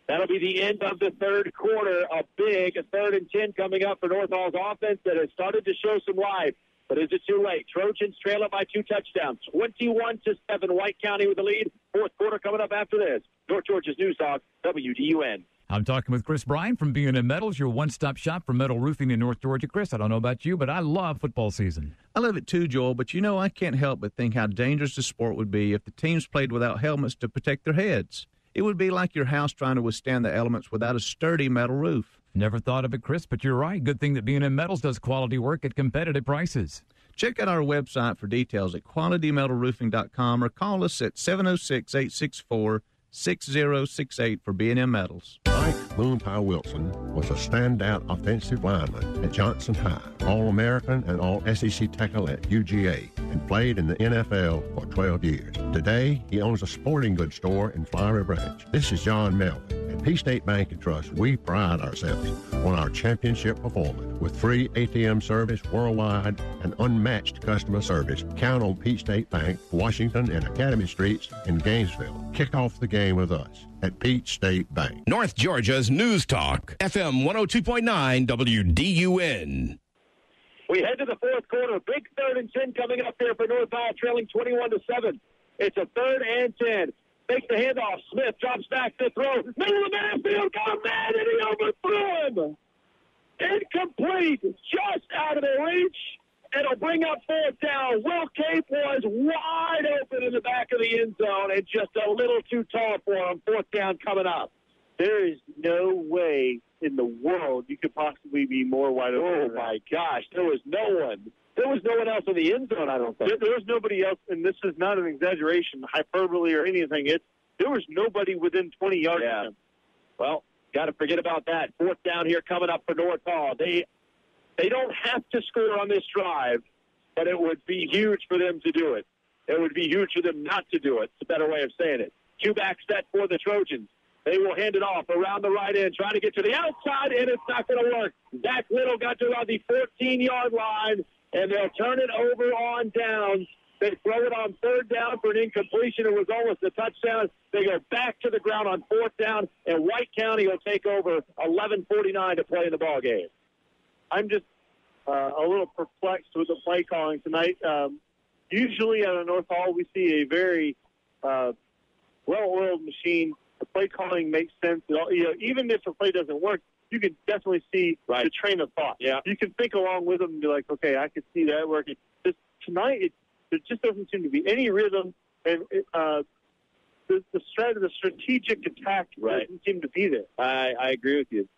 That'll be the end of the third quarter. A big 3rd and 10 coming up for North Hall's offense that has started to show some life. But is it too late? Trojans trail up by 2 touchdowns, 21-7. White County with the lead. Fourth quarter coming up after this. North Georgia's News Talk, WDUN. I'm talking with Chris Bryan from B&M Metals, your one-stop shop for metal roofing in North Georgia. Chris, I don't know about you, but I love football season. I love it too, Joel, but I can't help but think how dangerous the sport would be if the teams played without helmets to protect their heads. It would be like your house trying to withstand the elements without a sturdy metal roof. Never thought of it, Chris, but you're right. Good thing that B&M Metals does quality work at competitive prices. Check out our website for details at qualitymetalroofing.com or call us at 706-864-6068 for B&M Metals. Mike Moonpie Wilson was a standout offensive lineman at Johnson High, All-American and All-SEC tackle at UGA, and played in the NFL for 12 years. Today, he owns a sporting goods store in Flowery Branch. This is John Melvin. At P-State Bank and Trust, we pride ourselves on our championship performance. With free ATM service worldwide and unmatched customer service, count on P-State Bank, Washington and Academy Streets in Gainesville. Kick off the game with us at Peach State Bank. North Georgia's News Talk, FM 102.9 WDUN. We head to the fourth quarter. Big 3rd and 10 coming up here for North Hall, trailing 21-7. It's a 3rd and 10. Takes the handoff. Smith drops back to throw. Middle of the backfield. Got mad and he overthrew him. Incomplete. Just out of the reach. It'll bring up 4th down. Will Cape was wide open in the back of the end zone and just a little too tall for him. 4th down coming up. There is no way in the world you could possibly be more wide open. Oh, my gosh. There was no one. There was no one else in the end zone, I don't think. There was nobody else, and this is not an exaggeration, hyperbole, or anything. There was nobody within 20 yards of him. Well, got to forget about that. 4th down here coming up for North Hall. They don't have to score on this drive, but it would be huge for them to do it. It would be huge for them not to do it. It's a better way of saying it. Q-back set for the Trojans. They will hand it off around the right end, trying to get to the outside, and it's not going to work. Zach Little got to around the 14-yard line, and they'll turn it over on downs. They throw it on 3rd down for an incompletion. It was almost a touchdown. They go back to the ground on 4th down, and White County will take over 11:49 to play in the ball game. I'm just a little perplexed with the play calling tonight. Usually out of North Hall, we see a very well-oiled machine. The play calling makes sense. Even if a play doesn't work, you can definitely see the train of thought. Yeah. You can think along with them and be like, okay, I can see that working. Tonight, there just doesn't seem to be any rhythm, and the strategic attack doesn't seem to be there. I agree with you.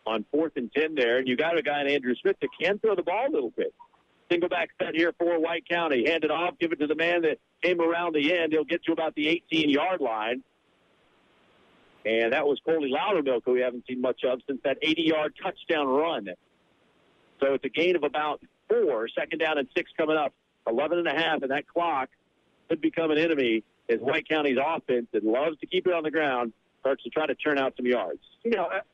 On 4th and 10 there, and you got a guy in Andrew Smith that can throw the ball a little bit. Single back set here for White County. Hand it off, give it to the man that came around the end. He'll get to about the 18-yard line. And that was Coley Loudermilk, who we haven't seen much of since that 80-yard touchdown run. So it's a gain of about 4. 2nd down and 6 coming up. 11.5, and that clock could become an enemy as White County's offense that loves to keep it on the ground starts to try to turn out some yards.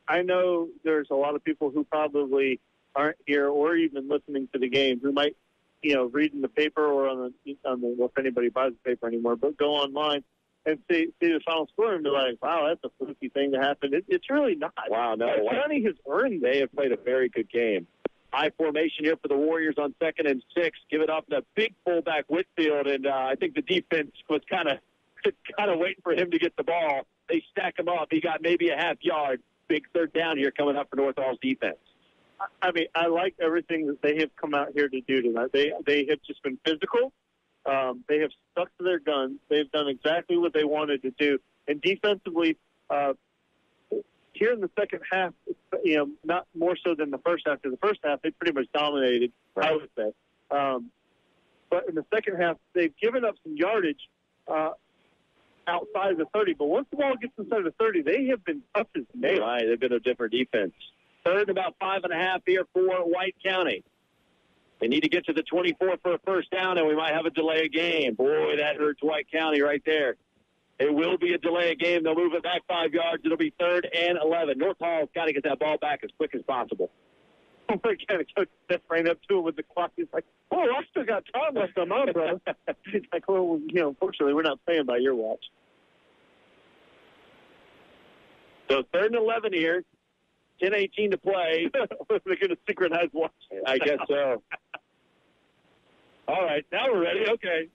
I know there's a lot of people who probably aren't here or even listening to the game who might, read in the paper or on the if anybody buys the paper anymore, but go online and see the final score and be like, wow, that's a fluky thing to happen. It's really not. Wow, no. White County has earned They have played a very good game. High formation here for the Warriors on 2nd and 6. Give it up to big fullback Whitfield, and I think the defense was kind of waiting for him to get the ball. They stack him up. He got maybe a half yard. Big 3rd down here coming up for North Hall's defense. I mean, I like everything that they have come out here to do tonight. They have just been physical. They have stuck to their guns. They've done exactly what they wanted to do. And defensively, here in the second half, not more so than the first half. Because the first half, they pretty much dominated, I would say. But in the second half, they've given up some yardage outside of the 30. But once the ball gets inside the 30, they have been tough as nails. Right, they've been a different defense. 3rd and about 5.5 here for White County. They need to get to the 24 for a 1st down, and we might have a delay of game. Boy, that hurts White County right there. It will be a delay of game. They'll move it back 5 yards. It'll be 3rd and 11. North Hall's got to get that ball back as quick as possible. Coach Smith ran up to him with the clock. He's like, oh, I still got time left on my bro. He's like, well, unfortunately, we're not playing by your watch. So 3rd and 11 here. 10:18 to play. They're going to synchronize watch. I guess so. All right, now we're ready. Okay.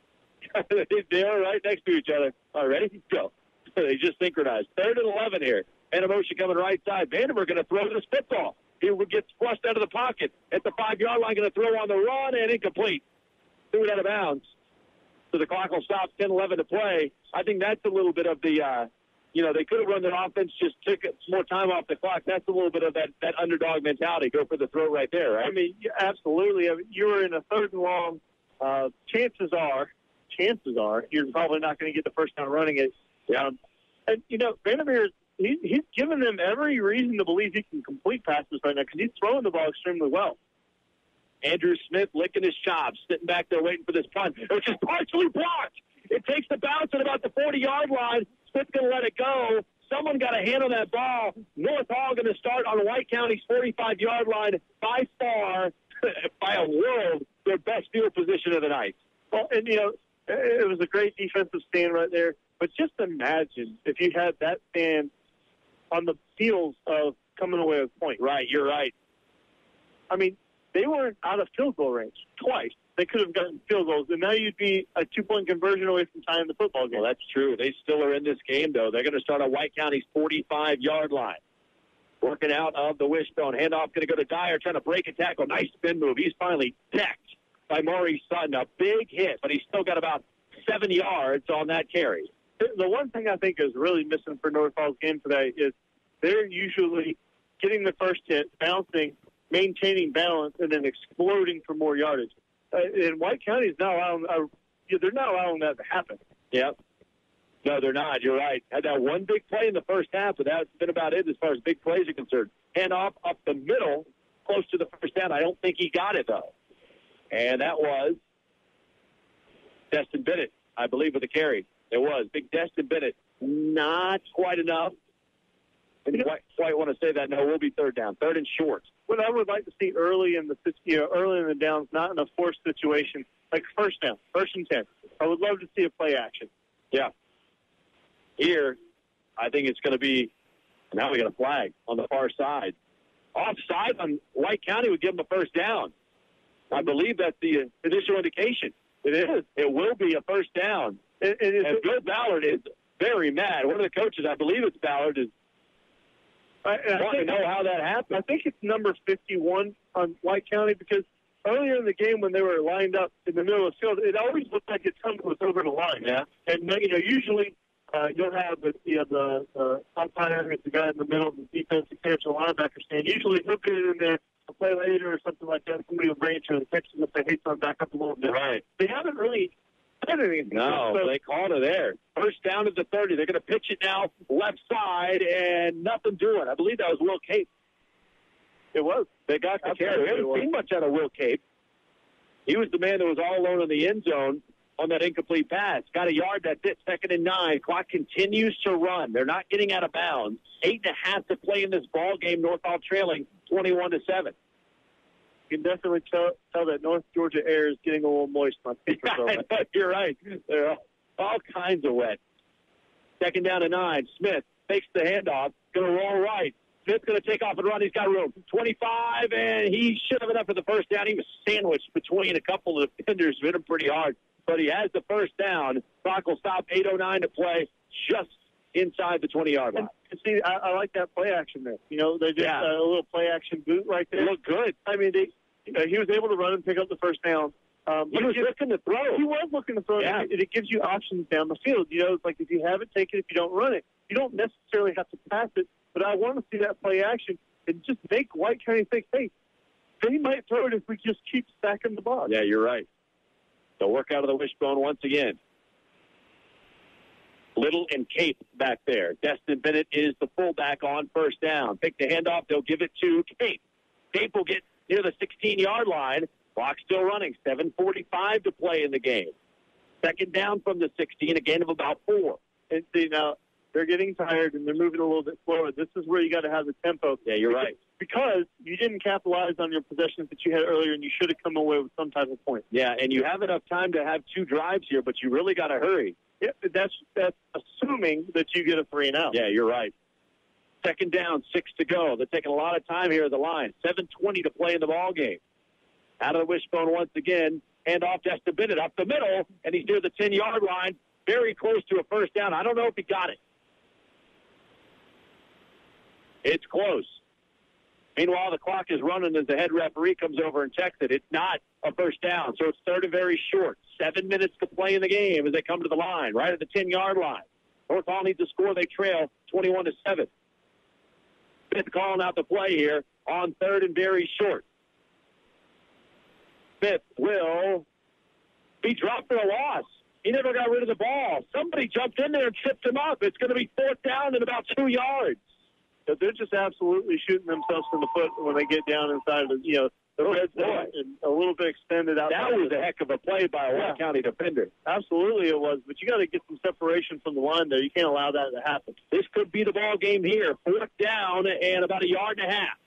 They are right next to each other. All right, ready? Go. They just synchronized. 3rd and 11 here. Man in motion coming right side. Vanderbilt going to throw this football. He gets flushed out of the pocket at the 5-yard line, going to throw on the run, and incomplete. Threw it out of bounds. So the clock will stop, 10-11 to play. I think that's a little bit of the, they could have run their offense, just took more time off the clock. That's a little bit of that underdog mentality. Go for the throw right there, right? I mean, absolutely. I mean, you were in a 3rd and long. Chances are, you're probably not going to get the first down running it. And, Vandermeer, he's given them every reason to believe he can complete passes right now because he's throwing the ball extremely well. Andrew Smith licking his chops, sitting back there waiting for this punt, which is partially blocked. It takes the bounce at about the 40-yard line. Smith's going to let it go. Someone got a hand on that ball. North Hall going to start on White County's 45-yard line, by far, by a world, their best field position of the night. Well, and, it was a great defensive stand right there. But just imagine if you had that stand on the heels of coming away with a point. Right, you're right. I mean, they weren't out of field goal range twice. They could have gotten field goals, and now you'd be a 2-point conversion away from tying the football game. Well, that's true. They still are in this game, though. They're going to start on White County's 45-yard line. Working out of the wishbone. Handoff going to go to Dyer, trying to break a tackle. Nice spin move. He's finally decked by Maurice Sutton. A big hit, but he's still got about 7 yards on that carry. The one thing I think is really missing for North Hall's game today is they're usually getting the first hit, bouncing, maintaining balance, and then exploding for more yardage. And White County is not allowing they're not allowing that to happen. Yep. No, they're not. You're right. Had that one big play in the first half, but that's been about it as far as big plays are concerned. Handoff up the middle, close to the first down. I don't think he got it, though. And that was Destin Bennett, I believe, with the carry. It was. Big Destin Bennett. Not quite enough. And quite want to say that. No, we'll be 3rd down. 3rd and short. What I would like to see early in the downs, not in a forced situation, like first down, 1st and 10. I would love to see a play action. Yeah. Here, I think it's going to be, now we got a flag on the far side. Offside on White County would give them a 1st down. I believe that's the initial indication. It is. It will be a 1st down. And Bill Ballard is very mad. One of the coaches, I believe it's Ballard, is want to know how that happened. I think it's number 51 on White County because earlier in the game when they were lined up in the middle of the field, it always looked like it was over the line. Yeah. And, usually you'll have the umpire, the guy in the middle of the defensive catch, a linebacker stand. Usually he'll get it in there, a play later or something like that. Somebody will bring it to the Texans if they hate to back up a little bit. Right. They haven't really done anything. No, they called it there. 1st down at the 30. They're going to pitch it now left side, and nothing doing. I believe that was Will Cape. It was. They got the carry. We haven't seen much out of Will Cape. He was the man that was all alone in the end zone on that incomplete pass. Got a yard. That's it. 2nd and 9. Clock continues to run. They're not getting out of bounds. 8.5 to play in this ball game. North Hall trailing 21-7. You can definitely tell that North Georgia air is getting a little moist. You're right. They're all kinds of wet. 2nd down and 9. Smith takes the handoff. Going to roll right. Smith's going to take off and run. He's got room. 25, and he should have enough for the 1st down. He was sandwiched between a couple of defenders. Hit him pretty hard. But he has the 1st down. Clock will stop. 8:09 to play. Just inside the 20-yard line. And see, I like that play action there. They just a little play action boot right there. It looked good. I mean, he was able to run and pick up the 1st down. He was looking to throw. He was looking to throw. Yeah. It gives you options down the field. It's like if you haven't taken it, if you don't run it, you don't necessarily have to pass it. But I want to see that play action and just make White County think, hey, they might throw it if we just keep stacking the box. Yeah, you're right. They'll work out of the wishbone once again. Little and Cape back there. Destin Bennett is the fullback on 1st down. Pick the handoff. They'll give it to Cape. Cape will get near the 16-yard line. Clock still running. 7:45 to play in the game. 2nd down from the 16, a gain of about 4. And see, now they're getting tired and they're moving a little bit slower. This is where you got to have the tempo. Yeah, you're right. Because you didn't capitalize on your possessions that you had earlier, and you should have come away with some type of point. Yeah, and you have enough time to have 2 drives here, but you really got to hurry. Yeah, that's assuming that you get a 3 and out. Yeah, you're right. 2nd down, 6 to go. They're taking a lot of time here at the line. 7:20 to play in the ball game. Out of the wishbone once again. Hand off Destin Bennett up the middle, and he's near the 10-yard line. Very close to a 1st down. I don't know if he got it. It's close. Meanwhile, the clock is running as the head referee comes over and checks it. It's not a first down, so it's third and very short. 7 minutes to play in the game as they come to the line, right at the 10-yard line. North Hall needs to score. They trail 21-7. Smith calling out the play here on third and very short. Smith will be dropped for a loss. He never got rid of the ball. Somebody jumped in there and tripped him up. It's going to be fourth down in about 2 yards. But they're just absolutely shooting themselves in the foot when they get down inside of the red zone and a little bit extended out. That was a heck of a play by a White County defender. Absolutely it was, but you got to get some separation from the line there. You can't allow that to happen. This could be the ball game here. Fourth down and about a yard and a half.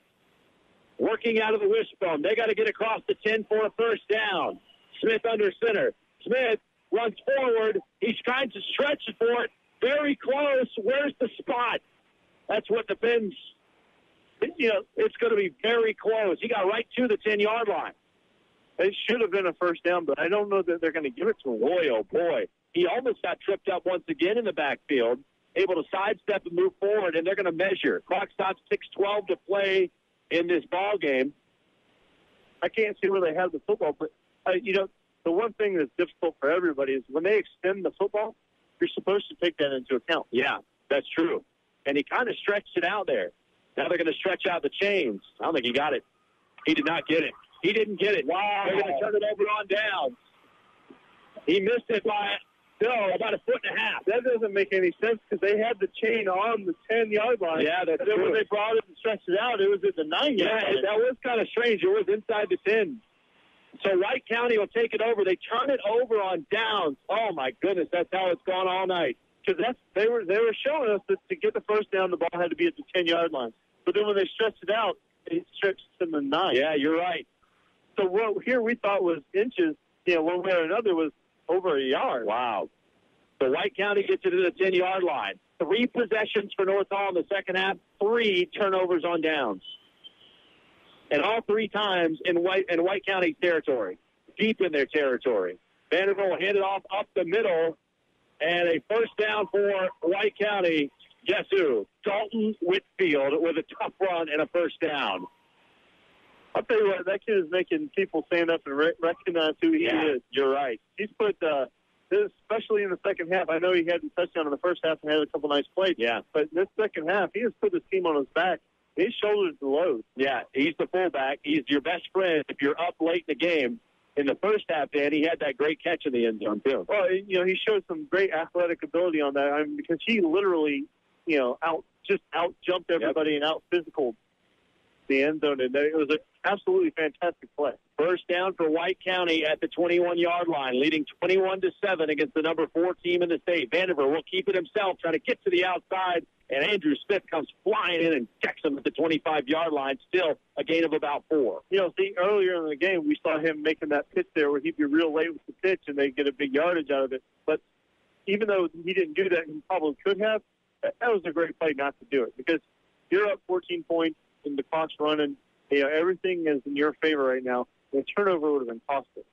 Working out of the wishbone. They got to get across the 10 for a first down. Smith under center. Smith runs forward. He's trying to stretch it for it. Very close. Where's the spot? That's what depends. It's going to be very close. He got right to the 10-yard line. It should have been a first down, but I don't know that they're going to give it to him. Boy, oh, boy. He almost got tripped up once again in the backfield, able to sidestep and move forward, and they're going to measure. Clock stops 6:12 to play in this ball game. I can't see where they have the football, but, the one thing that's difficult for everybody is when they extend the football, you're supposed to take that into account. Yeah, that's true. And he kind of stretched it out there. Now they're going to stretch out the chains. I don't think he got it. He did not get it. He didn't get it. Wow. They're going to turn it over on down. He missed it by, about a foot and a half. That doesn't make any sense because they had the chain on the 10-yard line. Yeah, that's true. When they brought it and stretched it out, it was at the 9-yard line. Yeah, that was kind of strange. It was inside the 10. So White County will take it over. They turn it over on downs. Oh, my goodness, that's how it's gone all night. Because they were showing us that to get the first down, the ball had to be at the 10-yard line. But then when they stretched it out, it stretched to the 9. Yeah, you're right. So what here we thought was inches, one way or another was over a yard. Wow. So White County gets it to the 10-yard line. 3 possessions for North Hall in the second half, 3 turnovers on downs. And all 3 times in White County territory, deep in their territory. Vanderbilt will hand it off up the middle. And a first down for White County. Guess who? Dalton Whitfield with a tough run and a first down. I'll tell you what, that kid is making people stand up and recognize who he is. You're right. He's put, especially in the second half, I know he had a touchdown in the first half and had a couple nice plays. Yeah. But in this second half, he has put his team on his back. His shoulders the load. Yeah, he's the fullback. He's your best friend if you're up late in the game. In the first half, Dan, he had that great catch in the end zone, too. Well, he showed some great athletic ability on that. Because he literally, out jumped everybody and out physical the end zone. And it was an absolutely fantastic play. First down for White County at the 21-yard line, leading 21-7 against the number 4 team in the state. Vanderbilt will keep it himself, trying to get to the outside, and Andrew Smith comes flying in and checks him at the 25-yard line. Still a gain of about 4. Earlier in the game, we saw him making that pitch there where he'd be real late with the pitch and they'd get a big yardage out of it. But even though he didn't do that, he probably could have, that was a great play not to do it because you're up 14 points and the clock's running. Everything is in your favor right now. The turnover would have been costly.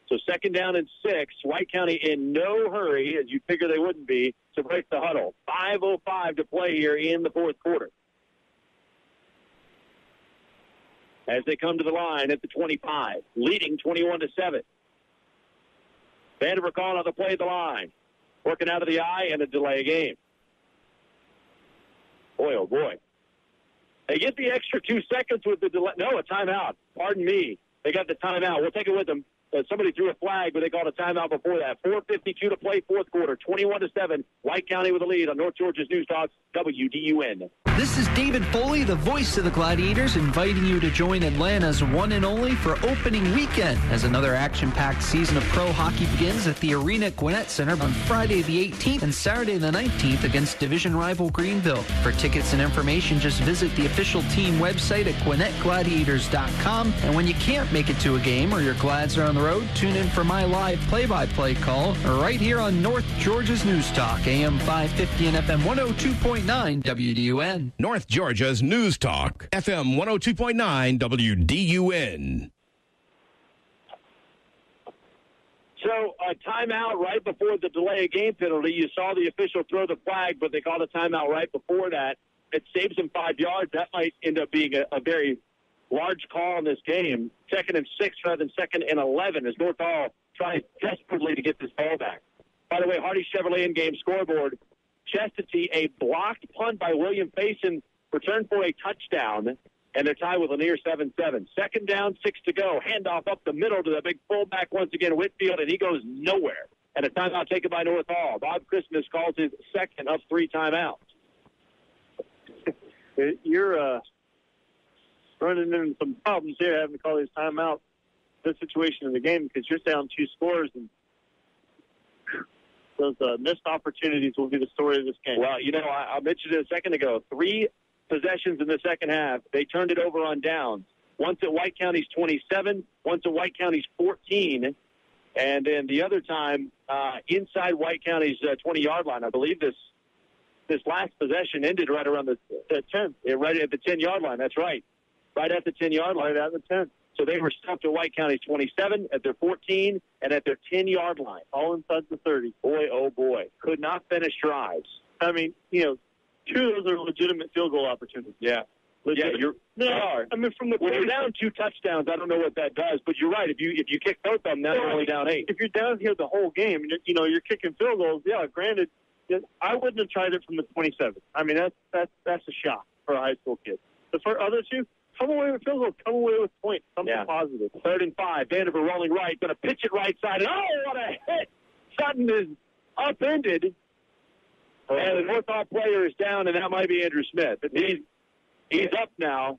So second down and 6. White County in no hurry, as you figure they wouldn't be, to break the huddle. 5:05 to play here in the fourth quarter. As they come to the line at the 25, leading 21-7. Vanderbilt calling on the play at the line. Working out of the eye and a delay game. Boy, oh boy. They get the extra 2 seconds with the delay. No, a timeout. Pardon me. They got the timeout. We'll take it with them. Somebody threw a flag, but they called a timeout before that. 4:52 to play, fourth quarter. 21-7. White County with a lead on North Georgia's News Talk, WDUN. This is David Foley, the voice of the Gladiators, inviting you to join Atlanta's one and only for opening weekend as another action-packed season of pro hockey begins at the Arena Gwinnett Center on Friday the 18th and Saturday the 19th against division rival Greenville. For tickets and information, just visit the official team website at GwinnettGladiators.com. And when you can't make it to a game or your Glads are on the road, tune in for my live play-by-play call right here on North Georgia's News Talk, AM 550 and FM 102.9 WDUN. North Georgia's News Talk, FM 102.9 WDUN. So a timeout right before the delay of game penalty. You saw the official throw the flag, but they called a timeout right before that. it saves them 5 yards. That might end up being a very large call in this game. 2nd and 6 rather than 2nd and 11 as North Hall tries desperately to get this ball back. By the way, Hardy Chevrolet in-game scoreboard. Chestatee, a blocked punt by William Faison, returned for a touchdown, and they're tied with Lanier 7-7. 2nd down, 6 to go. Handoff up the middle to the big fullback once again, Whitfield, and he goes nowhere. And a timeout taken by North Hall. Bob Christmas calls his 2nd of 3 timeouts. You're running into some problems here having to call these timeouts this situation in the game because you're down 2 scores, and those missed opportunities will be the story of this game. Well, I mentioned it a second ago. 3 possessions in the second half. They turned it over on downs. Once at White County's 27, once at White County's 14, and then the other time inside White County's 20-yard line. I believe this last possession ended right around the 10, right at the 10-yard line. That's right. Right at the 10-yard line. Right at the 10. So they were stuffed at White County's 27, at their 14, and at their 10-yard line. All inside the 30. Boy, oh boy. Could not finish drives. I mean, 2 of those are legitimate field goal opportunities. Yeah. Legitimate. They are. I mean, from the when you're down 2 touchdowns, I don't know what that does, but you're right. If you kick both of them, now you're only down 8. If you're down here the whole game, you're kicking field goals. Yeah, granted, I wouldn't have tried it from the 27. I mean, that's a shot for a high school kid. But for other 2, come away with field goals. Come away with points. Something positive. 3rd and 5. Vandiver rolling right. Going to pitch it right side. And what a hit! Sutton is upended. And the North Hall player is down, and that might be Andrew Smith. But he's up now.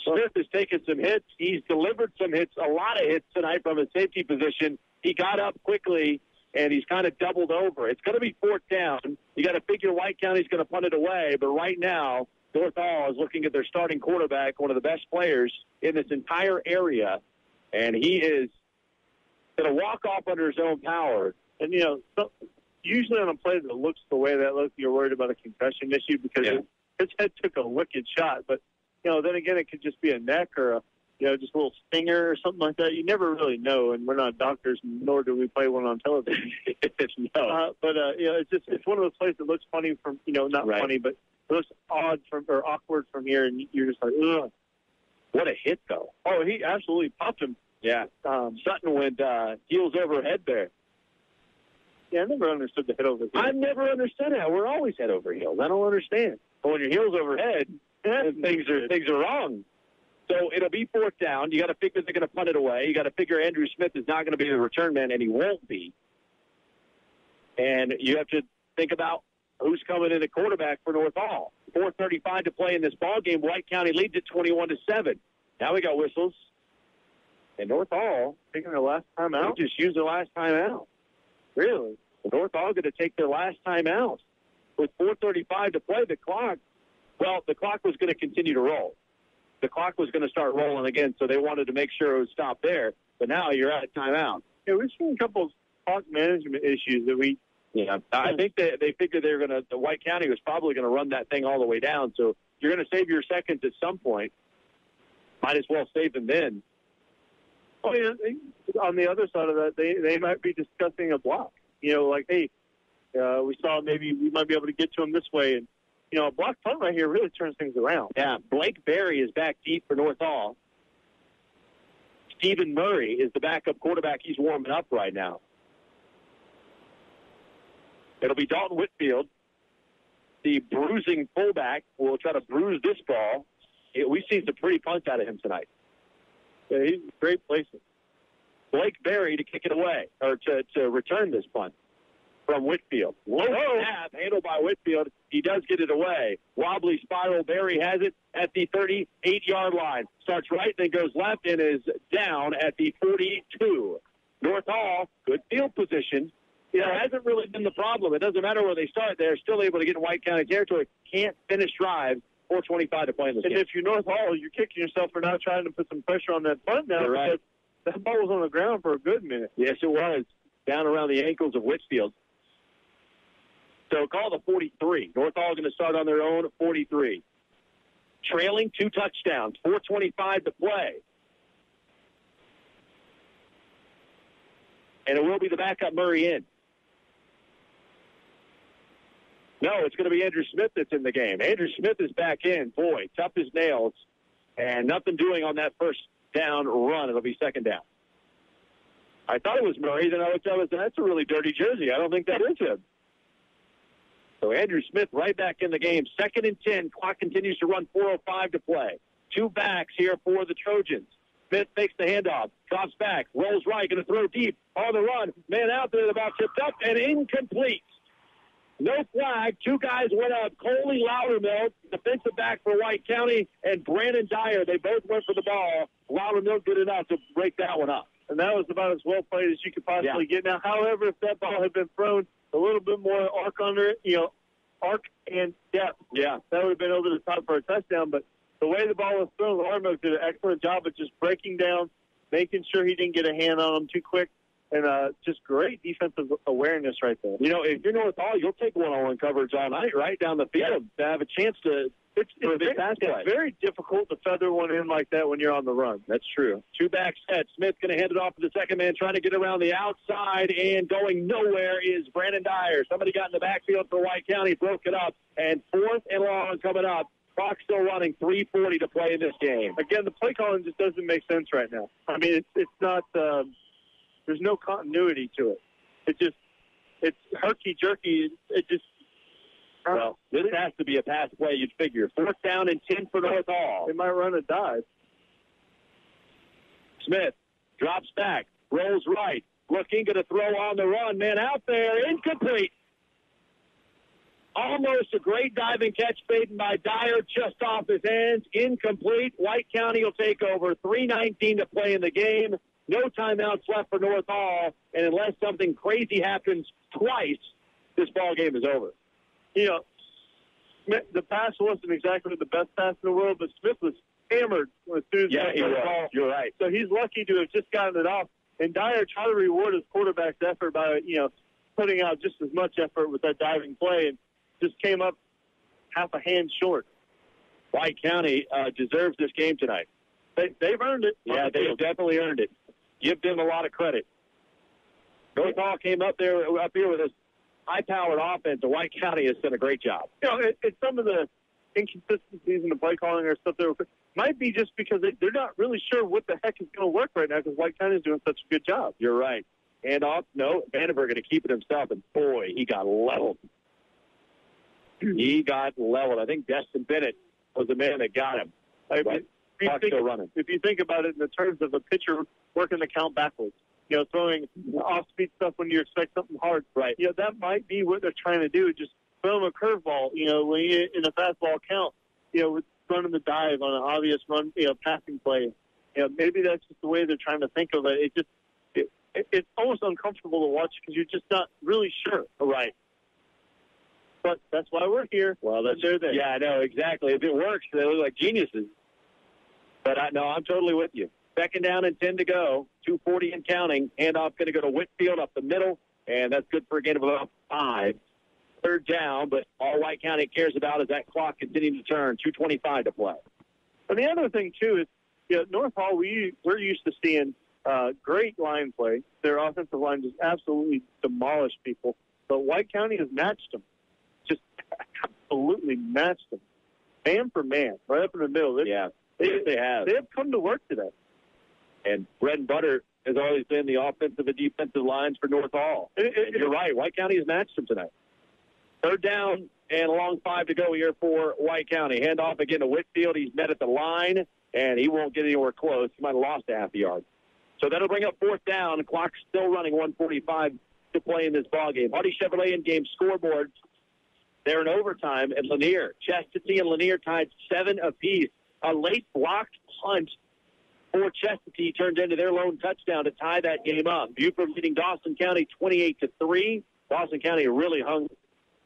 Smith has taken some hits. He's delivered some hits, a lot of hits tonight from his safety position. He got up quickly, and he's kind of doubled over. It's going to be 4th down. You got to figure White County's going to punt it away, but right now, North Hall is looking at their starting quarterback, one of the best players in this entire area, and he is going to walk off under his own power. And, usually on a play that looks the way that looks, you're worried about a concussion issue because his head took a wicked shot. But, then again, it could just be a neck or a, just a little stinger or something like that. You never really know, and we're not doctors, nor do we play one on television. It's one of those plays that looks funny from, not funny, but it looks odd or awkward from here, and you're just like, ugh. What a hit, though. Oh, he absolutely popped him. Yeah. Sutton went heels over head there. Yeah, I never understood the head over heels. I've never understood that. We're always head over heels. I don't understand. But when you're heels over head, things are wrong. So it'll be 4th down. You got to figure they're going to punt it away. You got to figure Andrew Smith is not going to be the return man, and he won't be. And you have to think about who's coming in at quarterback for North Hall. 4:35 to play in this ball game. White County leads it 21-7. Now we got whistles. And North Hall taking their last time out. They just used their last time out. Really? North Hall going to take their last time out. With 4:35 to play, the clock was going to continue to roll. The clock was going to start rolling again, so they wanted to make sure it would stop there. But now you're at a timeout. Yeah, we've seen a couple of clock management issues that we. Yeah, I think they figured they were going to. The White County was probably going to run that thing all the way down. So you're going to save your seconds at some point. Might as well save them then. Oh yeah. On the other side of that, they might be discussing a block. Like, hey, we saw maybe we might be able to get to them this way, and a block punt right here really turns things around. Yeah, Blake Berry is back deep for North Hall. Stephen Murray is the backup quarterback. He's warming up right now. It'll be Dalton Whitfield, the bruising fullback, will try to bruise this ball. We've seen some pretty punts out of him tonight. Yeah, he's a great placement. Blake Berry to kick it away, or to return this punt from Whitfield. Low snap, handled by Whitfield. He does get it away. Wobbly spiral. Berry has it at the 38-yard line. Starts right, then goes left, and is down at the 42. North Hall, good field position. It hasn't really been the problem. It doesn't matter where they start. They're still able to get in White County territory. Can't finish drives. 4:25 to play in this game. And if you're North Hall, you're kicking yourself for not trying to put some pressure on that punt now. Right. That ball was on the ground for a good minute. Yes, it was. Down around the ankles of Whitfield. So call the 43. North Hall going to start on their own 43. Trailing 2 touchdowns. 4:25 to play. And it will be the backup Murray in. No, it's going to be Andrew Smith that's in the game. Andrew Smith is back in. Boy, tough as nails. And nothing doing on that first down run. It'll be second down. I thought it was Murray. Then I looked up and said, that's a really dirty jersey. I don't think that is him. So Andrew Smith right back in the game. 2nd and 10. Clock continues to run. 4:05 to play. 2 backs here for the Trojans. Smith makes the handoff. Drops back. Rolls right. Going to throw deep. On the run. Man out there about tipped up and incomplete. No flag. 2 guys went up. Coley Loudermilk, defensive back for White County, and Brandon Dyer. They both went for the ball. Loudermilk did enough to break that one up. And that was about as well played as you could possibly get. Now, however, if that ball had been thrown a little bit more arc under it, arc and depth, that would have been over the top for a touchdown. But the way the ball was thrown, Loudermilk did an excellent job of just breaking down, making sure he didn't get a hand on him too quick. And just great defensive awareness right there. If you're North Hall, you'll take one-on-one coverage all night, right down the field to have a chance to It's very difficult to feather one in like that when you're on the run. That's true. 2 back set. Smith going to hand it off to the second man, trying to get around the outside, and going nowhere is Brandon Dyer. Somebody got in the backfield for White County, broke it up, and 4th and long coming up. Clock still running, 3:40 to play in this game. Again, the play calling just doesn't make sense right now. I mean, it's not. There's no continuity to it. It's herky-jerky. Well, this has to be a pass play, you'd figure. 4th down and 10 for North Hall. They might run a dive. Smith drops back, rolls right, looking, going to throw on the run. Man out there, incomplete. Almost a great diving catch made by Dyer, just off his hands, incomplete. White County will take over. 3:19 to play in the game. No timeouts left for North Hall, and unless something crazy happens twice, this ball game is over. The pass wasn't exactly the best pass in the world, but Smith was hammered as soon as he was. Ball. You're right. So he's lucky to have just gotten it off. And Dyer tried to reward his quarterback's effort by, putting out just as much effort with that diving play, and just came up half a hand short. White County deserves this game tonight. They've earned it. Yeah, they've definitely earned it. Give them a lot of credit. North Hall came up here with a high-powered offense. White County has done a great job. It's some of the inconsistencies in the play calling or stuff there might be just because they're not really sure what the heck is going to work right now because White County is doing such a good job. You're right. And Vandenberg going to keep it himself, and boy, he got leveled. He got leveled. I think Destin Bennett was the man that got him. If you think about it in the terms of a pitcher working the count backwards, throwing off-speed stuff when you expect something hard. Right. That might be what they're trying to do. Just throw them a curveball, when you in a fastball count, with running the dive on an obvious run, passing play. Maybe that's just the way they're trying to think of it. It's almost uncomfortable to watch because you're just not really sure. Right. But that's why we're here. Well, they're there. Yeah, I know, exactly. If it works, they look like geniuses. But I'm totally with you. 2nd down and 10 to go. 2:40 and counting. Handoff going to go to Whitfield up the middle, and that's good for a gain of about 5. 3rd down, but all White County cares about is that clock continuing to turn. 2:25 to play. And the other thing, too, is North Hall, we're used to seeing great line play. Their offensive line just absolutely demolished people. But White County has matched them. Just absolutely matched them. Man for man, right up in the middle. They have. They have come to work today. And bread and butter has always been the offensive and defensive lines for North Hall. And you're right. White County has matched them tonight. 3rd down and a long 5 to go here for White County. Handoff again to Whitfield. He's met at the line, and he won't get anywhere close. He might have lost a half a yard. So that'll bring up 4th down. The clock's still running, 1:45 to play in this ballgame. Hardy Chevrolet in-game scoreboard. They're in overtime at Lanier. Chestatee and Lanier tied 7 apiece. A late blocked punt for Chestatee turned into their lone touchdown to tie that game up. Buford leading Dawson County 28-3. Dawson County really hung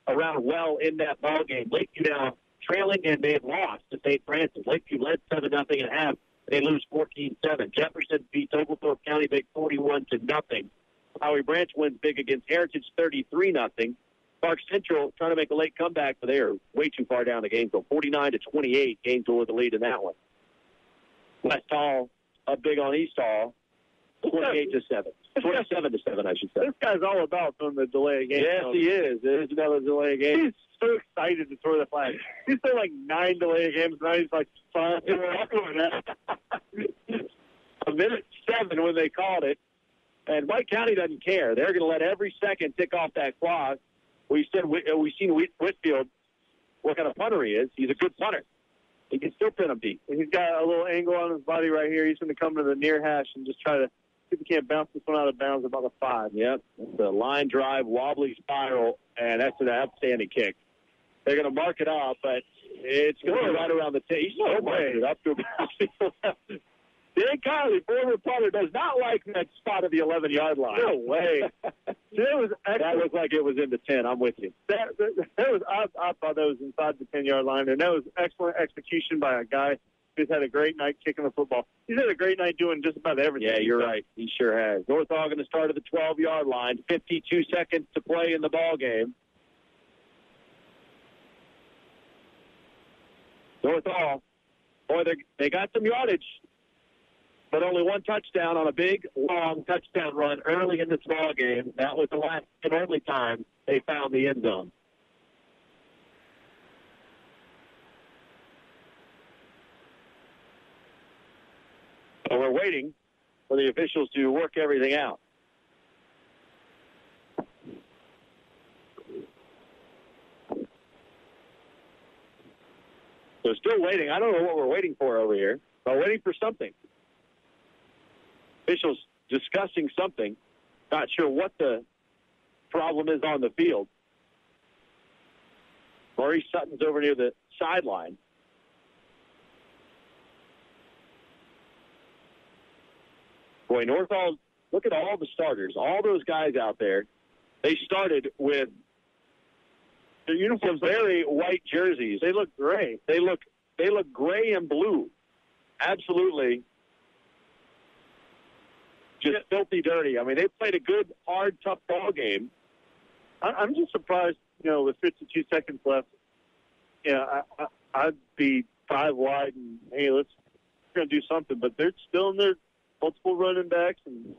around well in that ball game. Lakeview now trailing, and they have lost to St. Francis. Lakeview led 7-0 at half. They lose 14-7. Jefferson beats Oglethorpe County big 41-0. Howie Branch wins big against Heritage 33-0. Park Central trying to make a late comeback, but they are way too far down the game. So 49-28, Gainesville with the lead in that one. West Hall up big on East Hall, 28-7. 27-7, I should say. This guy's all about throwing the delay game. Yes, he is. There's another delay game. He's so excited to throw the flag. He's thrown like 9 delay games, now he's like, fine. A minute 7 when they called it. And White County doesn't care. They're going to let every second tick off that clock. We've seen Whitfield, what kind of punter he is. He's a good punter. He can still pin him deep. And he's got a little angle on his body right here. He's going to come to the near hash and just try to see if he can't bounce this one out of bounds about the 5. Yep. It's a line drive, wobbly spiral, and that's an outstanding kick. They're going to mark it off, but it's going to be right around the 10. He's still marking it up to about Dan Kiley, former punter, does not like that spot of the 11-yard line. No way. That looked like it was in the 10. I'm with you. I thought that was inside the 10-yard line, and that was excellent execution by a guy who's had a great night kicking the football. He's had a great night doing just about everything. Yeah, you're right. He sure has. Northall going to start at the 12-yard line. 52 seconds to play in the ball game. Northall, boy, they got some yardage, but only one touchdown on a big, long touchdown run early in this ball game. That was the last and only time they found the end zone. So we're waiting for the officials to work everything out. So still waiting. I don't know what we're waiting for over here. We're waiting for something. Officials discussing something. Not sure what the problem is on the field. Maurice Sutton's over near the sideline. Boy, Northall, look at all the starters. All those guys out there. They started with their uniforms, very white jerseys. They look gray. They look gray and blue. Absolutely. Just filthy dirty. I mean, they played a good, hard, tough ball game. I'm just surprised, with 52 seconds left, I'd be 5 wide and, hey, we're going to do something. But they're still in their multiple running backs, and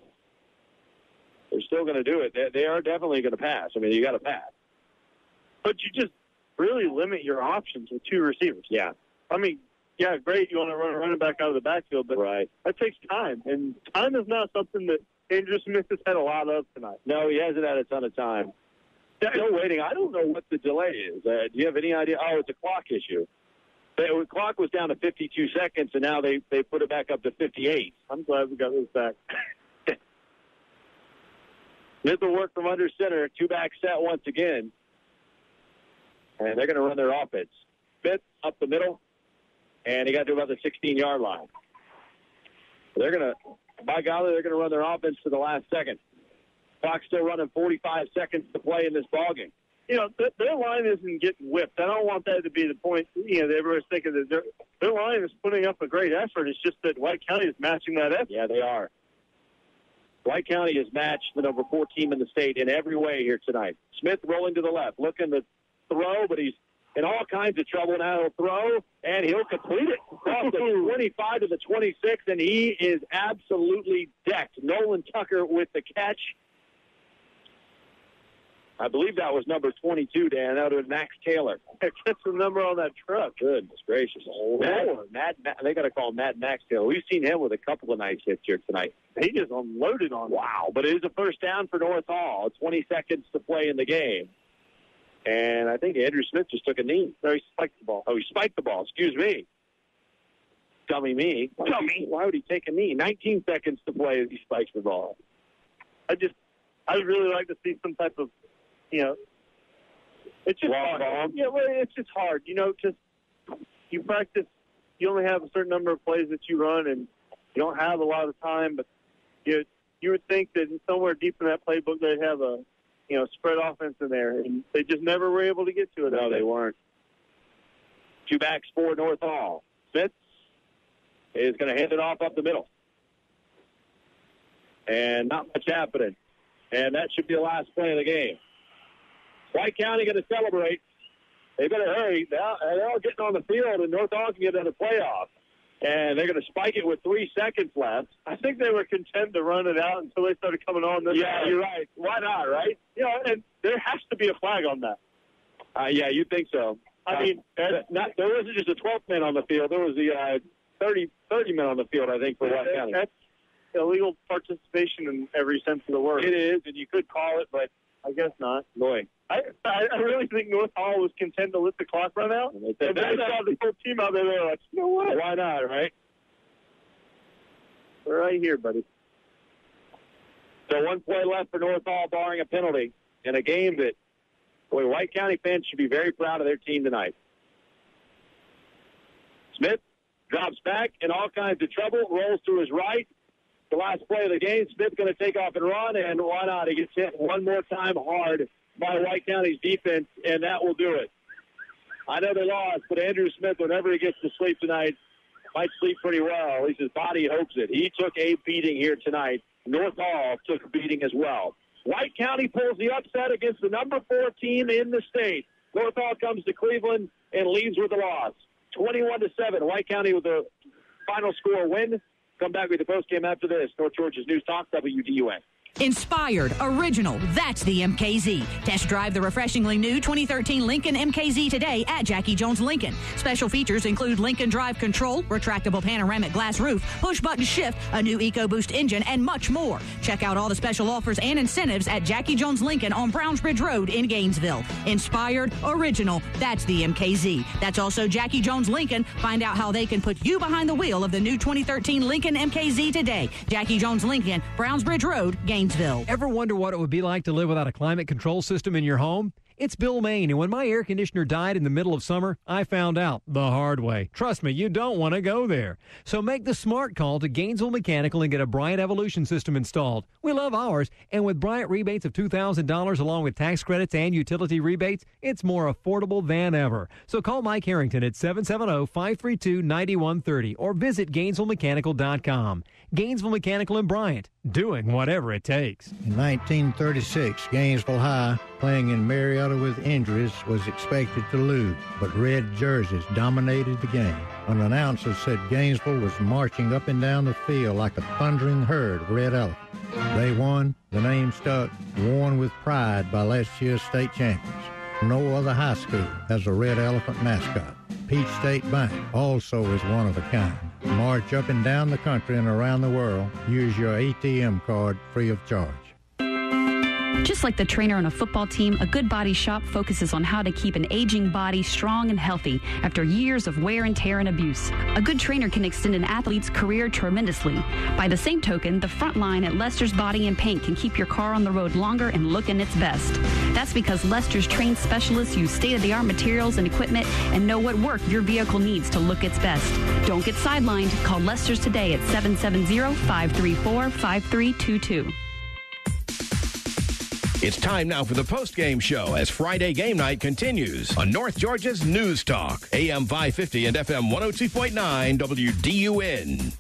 they're still going to do it. They are definitely going to pass. I mean, you got to pass. But you just really limit your options with 2 receivers. Yeah. I mean, yeah, great. You want to run a running back out of the backfield, but that takes time. And time is not something that Andrew Smith has had a lot of tonight. No, he hasn't had a ton of time. Still waiting. I don't know what the delay is. Do you have any idea? Oh, it's a clock issue. The clock was down to 52 seconds, and now they put it back up to 58. I'm glad we got this back. Smith will work from under center. 2-back set once again. And they're going to run their offense. Smith up the middle, and he got to about the 16-yard line. They're going to, by golly, they're going to run their offense to the last second. Clock's still running 45 seconds to play in this ballgame. Their line isn't getting whipped. I don't want that to be the point, that everybody's thinking that their line is putting up a great effort. It's just that White County is matching that effort. Yeah, they are. White County has matched the number 4 team in the state in every way here tonight. Smith rolling to the left, looking to throw, but he's in all kinds of trouble now. He'll throw, and he'll complete it off the 25 to the 26, and he is absolutely decked. Nolan Tucker with the catch. I believe that was number 22, Dan. That would have been Max Taylor. That's the number on that truck. Goodness gracious. Matt, they got to call him Matt Max Taylor. We've seen him with a couple of nice hits here tonight. He just unloaded on him. Wow. But it is a first down for Northall. 20 seconds to play in the game. And I think Andrew Smith just took a knee. No, he spiked the ball. Oh, he spiked the ball. Excuse me. Dummy me. Why would he take a knee? 19 seconds to play as he spikes the ball. I'd really like to see some type of, it's just hard. Yeah, well, it's just hard. Just you practice. You only have a certain number of plays that you run, and you don't have a lot of time. But you would think that somewhere deep in that playbook they'd have a spread offense in there, and they just never were able to get to it. No, they weren't. 2 backs for Northall. Smith is going to hand it off up the middle. And not much happening. And that should be the last play of the game. White County going to celebrate. They better hurry. They're all getting on the field, and Northall can get in the playoff. And they're going to spike it with 3 seconds left. I think they were content to run it out until they started coming on. Yeah, you're right. Why not, right? And there has to be a flag on that. Yeah, you think so. I mean, there wasn't just a 12th man on the field. There was the 30 men on the field, I think, for White County. That's illegal participation in every sense of the word. It is, and you could call it, but I guess not. Boy. I really think North Hall was content to let the clock run out. And then they saw the whole team out there. They were like, you know what? Why not, right? We're right here, buddy. So 1 play left for North Hall, barring a penalty, in a game that, boy, White County fans should be very proud of their team tonight. Smith drops back in all kinds of trouble, rolls to his right. The last play of the game, Smith going to take off and run, and why not? He gets hit one more time hard by White County's defense, and that will do it. I know they lost, but Andrew Smith, whenever he gets to sleep tonight, might sleep pretty well. At least his body hopes it. He took a beating here tonight. North Hall took a beating as well. White County pulls the upset against the number 4 team in the state. North Hall comes to Cleveland and leaves with a loss. 21-7. White County with the final score win. Come back with the postgame after this. North Georgia's News Talk, WDUN. Inspired, original, that's the MKZ. Test drive the refreshingly new 2013 Lincoln MKZ today at Jackie Jones Lincoln. Special features include Lincoln Drive Control, retractable panoramic glass roof, push-button shift, a new EcoBoost engine, and much more. Check out all the special offers and incentives at Jackie Jones Lincoln on Brownsbridge Road in Gainesville. Inspired, original, that's the MKZ. That's also Jackie Jones Lincoln. Find out how they can put you behind the wheel of the new 2013 Lincoln MKZ today. Jackie Jones Lincoln, Brownsbridge Road, Gainesville. Ever wonder what it would be like to live without a climate control system in your home? It's Bill Main, and when my air conditioner died in the middle of summer, I found out the hard way. Trust me, you don't want to go there. So make the smart call to Gainesville Mechanical and get a Bryant Evolution system installed. We love ours, and with Bryant rebates of $2,000 along with tax credits and utility rebates, it's more affordable than ever. So call Mike Harrington at 770-532-9130 or visit GainesvilleMechanical.com. Gainesville Mechanical and Bryant, doing whatever it takes. In 1936, Gainesville High, playing in Marietta with injuries, was expected to lose, but red jerseys dominated the game. An announcer said Gainesville was marching up and down the field like a thundering herd of red elephants. They won, the name stuck, worn with pride by last year's state champions. No other high school has a red elephant mascot. Peach State Bank also is one of a kind. March up and down the country and around the world. Use your ATM card free of charge. Just like the trainer on a football team, a good body shop focuses on how to keep an aging body strong and healthy after years of wear and tear and abuse. A good trainer can extend an athlete's career tremendously. By the same token, the front line at Lester's Body and Paint can keep your car on the road longer and looking its best. That's because Lester's trained specialists use state-of-the-art materials and equipment and know what work your vehicle needs to look its best. Don't get sidelined. Call Lester's today at 770-534-5322. It's time now for the post-game show as Friday game night continues on North Georgia's News Talk, AM 550 and FM 102.9 WDUN.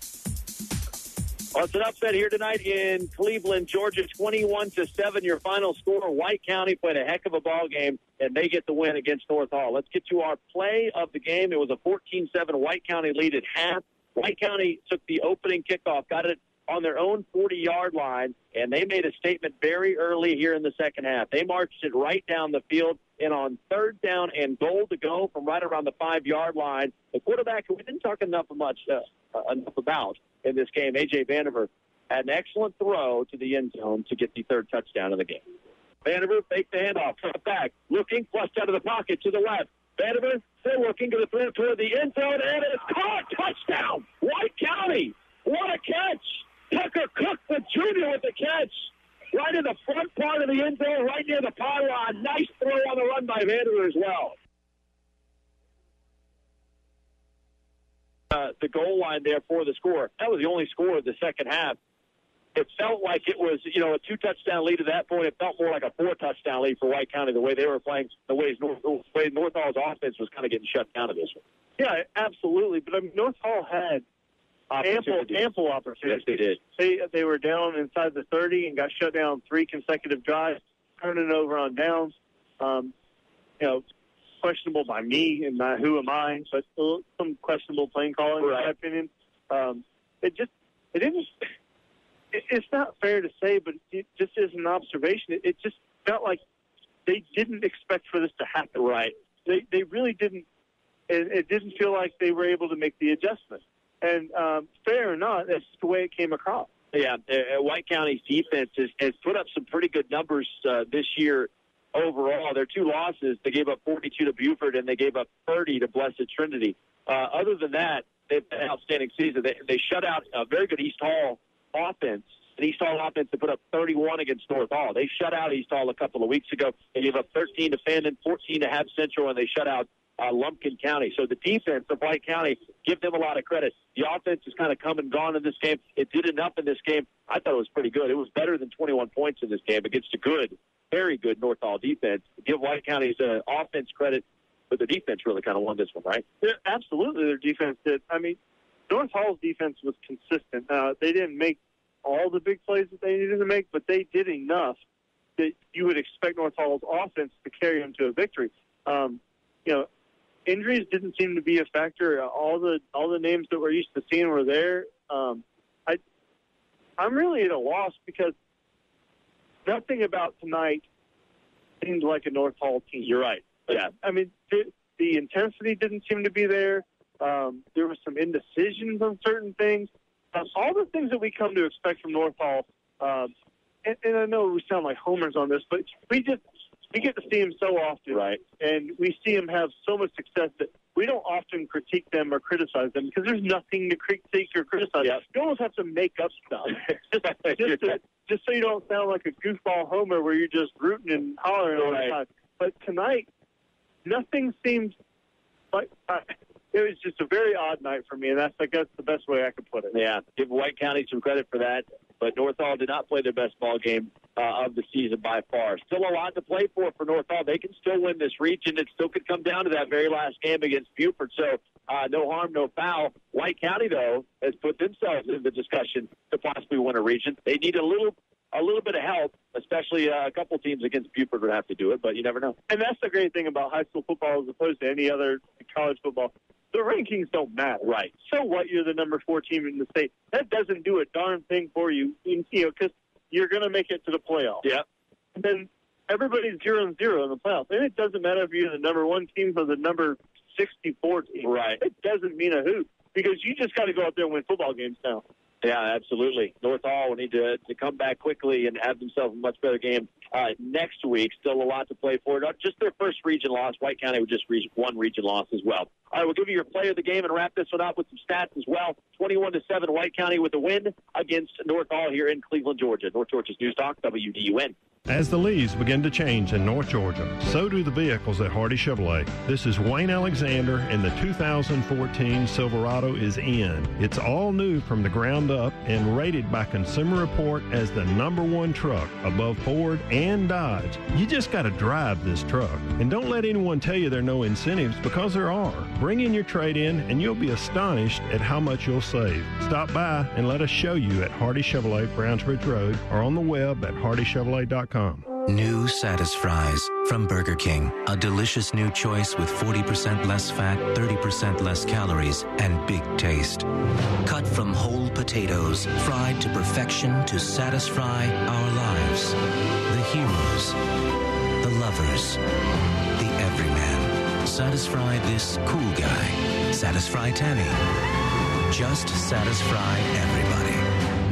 Well, it's an upset here tonight in Cleveland, Georgia, 21-7. Your final score. White County played a heck of a ball game, and they get the win against North Hall. Let's get to our play of the game. It was a 14-7 White County lead at half. White County took the opening kickoff, got it on their own 40-yard line, and they made a statement very early here in the second half. They marched it right down the field, and on third down and goal to go from right around the 5-yard line, the quarterback who we didn't talk enough about in this game, A.J. Vandiver, had an excellent throw to the end zone to get the third touchdown of the game. Vandiver faked the handoff, cut back, looking, flushed out of the pocket to the left. Vandiver still looking to the throw toward the end zone, and it's caught. Touchdown! White County! What a catch! Tucker Cook, the junior, with the catch. Right in the front part of the end zone, right near the pylon. Nice throw on the run by Vandiver as well. The goal line there for the score. That was the only score of the second half. It felt like it was, a 2-touchdown lead at that point. It felt more like a 4-touchdown lead for White County, the way they were playing, the way North Hall's offense was kind of getting shut down at this one. Yeah, absolutely. But North Hall had ample opportunities. Yes, they did. They were down inside the 30 and got shut down 3 consecutive drives, turning it over on downs. questionable by me, and who am I, but some questionable playing calling, in my opinion. It's not fair to say, but it just is an observation. It just felt like they didn't expect for this to happen. Right. They really didn't. It didn't feel like they were able to make the adjustment. And fair or not, that's the way it came across. Yeah, White County's defense has put up some pretty good numbers this year overall. Their 2 losses, they gave up 42 to Buford and they gave up 30 to Blessed Trinity. Other than that, they've had an outstanding season. They shut out a very good East Hall offense. An East Hall offense that put up 31 against North Hall. They shut out East Hall a couple of weeks ago. They gave up 13 to Fandon, 14 to Hab Central, and they shut out Lumpkin County. So the defense of White County, give them a lot of credit. The offense has kind of come and gone in this game. It did enough in this game. I thought it was pretty good. It was better than 21 points in this game against a good, very good North Hall defense. Give White County's offense credit, but the defense really kind of won this one, right? Yeah, absolutely, their defense did. I mean, North Hall's defense was consistent. They didn't make all the big plays that they needed to make, but they did enough that you would expect North Hall's offense to carry them to a victory. Injuries didn't seem to be a factor. All the names that we're used to seeing were there. I'm really at a loss because nothing about tonight seemed like a North Hall team. You're right. Yeah. I mean, the intensity didn't seem to be there. There was some indecisions on certain things. All the things that we come to expect from North Hall, and I know we sound like homers on this, but we get to see them so often, right? And we see them have so much success that we don't often critique them or criticize them because there's nothing to critique or criticize. Yeah. You almost have to make up stuff just so you don't sound like a goofball homer where you're just rooting and hollering all the time. But tonight, nothing seemed like it was just a very odd night for me, and that's, I guess, the best way I could put it. Yeah, give White County some credit for that, but North Hall did not play their best ball game of the season by far. Still a lot to play for North Hall. They can still win this region. It still could come down to that very last game against Buford, so no harm, no foul. White County, though, has put themselves in the discussion to possibly win a region. They need a little bit of help, especially a couple teams against Buford would have to do it, but you never know. And that's the great thing about high school football as opposed to any other college football. The rankings don't matter. Right. So what, you're the number 4 team in the state. That doesn't do a darn thing for you, because you're going to make it to the playoffs. Yeah. And then everybody's 0-0 in the playoffs. And it doesn't matter if you're the number 1 team or the number 64 team. Right. It doesn't mean a hoot because you just got to go out there and win football games now. Yeah, absolutely. North Hall will need to come back quickly and have themselves a much better game next week. Still a lot to play for. Just their first region loss. White County would just reach 1 region loss as well. All right, we'll give you your player of the game and wrap this one up with some stats as well. 21-7, White County with a win against North Hall here in Cleveland, Georgia. North Georgia's News Talk, WDUN. As the leaves begin to change in North Georgia, so do the vehicles at Hardy Chevrolet. This is Wayne Alexander, and the 2014 Silverado is in. It's all new from the ground up and rated by Consumer Report as the #1 truck above Ford and Dodge. You just got to drive this truck. And don't let anyone tell you there are no incentives, because there are. Bring in your trade-in and you'll be astonished at how much you'll save. Stop by and let us show you at Hardy Chevrolet, Browns Ridge Road, or on the web at hardychevrolet.com. New Satisfries from Burger King. A delicious new choice with 40% less fat, 30% less calories, and big taste. Cut from whole potatoes, fried to perfection to satisfy our lives. The heroes, the lovers, the everyman. Satisfy this cool guy. Satisfy Tammy. Just satisfy everybody.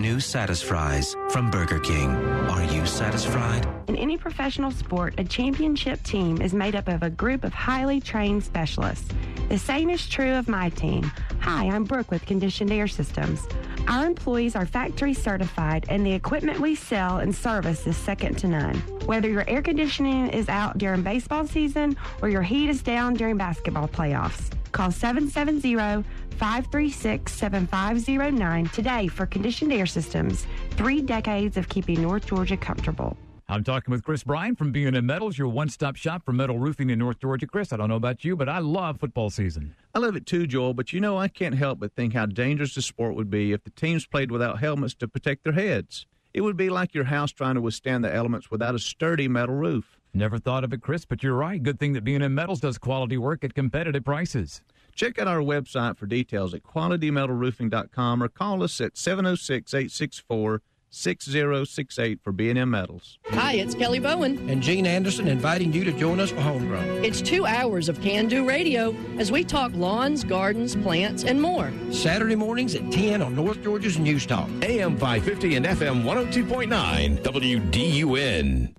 New Satisfries from Burger King. Are you satisfied? In any professional sport, a championship team is made up of a group of highly trained specialists. The same is true of my team. Hi, I'm Brooke with Conditioned Air Systems. Our employees are factory certified, and the equipment we sell and service is second to none. Whether your air conditioning is out during baseball season or your heat is down during basketball playoffs, call 770-536-7509 today for Conditioned Air Systems. 3 decades of keeping North Georgia comfortable. I'm talking with Chris Bryan from B&M Metals, your one-stop shop for metal roofing in North Georgia. Chris, I don't know about you, but I love football season. I love it too, Joel, but I can't help but think how dangerous the sport would be if the teams played without helmets to protect their heads. It would be like your house trying to withstand the elements without a sturdy metal roof. Never thought of it, Chris, but you're right. Good thing that B&M Metals does quality work at competitive prices. Check out our website for details at qualitymetalroofing.com or call us at 706-864-6068 for B&M Metals. Hi, it's Kelly Bowen. And Gene Anderson inviting you to join us for Homegrown. It's 2 hours of can-do radio as we talk lawns, gardens, plants, and more. Saturday mornings at 10 on North Georgia's News Talk. AM 550 and FM 102.9 WDUN.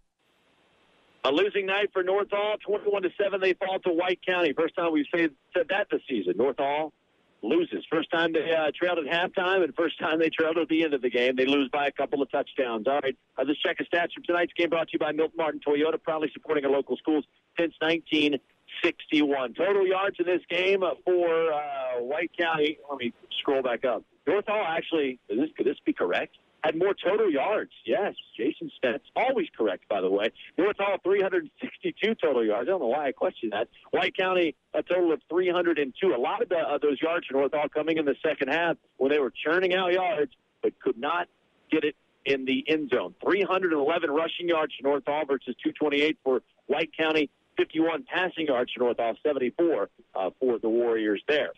A losing night for North Hall, 21-7. They fall to White County. First time we've said that this season. North Hall loses. First time they trailed at halftime, and first time they trailed at the end of the game. They lose by a couple of touchdowns. All right, let's check the stats from tonight's game, brought to you by Milton Martin Toyota, proudly supporting our local schools since 1961. Total yards in this game for White County. Let me scroll back up. North Hall actually, could this be correct? Had more total yards. Yes, Jason Spence. Always correct, by the way. North Hall, 362 total yards. I don't know why I question that. White County, a total of 302. A lot of those yards for North Hall coming in the second half when they were churning out yards, but could not get it in the end zone. 311 rushing yards for North Hall versus 228 for White County. 51 passing yards for North Hall, 74 for the Warriors there.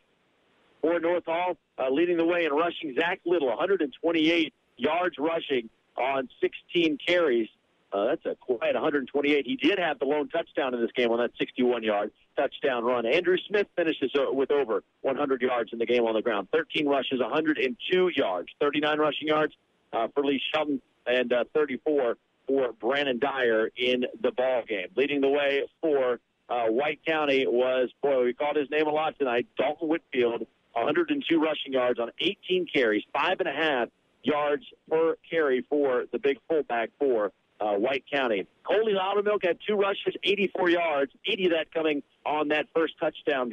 For North Hall, leading the way in rushing, Zach Little, 128 yards rushing on 16 carries. That's a quiet 128. He did have the lone touchdown in this game on that 61-yard touchdown run. Andrew Smith finishes with over 100 yards in the game on the ground. 13 rushes, 102 yards. 39 rushing yards for Lee Shelton and 34 for Brandon Dyer in the ball game. Leading the way for White County was, we called his name a lot tonight, Dalton Whitfield, 102 rushing yards on 18 carries, 5.5 yards per carry for the big fullback for White County. Coley Loudermilk had 2 rushes, 84 yards, 80 of that coming on that first touchdown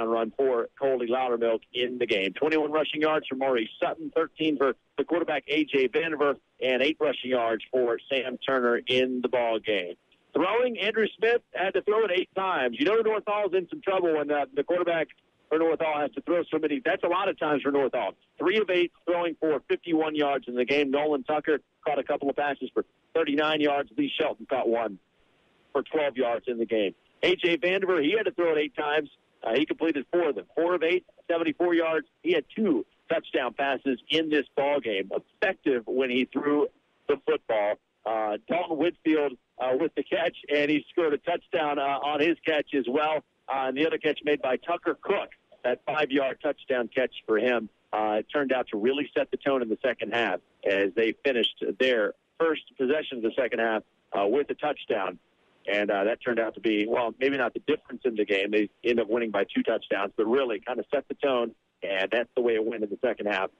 run for Coley Loudermilk in the game. 21 rushing yards for Maurice Sutton, 13 for the quarterback A.J. Vandiver, and 8 rushing yards for Sam Turner in the ball game. Throwing, Andrew Smith had to throw it 8 times. You know North Hall's in some trouble when the quarterback for North Hall has to throw so many. That's a lot of times for North Hall. 3 of 8 throwing for 51 yards in the game. Nolan Tucker caught a couple of passes for 39 yards. Lee Shelton caught one for 12 yards in the game. A.J. Vandiver, he had to throw it 8 times. He completed 4 of them. 4 of 8, 74 yards. He had 2 touchdown passes in this ball game. Effective when he threw the football. Dalton Whitfield with the catch, and he scored a touchdown on his catch as well. And the other catch made by Tucker Cook, that 5-yard touchdown catch for him. It turned out to really set the tone in the second half as they finished their first possession of the second half with a touchdown. And that turned out to be, well, maybe not the difference in the game. They ended up winning by 2 touchdowns, but really kind of set the tone, and that's the way it went in the second half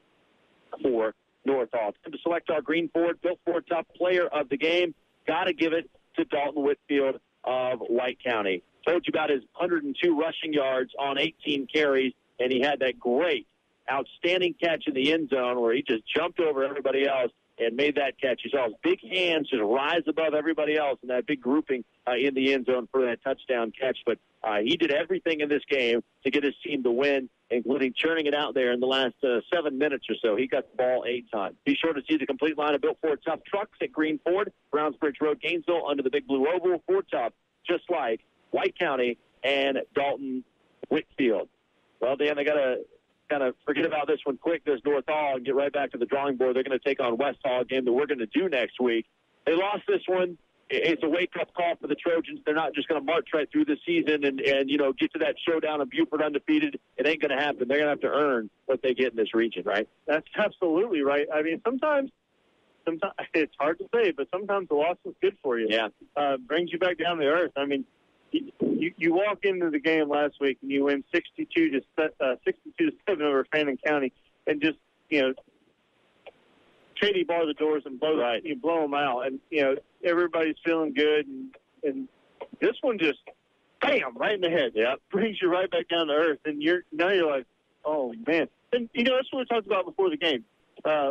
for North Hall. To select our Green Ford, Built Ford Top Player of the game, got to give it to Dalton Whitfield of White County. Told you about his 102 rushing yards on 18 carries, and he had that great, outstanding catch in the end zone where he just jumped over everybody else and made that catch. You saw his big hands just rise above everybody else in that big grouping in the end zone for that touchdown catch. But he did everything in this game to get his team to win, including churning it out there in the last 7 minutes or so. He got the ball 8 times. Be sure to see the complete line of Built Ford Tough trucks at Green Ford, Brownsbridge Road, Gainesville, under the big blue oval. Ford Tough, just like White County and Dalton Whitfield. Well, Dan, they got to kind of forget about this one quick. There's North Hall and get right back to the drawing board. They're going to take on West Hall, a game that we're going to do next week. They lost this one. It's a wake-up call for the Trojans. They're not just going to march right through the season and get to that showdown of Buford undefeated. It ain't going to happen. They're going to have to earn what they get in this region, right? That's absolutely right. I mean, sometimes it's hard to say, but sometimes the loss is good for you. Yeah. Brings you back down to earth. I mean, you walk into the game last week and you win 62-7 over Fannin County, and just Shady bar the doors and blow them out, and everybody's feeling good, and this one just bam right in the head. Yeah, brings you right back down to earth, and you're like, oh man. And that's what we talked about before the game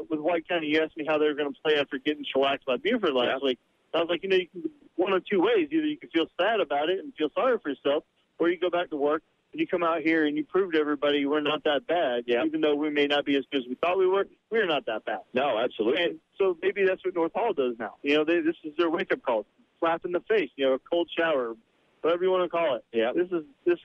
with White County. You asked me how they were going to play after getting shellacked by Buford last week. I was like, you can one of 2 ways. Either you can feel sad about it and feel sorry for yourself, or you go back to work and you come out here and you prove to everybody we're not that bad. Yeah. Even though we may not be as good as we thought we were, we're not that bad. No, absolutely. And so maybe that's what North Hall does now. This is their wake-up call. slap in the face, a cold shower, whatever you want to call it. Yeah. This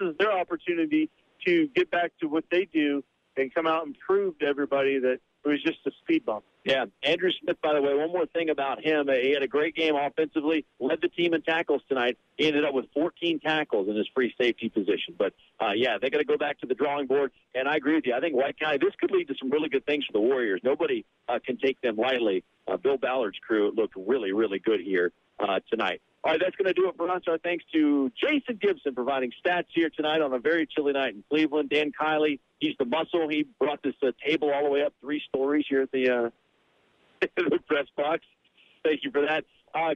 is their opportunity to get back to what they do and come out and prove to everybody that it was just a speed bump. Yeah, Andrew Smith, by the way, one more thing about him. He had a great game offensively, led the team in tackles tonight. He ended up with 14 tackles in his free safety position. But, yeah, they got to go back to the drawing board. And I agree with you. I think White County, this could lead to some really good things for the Warriors. Nobody can take them lightly. Bill Ballard's crew looked really, really good here tonight. All right, that's going to do it for us. Our thanks to Jason Gibson providing stats here tonight on a very chilly night in Cleveland. Dan Kiley, he's the muscle. He brought this table all the way up 3 stories here at the press box. Thank you for that.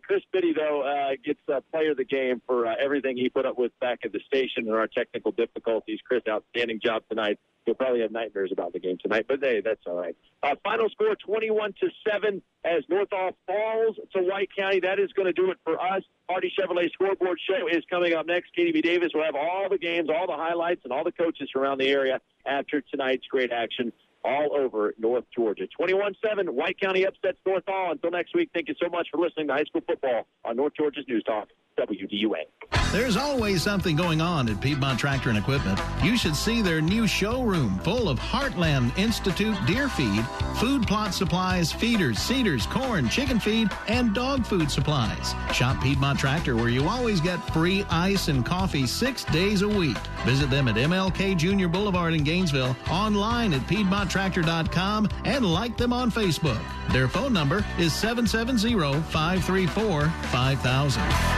Chris Biddy, though, gets player of the game for everything he put up with back at the station and our technical difficulties. Chris, outstanding job tonight. He'll probably have nightmares about the game tonight, but hey, that's all right. Final score 21-7 as Northall falls to White County. That is going to do it for us. Hardy Chevrolet Scoreboard Show is coming up next. Katie B. Davis will have all the games, all the highlights, and all the coaches from around the area after tonight's great action all over North Georgia. 21-7, White County upsets Northall. Until next week, thank you so much for listening to High School Football on North Georgia's News Talk, WDUA. There's always something going on at Piedmont Tractor and Equipment. You should see their new showroom full of Heartland Institute deer feed, food plot supplies, feeders, seeders, corn, chicken feed, and dog food supplies. Shop Piedmont Tractor, where you always get free ice and coffee 6 days a week. Visit them at MLK Jr. Boulevard in Gainesville, online at PiedmontTractor.com, and like them on Facebook. Their phone number is 770-534-5000.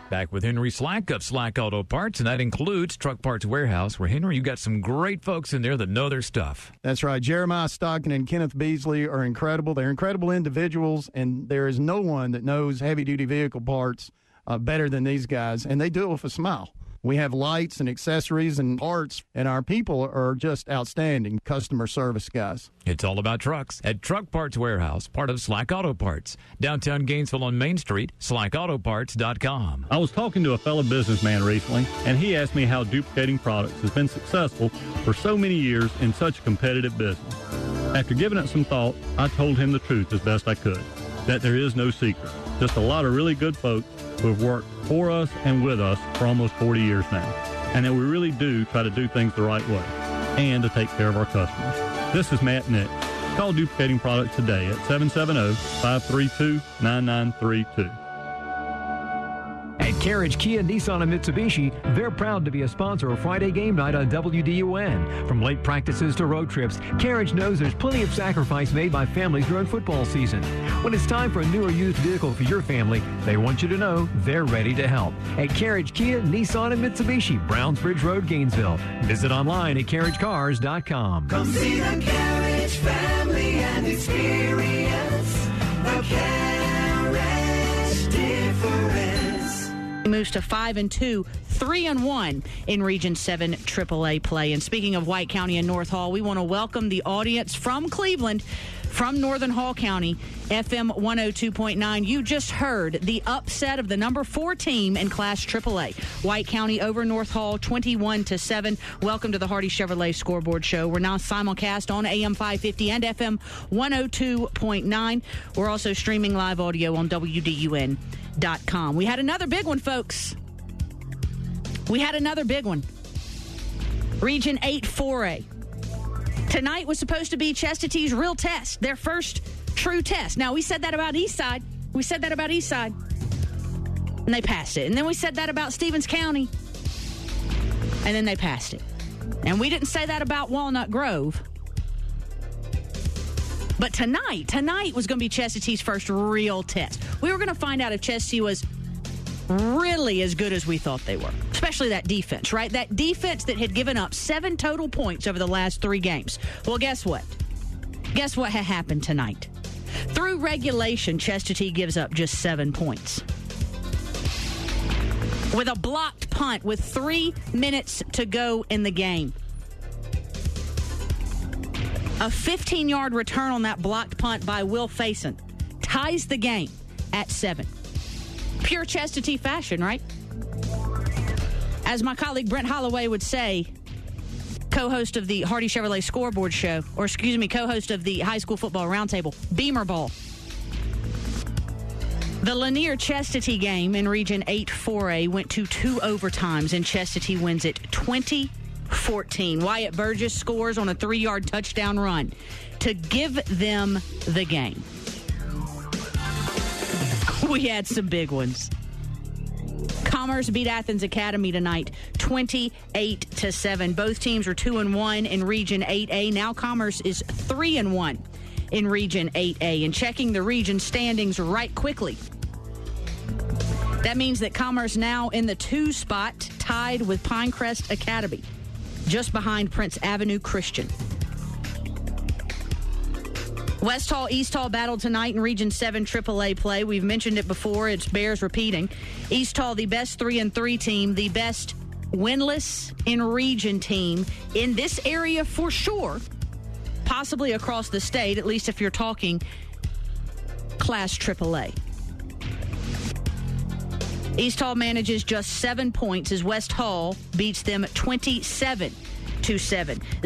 Back with Henry Slack of Slack Auto Parts, and that includes Truck Parts Warehouse, where, Henry, you got some great folks in there that know their stuff. That's right. Jeremiah Stockton and Kenneth Beasley are incredible. They're incredible individuals, and there is no one that knows heavy-duty vehicle parts better than these guys, and they do it with a smile. We have lights and accessories and parts, and our people are just outstanding customer service guys. It's all about trucks at Truck Parts Warehouse, part of Slack Auto Parts. Downtown Gainesville on Main Street, slackautoparts.com. I was talking to a fellow businessman recently, and he asked me how duplicating products has been successful for so many years in such a competitive business. After giving it some thought, I told him the truth as best I could, that there is no secret. Just a lot of really good folks who have worked for us and with us for almost 40 years now, and that we really do try to do things the right way and to take care of our customers. This is Matt Nix. Call Duplicating Products today at 770-532-9932. At Carriage Kia, Nissan, and Mitsubishi, they're proud to be a sponsor of Friday Game Night on WDUN. From late practices to road trips, Carriage knows there's plenty of sacrifice made by families during football season. When it's time for a new or used vehicle for your family, they want you to know they're ready to help. At Carriage Kia, Nissan, and Mitsubishi, Brownsbridge Road, Gainesville. Visit online at carriagecars.com. Come see the Carriage family and experience the Carriage difference. Moves to 5-2, 3-1 in Region 7 AAA play. And speaking of White County and North Hall, we want to welcome the audience from Cleveland, from Northern Hall County, FM 102.9. You just heard the upset of the number 4 team in Class AAA. White County over North Hall, 21-7. Welcome to the Hardy Chevrolet Scoreboard Show. We're now simulcast on AM 550 and FM 102.9. We're also streaming live audio on WDUN.com. We had another big one, folks. We had another big one. Region 8 4A. Tonight was supposed to be Chestatee real test, their first true test. Now, we said that about Eastside. And they passed it. And then we said that about Stevens County. And then they passed it. And we didn't say that about Walnut Grove. But tonight was going to be Chestatee's first real test. We were going to find out if Chestatee was really as good as we thought they were, especially that defense, right? That defense that had given up 7 total points over the last 3 games. Well, guess what? Guess what had happened tonight? Through regulation, Chestatee gives up just 7 points. With a blocked punt with 3 minutes to go in the game. A 15-yard return on that blocked punt by Will Faison ties the game at 7. Pure Chestatee fashion, right? As my colleague Brent Holloway would say, co-host of the Hardy Chevrolet Scoreboard Show, co-host of the High School Football Roundtable, Beamer Ball. The Lanier-Chestatee game in Region 8 4A went to 2 overtimes, and Chestatee wins it 20-14. Wyatt Burgess scores on a 3-yard touchdown run to give them the game. We had some big ones. Commerce beat Athens Academy tonight, 28-7. Both teams are 2-1 in Region 8A. Now Commerce is 3-1 in Region 8A. And checking the region standings right quickly, that means that Commerce now in the 2 spot, tied with Pinecrest Academy, just behind Prince Avenue Christian. West Hall, East Hall battled tonight in Region 7 AAA play. We've mentioned it before. It bears repeating. East Hall, the best 3-3 team, the best winless in region team in this area for sure, possibly across the state, at least if you're talking Class AAA. East Hall manages just 7 points as West Hall beats them 27-7.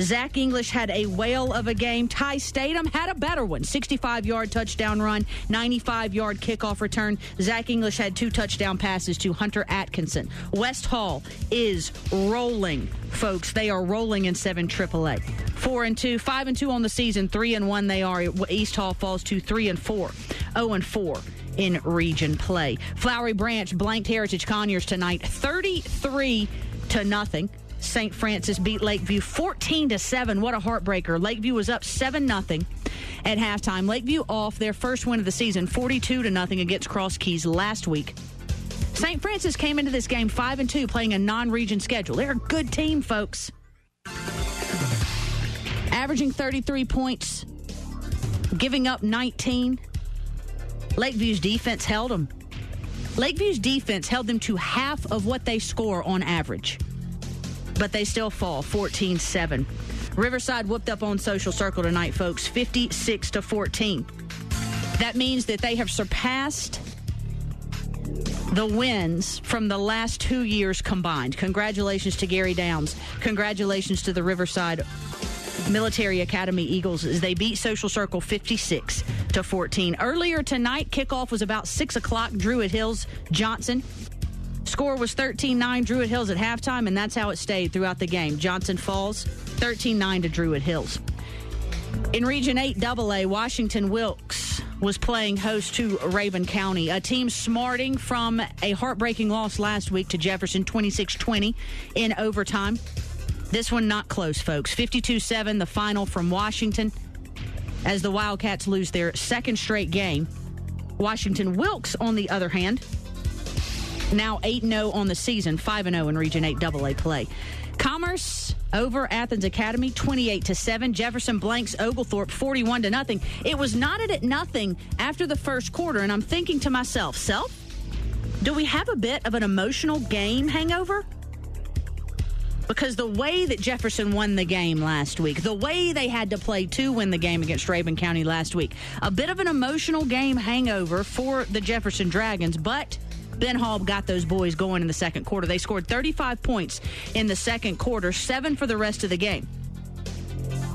Zach English had a whale of a game. Ty Statham had a better one. 65-yard touchdown run, 95-yard kickoff return. Zach English had 2 touchdown passes to Hunter Atkinson. West Hall is rolling, folks. They are rolling in 7 AAA. 4-2, 5-2 on the season. 3-1 they are. East Hall falls to 3-4, 0-4 in region play. Flowery Branch blanked Heritage Conyers tonight, 33-0. St. Francis beat Lakeview 14-7. What a heartbreaker. Lakeview was up 7-0 at halftime. Lakeview off their first win of the season, 42-0 against Cross Keys last week. St. Francis came into this game 5-2, playing a non-region schedule. They're a good team, folks. Averaging 33 points, giving up 19. Lakeview's defense held them. Lakeview's defense held them to half of what they score on average. But they still fall 14-7. Riverside whooped up on Social Circle tonight, folks, 56-14. That means that they have surpassed the wins from the last 2 years combined. Congratulations to Gary Downs. Congratulations to the Riverside Military Academy Eagles as they beat Social Circle 56-14. Earlier tonight, kickoff was about 6 o'clock. Druid Hills Johnson. Score was 13-9 Druid Hills at halftime, and that's how it stayed throughout the game. Johnson falls 13-9 to Druid Hills. In Region 8 AA, Washington Wilkes was playing host to Raven County, a team smarting from a heartbreaking loss last week to Jefferson 26-20 in overtime. This one not close, folks. 52-7, the final from Washington, as the Wildcats lose their second straight game. Washington Wilkes, on the other hand, now 8-0 on the season, 5-0 in Region 8 AA play. Commerce over Athens Academy, 28-7. Jefferson blanks Oglethorpe, 41-0. It was knotted at nothing after the first quarter, and I'm thinking to myself, do we have a bit of an emotional game hangover? Because the way that Jefferson won the game last week, the way they had to play to win the game against Raven County last week, a bit of an emotional game hangover for the Jefferson Dragons, but Ben Hall got those boys going in the second quarter. They scored 35 points in the second quarter, 7 for the rest of the game.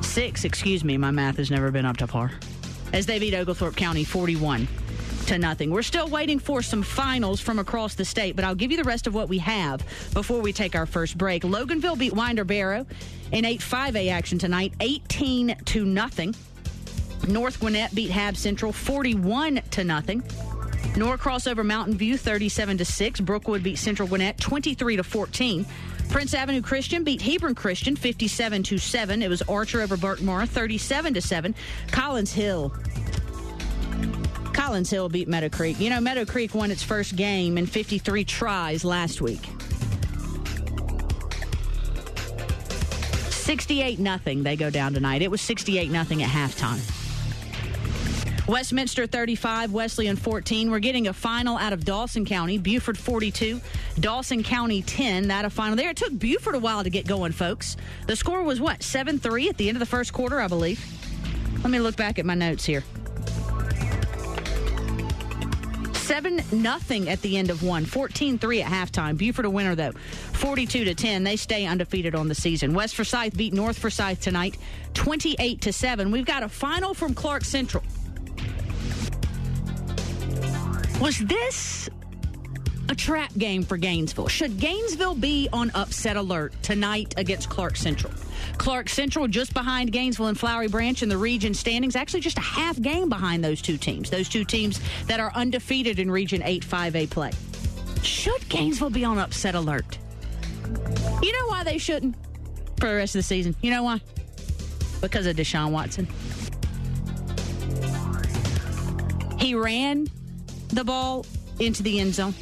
6, my math has never been up to par, as they beat Oglethorpe County 41-0. We're still waiting for some finals from across the state, but I'll give you the rest of what we have before we take our first break. Loganville beat Winder Barrow in 8-5A action tonight, 18-0. North Gwinnett beat Hab Central 41-0. Norcross over Mountain View 37-6. Brookwood beat Central Gwinnett 23-14. Prince Avenue Christian beat Hebron Christian 57-7. It was Archer over Burkmore 37-7. Collins Hill beat Meadow Creek. You know, Meadow Creek won its first game in 53 tries last week. 68-0 they go down tonight. It was 68-0 at halftime. Westminster 35, Wesleyan 14. We're getting a final out of Dawson County. Buford 42, Dawson County 10. That a final there. It took Buford a while to get going, folks. The score was 7-3 at the end of the first quarter, I believe. Let me look back at my notes here. 7-0 at the end of one. 14-3 at halftime. Buford a winner, though. 42-10. They stay undefeated on the season. West Forsyth beat North Forsyth tonight, 28-7. We've got a final from Clark Central. Was this a trap game for Gainesville? Should Gainesville be on upset alert tonight against Clark Central? Clark Central just behind Gainesville and Flowery Branch in the region standings, actually just a half game behind those two teams that are undefeated in Region 8 5A play. Should Gainesville be on upset alert? You know why they shouldn't for the rest of the season? You know why? Because of Deshaun Watson. He ran the ball into the end zone.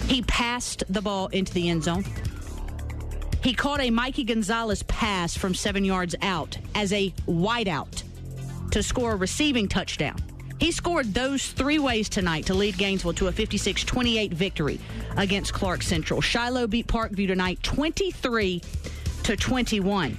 He passed the ball into the end zone. He caught a Mikey Gonzalez pass from 7 yards out as a wideout to score a receiving touchdown. He scored those 3 ways tonight to lead Gainesville to a 56-28 victory against Clark Central. Shiloh beat Parkview tonight 23-21.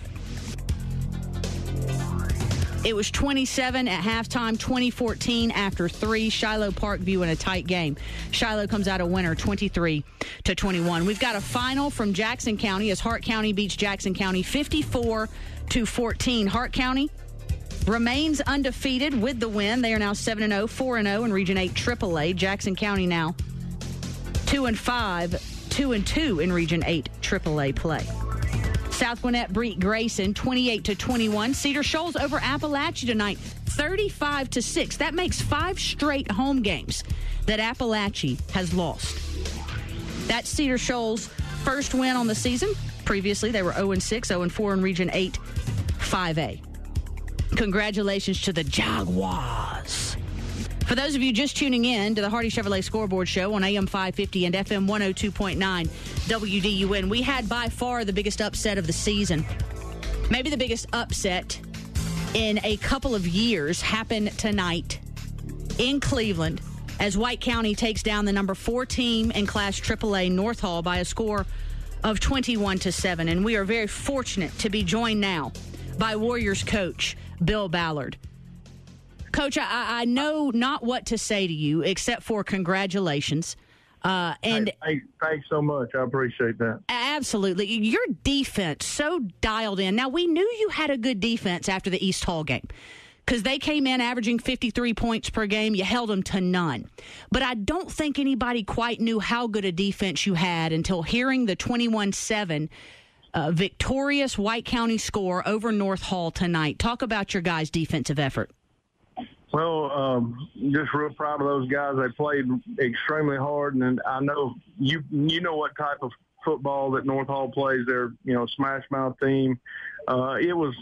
It was 27 at halftime, 2014 after 3. Shiloh Parkview in a tight game. Shiloh comes out a winner 23-21. We've got a final from Jackson County as Hart County beats Jackson County 54-14. Hart County remains undefeated with the win. They are now 7-0, 4-0 in Region 8 AAA. Jackson County now 2-5, 2-2 in Region 8 AAA play. South Gwinnett beat Grayson 28-21. Cedar Shoals over Appalachia tonight 35-6. That makes 5 straight home games that Appalachia has lost. That's Cedar Shoals' first win on the season. Previously, they were 0-6, 0-4 in Region 8 5A. Congratulations to the Jaguars. For those of you just tuning in to the Hardy Chevrolet Scoreboard Show on AM 550 and FM 102.9 WDUN, we had by far the biggest upset of the season. Maybe the biggest upset in a couple of years happened tonight in Cleveland as White County takes down the number 4 team in Class AAA, North Hall, by a score of 21-7. And we are very fortunate to be joined now by Warriors coach Bill Ballard. Coach, I know not what to say to you except for congratulations. Thanks so much. I appreciate that. Absolutely. Your defense so dialed in. Now, we knew you had a good defense after the East Hall game because they came in averaging 53 points per game. You held them to none. But I don't think anybody quite knew how good a defense you had until hearing the 21-7 victorious White County score over North Hall tonight. Talk about your guys' defensive effort. Well, just real proud of those guys. They played extremely hard, and I know you know what type of football that North Hall plays. They're smash mouth team. It was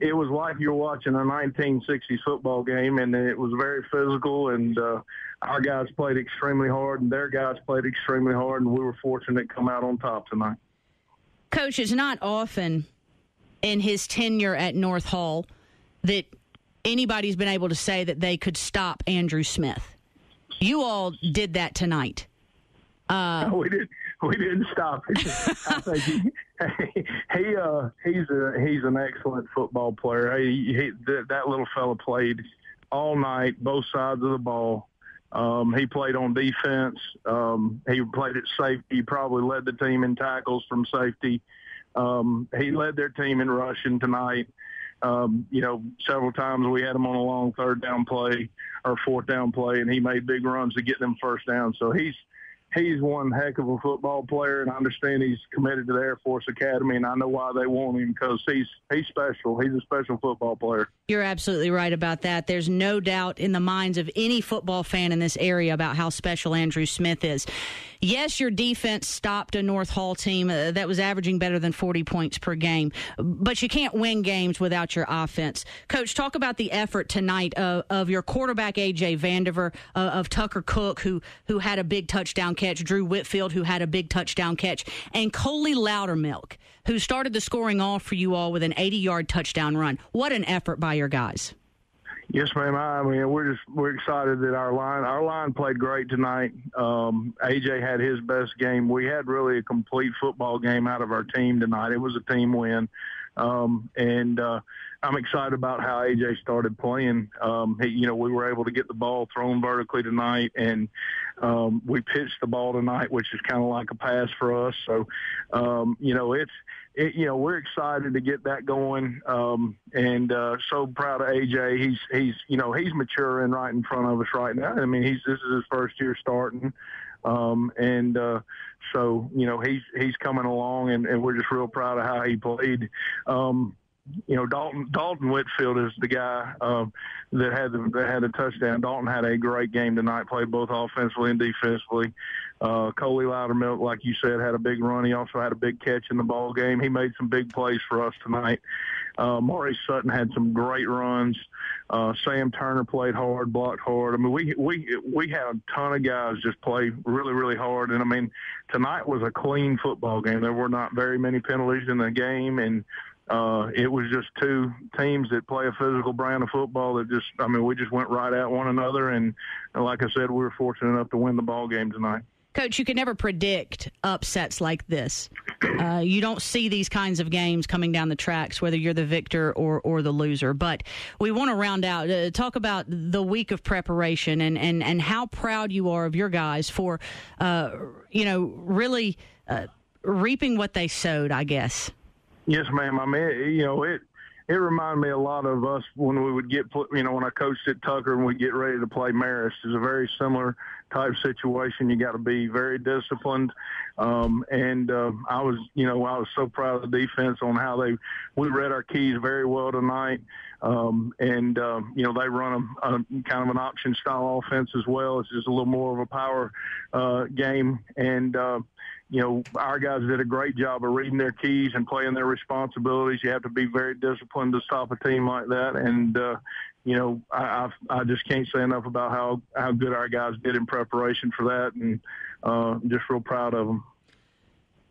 like you're watching a 1960s football game, and it was very physical. And our guys played extremely hard, and their guys played extremely hard, and we were fortunate to come out on top tonight. Coach, it's not often in his tenure at North Hall that anybody's been able to say that they could stop Andrew Smith. You all did that tonight. No, we didn't stop it. I think he's an excellent football player. That little fella played all night, both sides of the ball. He played on defense. He played at safety. He probably led the team in tackles from safety. He led their team in rushing tonight. Several times we had him on a long 3rd down play or 4th down play, and he made big runs to get them first down. So he's one heck of a football player, and I understand he's committed to the Air Force Academy, and I know why they want him because he's special. He's a special football player. You're absolutely right about that. There's no doubt in the minds of any football fan in this area about how special Andrew Smith is. Yes, your defense stopped a North Hall team that was averaging better than 40 points per game, but you can't win games without your offense. Coach, talk about the effort tonight of your quarterback, A.J. Vandiver, of Tucker Cook, who had a big touchdown catch, Drew Whitfield, who had a big touchdown catch, and Coley Loudermilk, who started the scoring off for you all with an 80-yard touchdown run. What an effort by your guys. Yes, ma'am. I mean, we're excited that our line played great tonight. AJ had his best game. We had really a complete football game out of our team tonight. It was a team win, and I'm excited about how AJ started playing. We were able to get the ball thrown vertically tonight, and we pitched the ball tonight, which is kind of like a pass for us. So, we're excited to get that going, and so proud of AJ. He's maturing right in front of us right now. I mean, this is his first year starting, so he's coming along, and we're just real proud of how he played. Dalton Whitfield is the guy that had the touchdown. Dalton had a great game tonight, played both offensively and defensively. Coley Loudermilk, like you said, had a big run. He also had a big catch in the ball game. He made some big plays for us tonight. Maurice Sutton had some great runs. Sam Turner played hard, blocked hard. I mean, we had a ton of guys just play really, really hard. And, I mean, tonight was a clean football game. There were not very many penalties in the game, and it was just two teams that play a physical brand of football that we just went right at one another. And like I said, we were fortunate enough to win the ball game tonight. Coach, you can never predict upsets like this. You don't see these kinds of games coming down the tracks, whether you're the victor or the loser. But we want to round out, talk about the week of preparation and how proud you are of your guys for, really reaping what they sowed, I guess. Yes, ma'am. I mean, it reminded me a lot of us when we would when I coached at Tucker and we'd get ready to play Marist. It's a very similar type situation. You got to be very disciplined. I was so proud of the defense on how we read our keys very well tonight. They run a kind of an option style offense as well. It's just a little more of a power game. And, our guys did a great job of reading their keys and playing their responsibilities. You have to be very disciplined to stop a team like that. And, I just can't say enough about how good our guys did in preparation for that, and just real proud of them.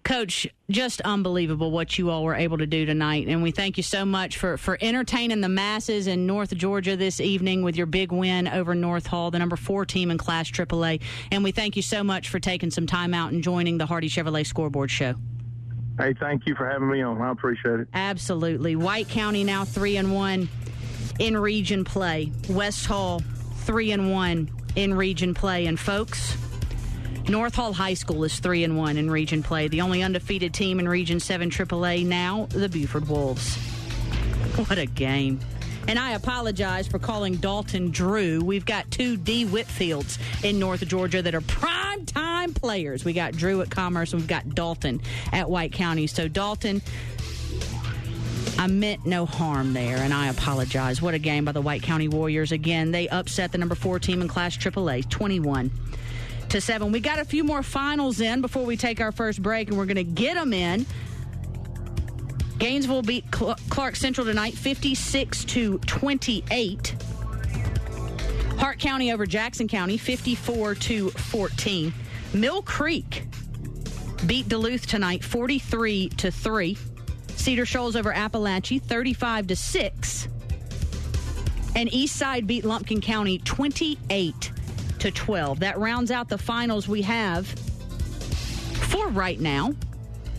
Coach, just unbelievable what you all were able to do tonight, and we thank you so much for entertaining the masses in North Georgia this evening with your big win over North Hall, the number 4 team in Class AAA, and we thank you so much for taking some time out and joining the Hardy Chevrolet Scoreboard Show. Hey, thank you for having me on. I appreciate it. Absolutely. White County now 3-1 in region play. West Hall 3-1 in region play, and folks, North Hall High School is 3-1 in region play. The only undefeated team in Region 7 AAA now, the Buford Wolves. What a game. And I apologize for calling Dalton Drew. We've got 2 D. Whitfields in North Georgia that are prime-time players. We got Drew at Commerce, and we've got Dalton at White County. So, Dalton, I meant no harm there, and I apologize. What a game by the White County Warriors. Again, they upset the number 4 team in Class AAA, 21-7. We got a few more finals in before we take our first break, and we're going to get them in. Gainesville beat Clark Central tonight, 56-28. Hart County over Jackson County, 54-14. Mill Creek beat Duluth tonight, 43-3. Cedar Shoals over Appalachia, 35-6. And Eastside beat Lumpkin County, 28-12. That rounds out the finals we have for right now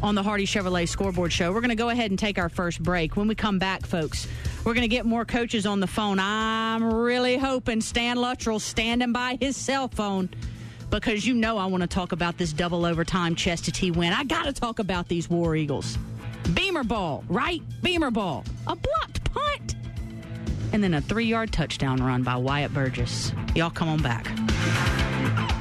on the Hardy Chevrolet Scoreboard Show. We're going to go ahead and take our first break. When we come back, folks, we're going to get more coaches on the phone. I'm really hoping Stan Luttrell's standing by his cell phone, because I want to talk about this double overtime Chestatee win. I got to talk about these War Eagles. Beamer ball, right? Beamer ball. A blocked punt. And then a 3-yard touchdown run by Wyatt Burgess. Y'all come on back.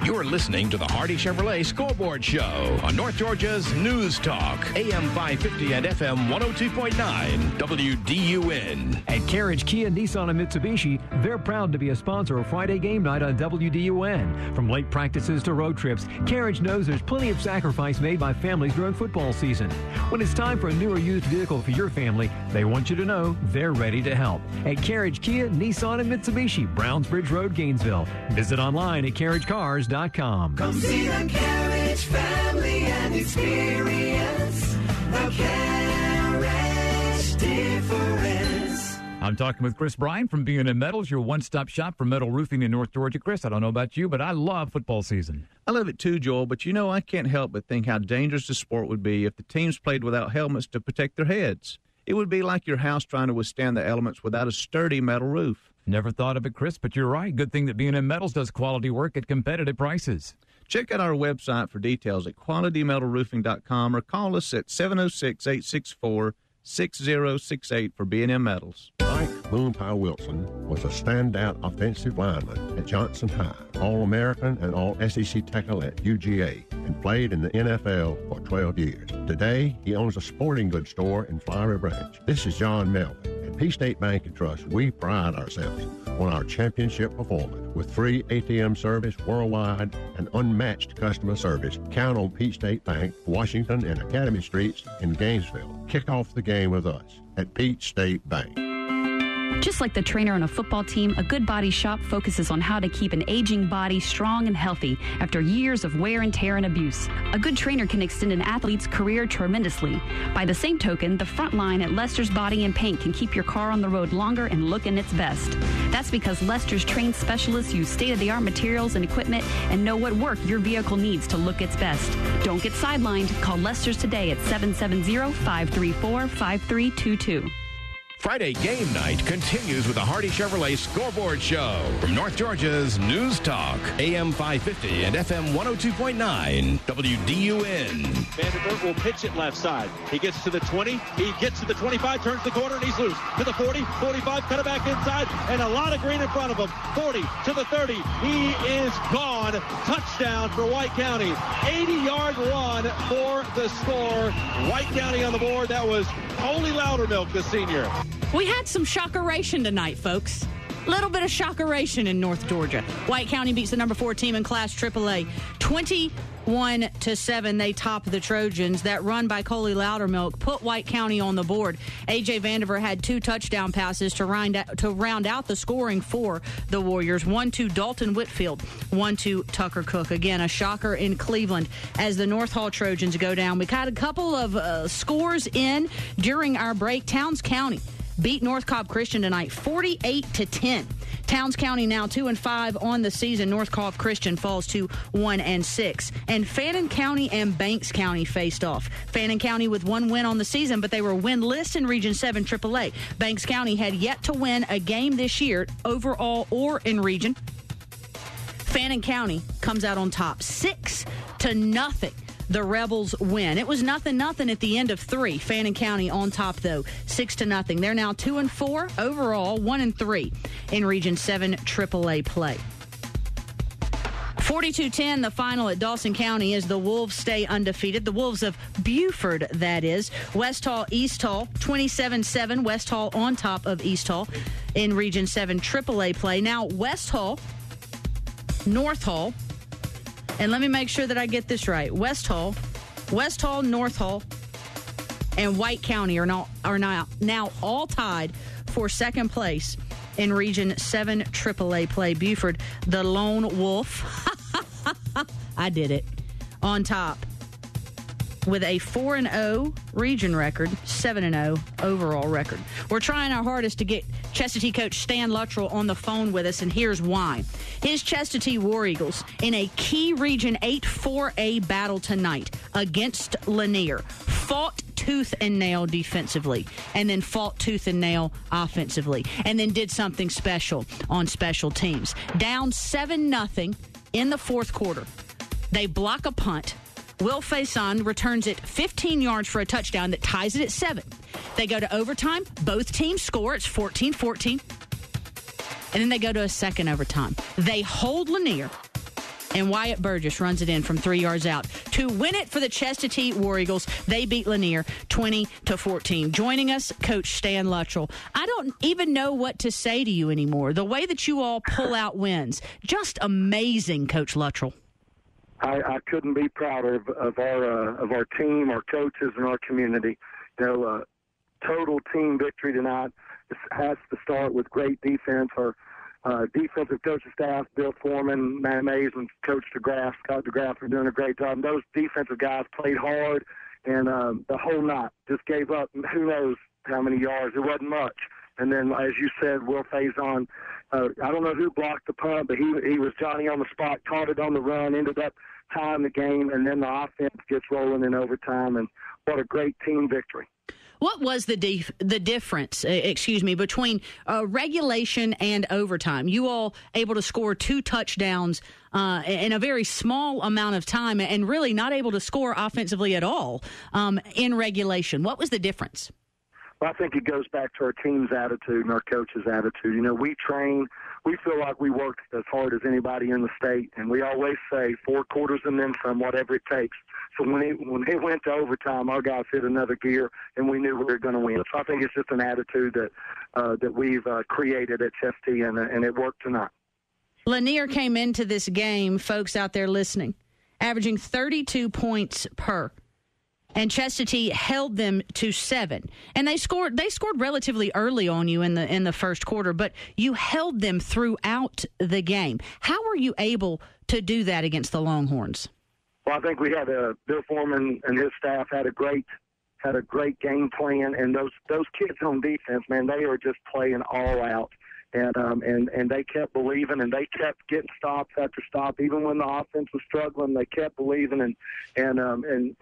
You're listening to the Hardy Chevrolet Scoreboard Show on North Georgia's News Talk, AM 550 and FM 102.9, WDUN. At Carriage Kia, Nissan, and Mitsubishi, they're proud to be a sponsor of Friday Game Night on WDUN. From late practices to road trips, Carriage knows there's plenty of sacrifice made by families during football season. When it's time for a new or used vehicle for your family, they want you to know they're ready to help. At Carriage Kia, Nissan, and Mitsubishi, Brownsbridge Road, Gainesville. Visit online at carriagecars.com. Come see the Carriage family and experience the Carriage difference. I'm talking with Chris Bryan from B&M Metals, your one-stop shop for metal roofing in North Georgia. Chris, I don't know about you, but I love football season. I love it too, Joel, but I can't help but think how dangerous the sport would be if the teams played without helmets to protect their heads. It would be like your house trying to withstand the elements without a sturdy metal roof. Never thought of it, Chris, but you're right. Good thing that B&M Metals does quality work at competitive prices. Check out our website for details at qualitymetalroofing.com or call us at 706-864-6068 for B&M Metals. Mike Moonpie Wilson was a standout offensive lineman at Johnson High, All-American and All-SEC tackle at UGA, and played in the NFL for 12 years. Today, he owns a sporting goods store in Flowery Branch. This is John Melvin. At P-State Bank and Trust, we pride ourselves on our championship performance. With free ATM service worldwide and unmatched customer service, count on P-State Bank, Washington and Academy Streets in Gainesville. Kick off the game with us at Peach State Bank. Just like the trainer on a football team, a Good Body Shop focuses on how to keep an aging body strong and healthy after years of wear and tear and abuse. A good trainer can extend an athlete's career tremendously. By the same token, the front line at Lester's Body and Paint can keep your car on the road longer and looking its best. That's because Lester's trained specialists use state-of-the-art materials and equipment and know what work your vehicle needs to look its best. Don't get sidelined. Call Lester's today at 770-534-5322. Friday game night continues with the Hardy Chevrolet Scoreboard Show from North Georgia's News Talk, AM 550 and FM 102.9, WDUN. Vanderbilt will pitch it left side. He gets to the 20. He gets to the 25, turns the corner, and he's loose. To the 40, 45, cut it back inside, and a lot of green in front of him. 40 to the 30. He is gone. Touchdown for White County. 80-yard run for the score. White County on the board. That was only Loudermilk, the senior. We had some shockeration tonight, folks. Little bit of shockeration in North Georgia. White County beats the number 4 team in Class AAA. 21-7, they top the Trojans. That run by Coley Loudermilk put White County on the board. A.J. Vandiver had 2 touchdown passes to round out the scoring for the Warriors. 1 to Dalton Whitfield, 1 to Tucker Cook. Again, a shocker in Cleveland as the North Hall Trojans go down. We got a couple of scores in during our break. Towns County beat North Cobb Christian tonight, 48-10. Towns County now 2-5 on the season. North Cobb Christian falls to 1-6. And Fannin County and Banks County faced off. Fannin County with 1 win on the season, but they were winless in Region 7 AAA. Banks County had yet to win a game this year, overall or in region. Fannin County comes out on top, 6-0. The Rebels win. It was 0-0 at the end of 3. Fannin County on top, though, 6-0. They're now 2-4 overall, 1-3 in Region 7 AAA play. 42-10, the final at Dawson County as the Wolves stay undefeated. The Wolves of Buford, that is. West Hall, East Hall, 27-7. West Hall on top of East Hall in Region 7 AAA play. Now, West Hall, North Hall, and let me make sure that I get this right. West Hall, North Hall, and White County are now all tied for second place in Region 7 AAA play. Buford, the lone wolf, I did it, on top with a 4-0 region record, 7-0 overall record. We're trying our hardest to get Chestatee coach Stan Luttrell on the phone with us, and here's why. His Chestatee War Eagles in a key Region 8 4A battle tonight against Lanier fought tooth and nail defensively, and then fought tooth and nail offensively, and then did something special on special teams. Down 7-0 in the fourth quarter. They block a punt. Will Faison returns it 15 yards for a touchdown that ties it at 7. They go to overtime. Both teams score. It's 14-14. And then they go to a second overtime. They hold Lanier, and Wyatt Burgess runs it in from 3 yards out to win it for the Chestatee War Eagles. They beat Lanier 20-14. Joining us, Coach Stan Luttrell. I don't even know what to say to you anymore. The way that you all pull out wins, just amazing, Coach Luttrell. I couldn't be prouder of our team, our coaches, and our community. You know, total team victory tonight. It has to start with great defense. Our defensive coaching staff, Bill Foreman, Matt Mays, and Coach DeGraff, Scott DeGraff, are doing a great job. And those defensive guys played hard, and the whole night just gave up who knows how many yards. It wasn't much. And then, as you said, Will Faison, I don't know who blocked the punt, but he was Johnny on the spot, caught it on the run, ended up tying the game, and then the offense gets rolling in overtime, and what a great team victory. What was the difference, between regulation and overtime? You all able to score 2 touchdowns in a very small amount of time and really not able to score offensively at all in regulation. What was the difference? Well, I think it goes back to our team's attitude and our coach's attitude. You know, we train, we feel like we work as hard as anybody in the state, and we always say 4 quarters and then some, whatever it takes. So when it went to overtime, our guys hit another gear, and we knew we were going to win. So I think it's just an attitude that we've created at Chestatee, and it worked tonight. Lanier came into this game, folks out there listening, averaging 32 points per. And Chestatee held them to 7, and they scored relatively early on you in the first quarter, but you held them throughout the game. How were you able to do that against the Longhorns? Well, I think we had Bill Foreman and his staff had a great game plan, and those kids on defense, man, they are just playing all out. And they kept believing, and they kept getting stops after stop. Even when the offense was struggling, they kept believing, and you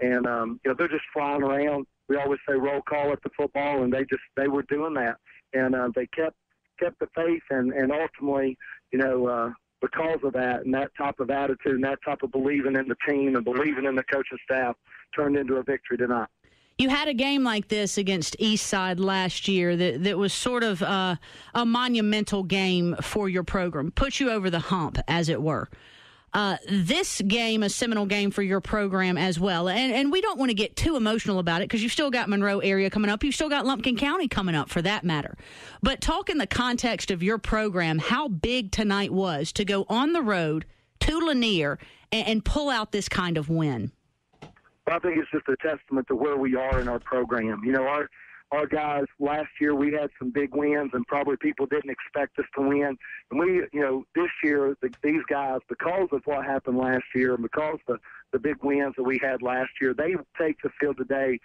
know, they're just flying around. We always say roll call at the football, and they were doing that, and they kept the faith, and ultimately, you know, because of that and that type of attitude and that type of believing in the team and believing in the coaching staff, turned into a victory tonight. You had a game like this against Eastside last year that was sort of a monumental game for your program, put you over the hump, as it were. This game, a seminal game for your program as well. And we don't want to get too emotional about it because you've still got Monroe area coming up. You've still got Lumpkin County coming up, for that matter. But talk in the context of your program, how big tonight was to go on the road to Lanier and pull out this kind of win. I think it's just a testament to where we are in our program. You know, our guys last year, we had some big wins, and probably people didn't expect us to win. And we, you know, this year, these guys, because of what happened last year and because of the big wins that we had last year, they take the field today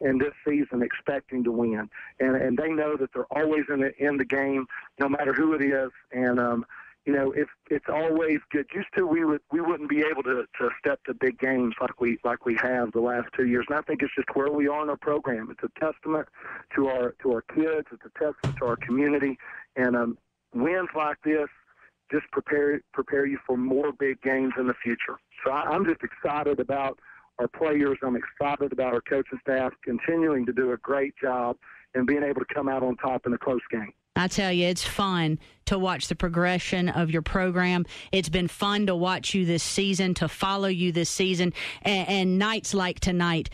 in this season expecting to win. And they know that they're always in the game, no matter who it is. And, you know, it's always good. Used to, we wouldn't be able to step to big games like we have the last 2 years. And I think it's just where we are in our program. It's a testament to our kids. It's a testament to our community. And wins like this just prepare you for more big games in the future. So I'm just excited about our players. I'm excited about our coaching staff continuing to do a great job and being able to come out on top in a close game. I tell you, it's fun to watch the progression of your program. It's been fun to watch you this season, to follow you this season, and nights like tonight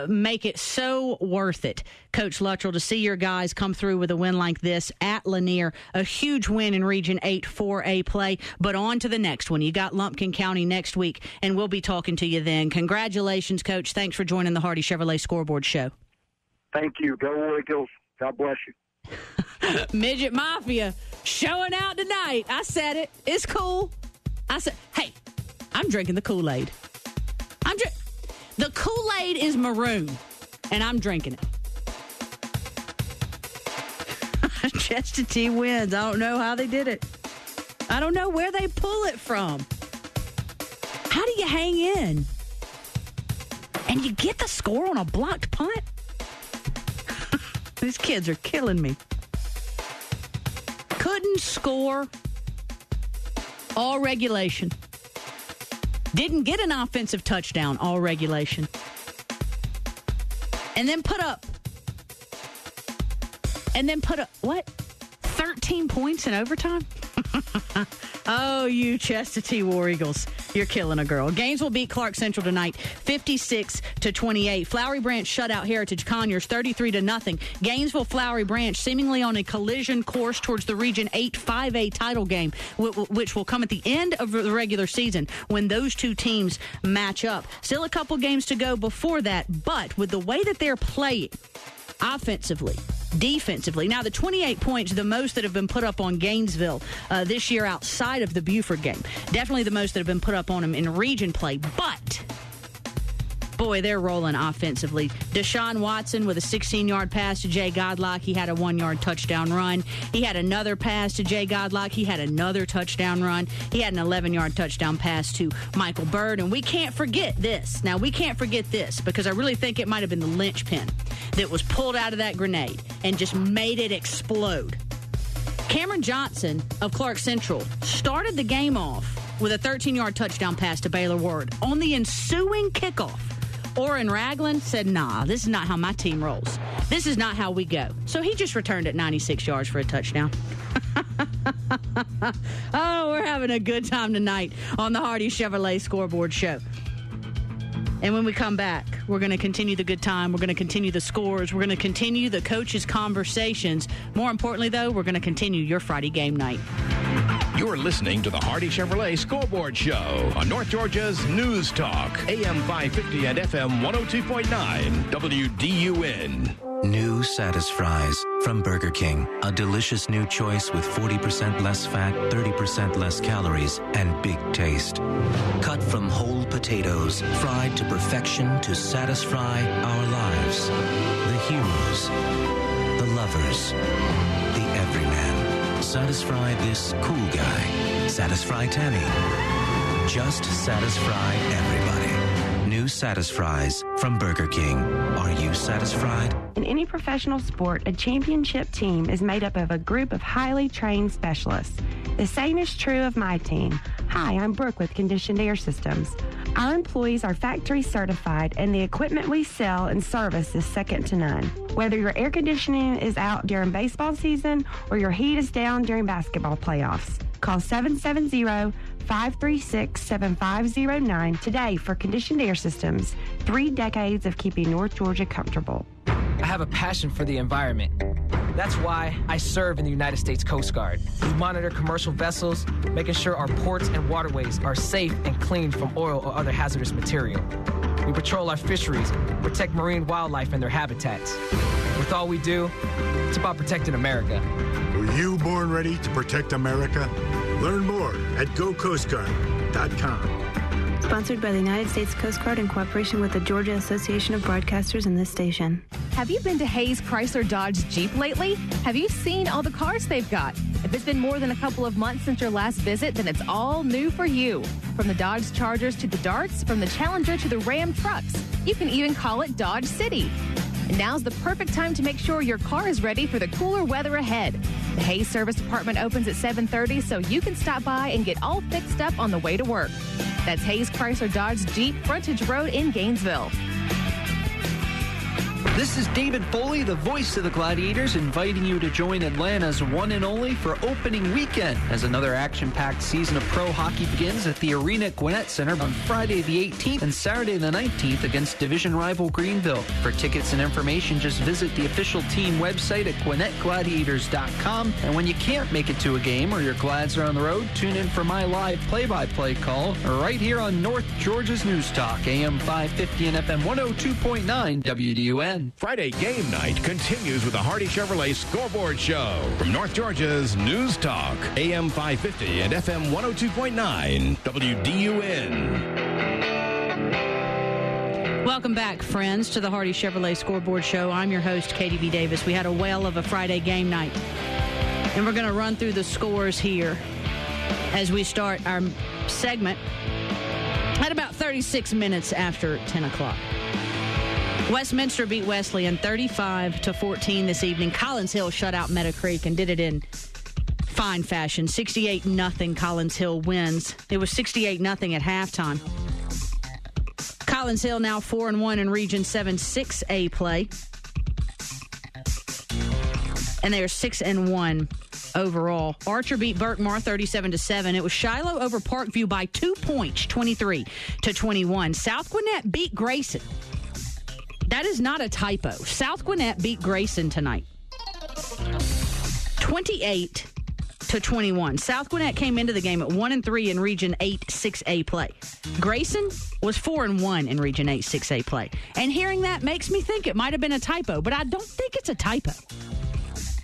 make it so worth it, Coach Luttrell, to see your guys come through with a win like this at Lanier, a huge win in Region 8 4A play, but on to the next one. You got Lumpkin County next week, and we'll be talking to you then. Congratulations, Coach. Thanks for joining the Hardy Chevrolet Scoreboard Show. Thank you. Go War Eagles. God bless you. Midget Mafia showing out tonight. I said it. It's cool. I said, hey, I'm drinking the Kool-Aid. The Kool-Aid is maroon, and I'm drinking it. Chestatee wins. I don't know how they did it. I don't know where they pull it from. How do you hang in? And you get the score on a blocked punt? These kids are killing me. Couldn't score all regulation. Didn't get an offensive touchdown all regulation. And then put up, what? 13 points in overtime? Oh, you Chestatee War Eagles. You're killing a girl. Gainesville beat Clark Central tonight, 56-28. Flowery Branch shut out Heritage Conyers, 33-0. Gainesville Flowery Branch seemingly on a collision course towards the Region 8 5A title game, which will come at the end of the regular season when those two teams match up. Still a couple games to go before that, but with the way that they're playing offensively, defensively. Now, the 28 points, the most that have been put up on Gainesville this year outside of the Buford game. Definitely the most that have been put up on them in region play. But Boy, they're rolling offensively. Deshaun Watson with a 16-yard pass to Jay Godlock. He had a 1-yard touchdown run. He had another pass to Jay Godlock. He had another touchdown run. He had an 11-yard touchdown pass to Michael Byrd. And we can't forget this. Now, we can't forget this because I really think it might have been the linchpin that was pulled out of that grenade and just made it explode. Cameron Johnson of Clark Central started the game off with a 13-yard touchdown pass to Baylor Ward. On the ensuing kickoff, Orrin Ragland said, nah, this is not how my team rolls. This is not how we go. So he just returned it 96 yards for a touchdown. Oh, we're having a good time tonight on the Hardy Chevrolet Scoreboard Show. And when we come back, we're going to continue the good time. We're going to continue the scores. We're going to continue the coaches' conversations. More importantly, though, we're going to continue your Friday game night. You're listening to the Hardy Chevrolet Scoreboard Show on North Georgia's News Talk, AM 550 and FM 102.9, WDUN. New Satisfries from Burger King. A delicious new choice with 40% less fat, 30% less calories, and big taste. Cut from whole potatoes, fried to perfection to satisfy our lives. The heroes, the lovers, the everyman. Satisfy this cool guy. Satisfy Tammy. Just satisfy everybody. New Satisfries from Burger King. Are you satisfied? In any professional sport, a championship team is made up of a group of highly trained specialists. The same is true of my team. Hi, I'm Brooke with Conditioned Air Systems. Our employees are factory certified, and the equipment we sell and service is second to none. Whether your air conditioning is out during baseball season or your heat is down during basketball playoffs, call 770-536-7509 today for Conditioned Air Systems. 3 decades of keeping North Georgia comfortable. I have a passion for the environment. That's why I serve in the United States Coast Guard. We monitor commercial vessels, making sure our ports and waterways are safe and clean from oil or other hazardous material. We patrol our fisheries, protect marine wildlife and their habitats. With all we do, it's about protecting America. Were you born ready to protect America? Learn more at GoCoastGuard.com. Sponsored by the United States Coast Guard in cooperation with the Georgia Association of Broadcasters and this station. Have you been to Hayes Chrysler Dodge Jeep lately? Have you seen all the cars they've got? If it's been more than a couple of months since your last visit, then it's all new for you. From the Dodge Chargers to the Darts, from the Challenger to the Ram trucks. You can even call it Dodge City. And now's the perfect time to make sure your car is ready for the cooler weather ahead. The Hayes Service Department opens at 7:30, so you can stop by and get all fixed up on the way to work. That's Hayes Chrysler Dodge Jeep, Frontage Road in Gainesville. This is David Foley, the voice of the Gladiators, inviting you to join Atlanta's one and only for opening weekend as another action-packed season of pro hockey begins at the Arena at Gwinnett Center on Friday the 18th and Saturday the 19th against division rival Greenville. For tickets and information, just visit the official team website at GwinnettGladiators.com. And when you can't make it to a game or your Glads are on the road, tune in for my live play-by-play call right here on North Georgia's News Talk, AM 550 and FM 102.9 WDUN. Friday game night continues with the Hardy Chevrolet Scoreboard Show from North Georgia's News Talk, AM 550 and FM 102.9 WDUN. Welcome back, friends, to the Hardy Chevrolet Scoreboard Show. I'm your host, Katie B. Davis. We had a whale of a Friday game night, and we're going to run through the scores here as we start our segment at about 36 minutes after 10 o'clock. Westminster beat Wesleyan 35-14 this evening. Collins Hill shut out Meadow Creek and did it in fine fashion. 68-0 Collins Hill wins. It was 68-0 at halftime. Collins Hill now 4-1 in Region 7 6A play. And they are 6-1 overall. Archer beat Burkmar 37-7. It was Shiloh over Parkview by 2 points, 23-21. South Gwinnett beat Grayson. That is not a typo. South Gwinnett beat Grayson tonight. 28-21. South Gwinnett came into the game at 1-3 in Region 8 6A play. Grayson was 4-1 in Region 8 6A play. And hearing that makes me think it might have been a typo, but I don't think it's a typo.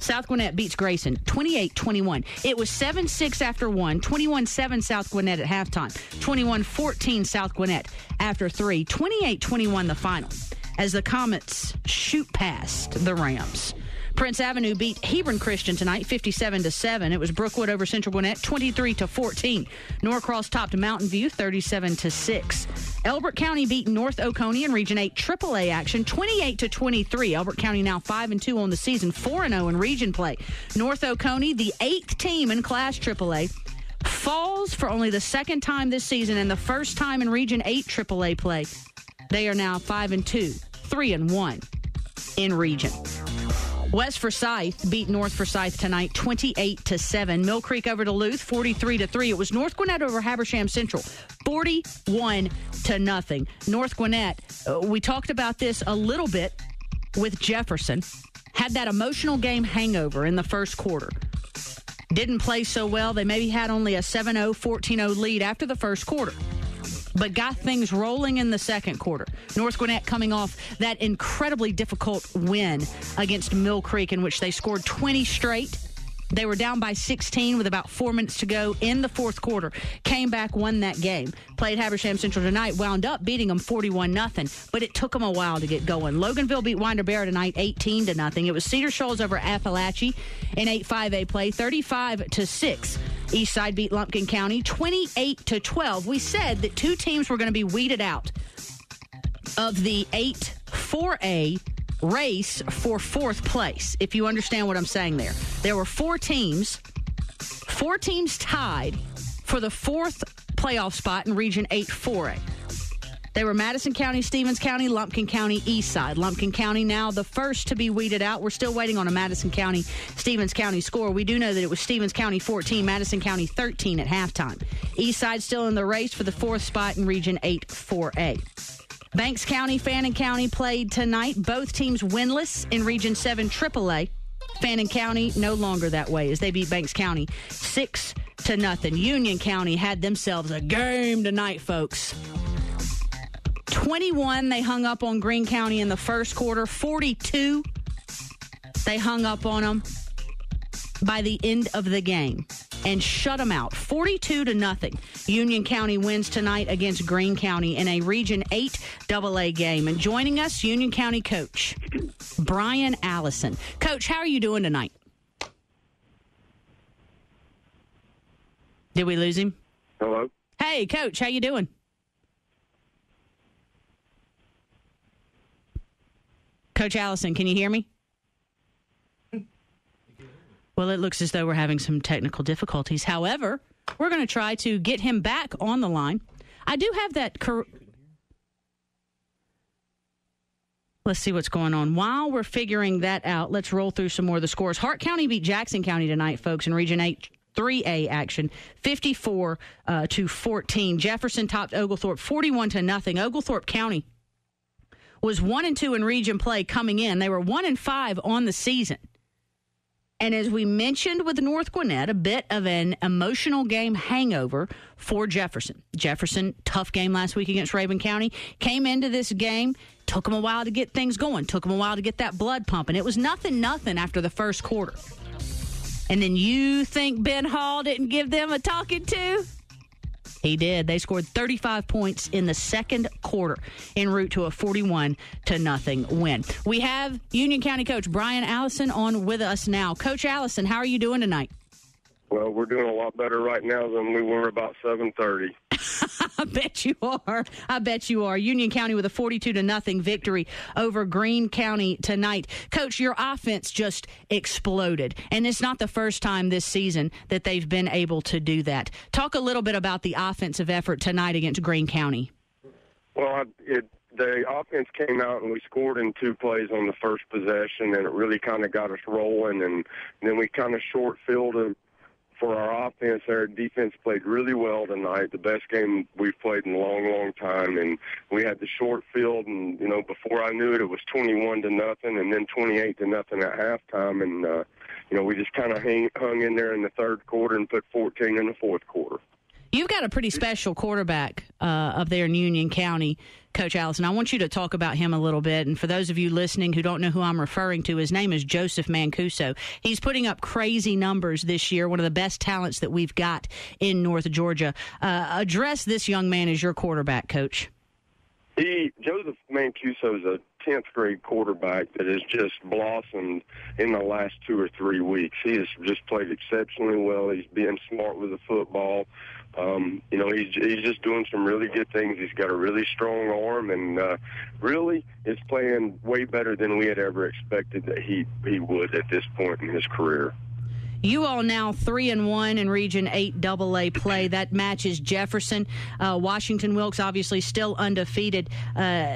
South Gwinnett beats Grayson 28-21. It was 7-6 after 1, 21-7 South Gwinnett at halftime, 21-14 South Gwinnett after 3, 28-21 the final as the Comets shoot past the Rams. Prince Avenue beat Hebron Christian tonight 57-7. It was Brookwood over Central Gwinnett 23-14. Norcross topped Mountain View 37-6. Elbert County beat North Oconee in Region 8 AAA action 28-23. Elbert County now 5-2 on the season, 4-0 in region play. North Oconee, the 8th team in Class AAA, falls for only the second time this season and the first time in Region 8 AAA play. They are now 5-2, 3-1 in region. West Forsyth beat North Forsyth tonight 28-7. Mill Creek over Duluth 43-3. It was North Gwinnett over Habersham Central 41-0. North Gwinnett, we talked about this a little bit with Jefferson, had that emotional game hangover in the first quarter. Didn't play so well. They maybe had only a 7-0, 14-0 lead after the first quarter, but got things rolling in the second quarter. North Gwinnett coming off that incredibly difficult win against Mill Creek in which they scored 20 straight. They were down by 16 with about 4 minutes to go in the fourth quarter. Came back, won that game. Played Habersham Central tonight, wound up beating them 41-0, but it took them a while to get going. Loganville beat Winder Bear tonight 18-0. It was Cedar Shoals over Appalachia in 8-5A play 35-6. Eastside beat Lumpkin County 28-12. We said that two teams were going to be weeded out of the 8-4A race for fourth place, if you understand what I'm saying there. There were four teams tied for the fourth playoff spot in Region 8-4A. They were Madison County, Stevens County, Lumpkin County, Eastside. Lumpkin County now the first to be weeded out. We're still waiting on a Madison County, Stevens County score. We do know that it was Stevens County 14, Madison County 13 at halftime. Eastside still in the race for the fourth spot in Region 8-4A. Banks County, Fannin County played tonight. Both teams winless in Region 7 AAA. Fannin County no longer that way as they beat Banks County 6-0. Union County had themselves a game tonight, folks. 21 they hung up on Greene County in the first quarter. 42 they hung up on them by the end of the game and shut them out 42-0. Union County wins tonight against Greene County in a Region 8 AA game. And joining us, Union County coach Brian Allison. Coach, how are you doing tonight? Did we lose him? Hello. Hey, Coach, how you doing? Coach Allison, can you hear me? Well, it looks as though we're having some technical difficulties. However, we're going to try to get him back on the line. I do have that. Let's see what's going on. While we're figuring that out, let's roll through some more of the scores. Hart County beat Jackson County tonight, folks, in Region 8 3A action, 54-14. Jefferson topped Oglethorpe 41-0. Oglethorpe County was 1-2 in region play coming in. They were 1-5 on the season. And as we mentioned with North Gwinnett, a bit of an emotional game hangover for Jefferson. Jefferson, tough game last week against Rabun County. Came into this game, took them a while to get things going, took them a while to get that blood pumping. It was 0-0 after the first quarter. And then you think Ben Hall didn't give them a talking to? He did. They scored 35 points in the second quarter en route to a 41-0 win. We have Union County coach Brian Allison on with us now. Coach Allison, how are you doing tonight? Well, we're doing a lot better right now than we were about 7:30. I bet you are. I bet you are. Union County with a 42-0 victory over Greene County tonight. Coach, your offense just exploded, and it's not the first time this season that they've been able to do that. Talk a little bit about the offensive effort tonight against Greene County. Well, the offense came out and we scored in 2 plays on the first possession, and it really kind of got us rolling, and then we kind of short-fielded for our offense. Our defense played really well tonight, the best game we've played in a long, long time, and we had the short field, and, you know, before I knew it, it was 21-0 and then 28-0 at halftime, and, you know, we just kind of hung in there in the third quarter and put 14 in the fourth quarter. You've got a pretty special quarterback up there in Union County, Coach Allison. I want you to talk about him a little bit. And for those of you listening who don't know who I'm referring to, his name is Joseph Mancuso. He's putting up crazy numbers this year, one of the best talents that we've got in North Georgia. Address this young man as your quarterback, Coach. Joseph Mancuso is a 10th grade quarterback that has just blossomed in the last 2 or 3 weeks. He has just played exceptionally well. He's being smart with the football. He's just doing some really good things. He's got a really strong arm and really is playing way better than we had ever expected that he would at this point in his career. You all now 3-1 in Region 8 AA play. That matches Jefferson. Washington Wilkes obviously still undefeated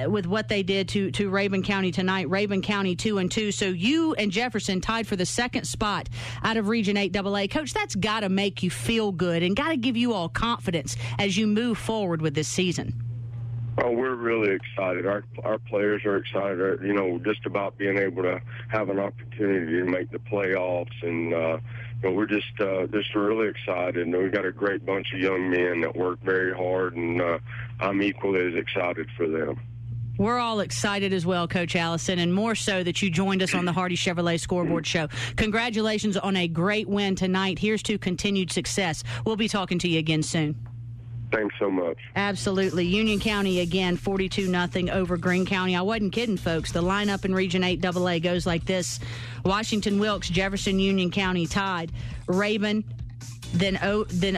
with what they did to Rabun County tonight. Rabun County 2-2. So you and Jefferson tied for the second spot out of Region 8 AA. Coach, that's got to make you feel good and got to give you all confidence as you move forward with this season. Oh, we're really excited. Our players are excited, just about being able to have an opportunity to make the playoffs. And, we're just really excited. And we've got a great bunch of young men that work very hard, and I'm equally as excited for them. We're all excited as well, Coach Allison, and more so that you joined us on the Hardy Chevrolet Scoreboard Show. Congratulations on a great win tonight. Here's to continued success. We'll be talking to you again soon. Thanks so much. Absolutely. Union County, again, 42-0 over Greene County. I wasn't kidding, folks. The lineup in Region 8 AA goes like this. Washington Wilkes, Jefferson, Union County tied. Rabun, then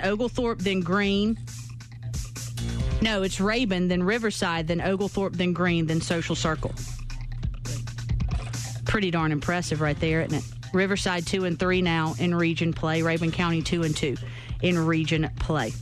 Oglethorpe, then Greene. No, it's Rabun, then Riverside, then Oglethorpe, then Greene, then Social Circle. Pretty darn impressive right there, isn't it? Riverside 2-3 now in region play. Rabun County 2-2 in region play.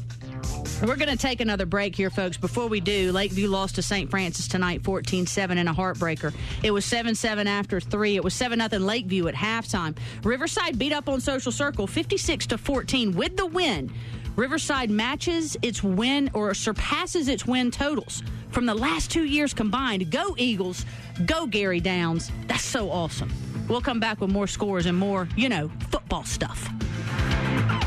We're going to take another break here, folks. Before we do, Lakeview lost to St. Francis tonight, 14-7 in a heartbreaker. It was 7-7 after 3. It was 7-0 Lakeview at halftime. Riverside beat up on Social Circle, 56-14 with the win. Riverside matches its win or surpasses its win totals from the last 2 years combined. Go Eagles. Go Gary Downs. That's so awesome. We'll come back with more scores and more, football stuff.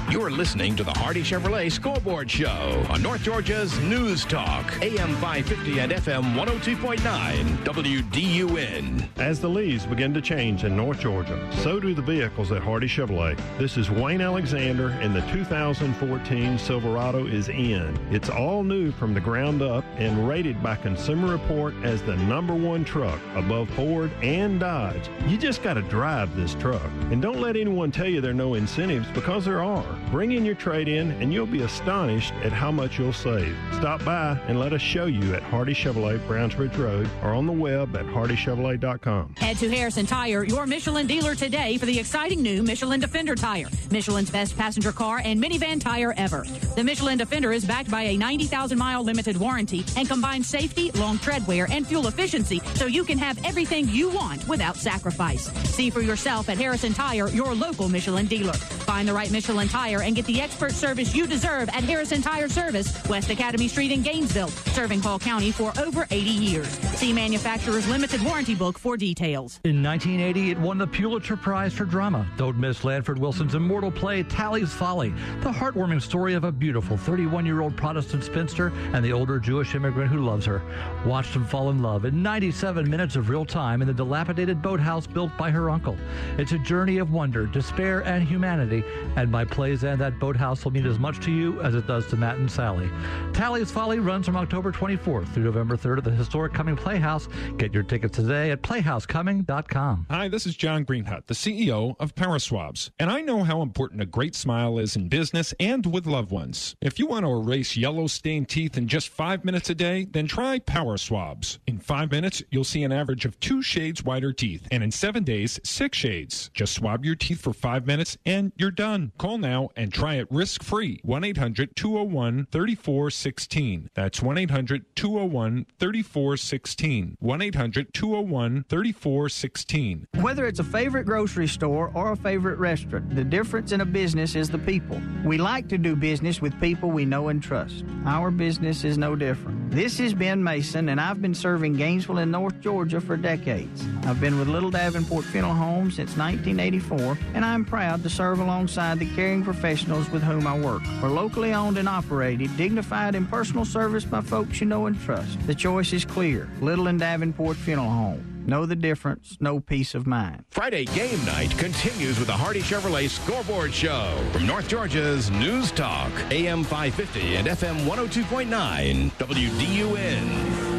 You're listening to the Hardy Chevrolet Scoreboard Show on North Georgia's News Talk, AM 550 and FM 102.9, WDUN. As the leaves begin to change in North Georgia, so do the vehicles at Hardy Chevrolet. This is Wayne Alexander, and the 2014 Silverado is in. It's all new from the ground up and rated by Consumer Report as the #1 truck above Ford and Dodge. You just got to drive this truck. And don't let anyone tell you there are no incentives, because there are. Bring in your trade-in, and you'll be astonished at how much you'll save. Stop by and let us show you at Hardy Chevrolet, Browns Ridge Road, or on the web at hardychevrolet.com. Head to Harrison Tire, your Michelin dealer today, for the exciting new Michelin Defender tire, Michelin's best passenger car and minivan tire ever. The Michelin Defender is backed by a 90,000-mile limited warranty and combines safety, long tread wear, and fuel efficiency, so you can have everything you want without sacrifice. See for yourself at Harrison Tire, your local Michelin dealer. Find the right Michelin tire and get the expert service you deserve at Harrison Tire Service, West Academy Street in Gainesville, serving Hall County for over 80 years. See manufacturer's limited warranty book for details. In 1980, it won the Pulitzer Prize for Drama. Don't miss Lanford Wilson's immortal play, Tally's Folly, the heartwarming story of a beautiful 31-year-old Protestant spinster and the older Jewish immigrant who loves her. Watch them fall in love in 97 minutes of real time in the dilapidated boathouse built by her uncle. It's a journey of wonder, despair, and humanity, and my plays and that boathouse will mean as much to you as it does to Matt and Sally. Tally's Folly runs from October 24th through November 3rd at the historic Cumming Playhouse. Get your tickets today at playhousecumming.com. Hi, this is John Greenhut, the CEO of Power Swabs, and I know how important a great smile is in business and with loved ones. If you want to erase yellow stained teeth in just 5 minutes a day, then try Power Swabs. In 5 minutes, you'll see an average of 2 shades whiter teeth, and in 7 days, 6 shades. Just swab your teeth for 5 minutes and you're done. Call now and try it risk-free. 1-800-201-3416. That's 1-800-201-3416. 1-800-201-3416. Whether it's a favorite grocery store or a favorite restaurant, the difference in a business is the people. We like to do business with people we know and trust. Our business is no different. This is Ben Mason, and I've been serving Gainesville and North Georgia for decades. I've been with Little Davenport Funeral Home since 1984, and I'm proud to serve alongside alongside the caring professionals with whom I work. We're locally owned and operated, dignified and personal service by folks you know and trust. The choice is clear. Little and Davenport Funeral Home. Know the difference, no peace of mind. Friday game night continues with the Hardy Chevrolet Scoreboard Show from North Georgia's News Talk, AM 550 and FM 102.9, WDUN.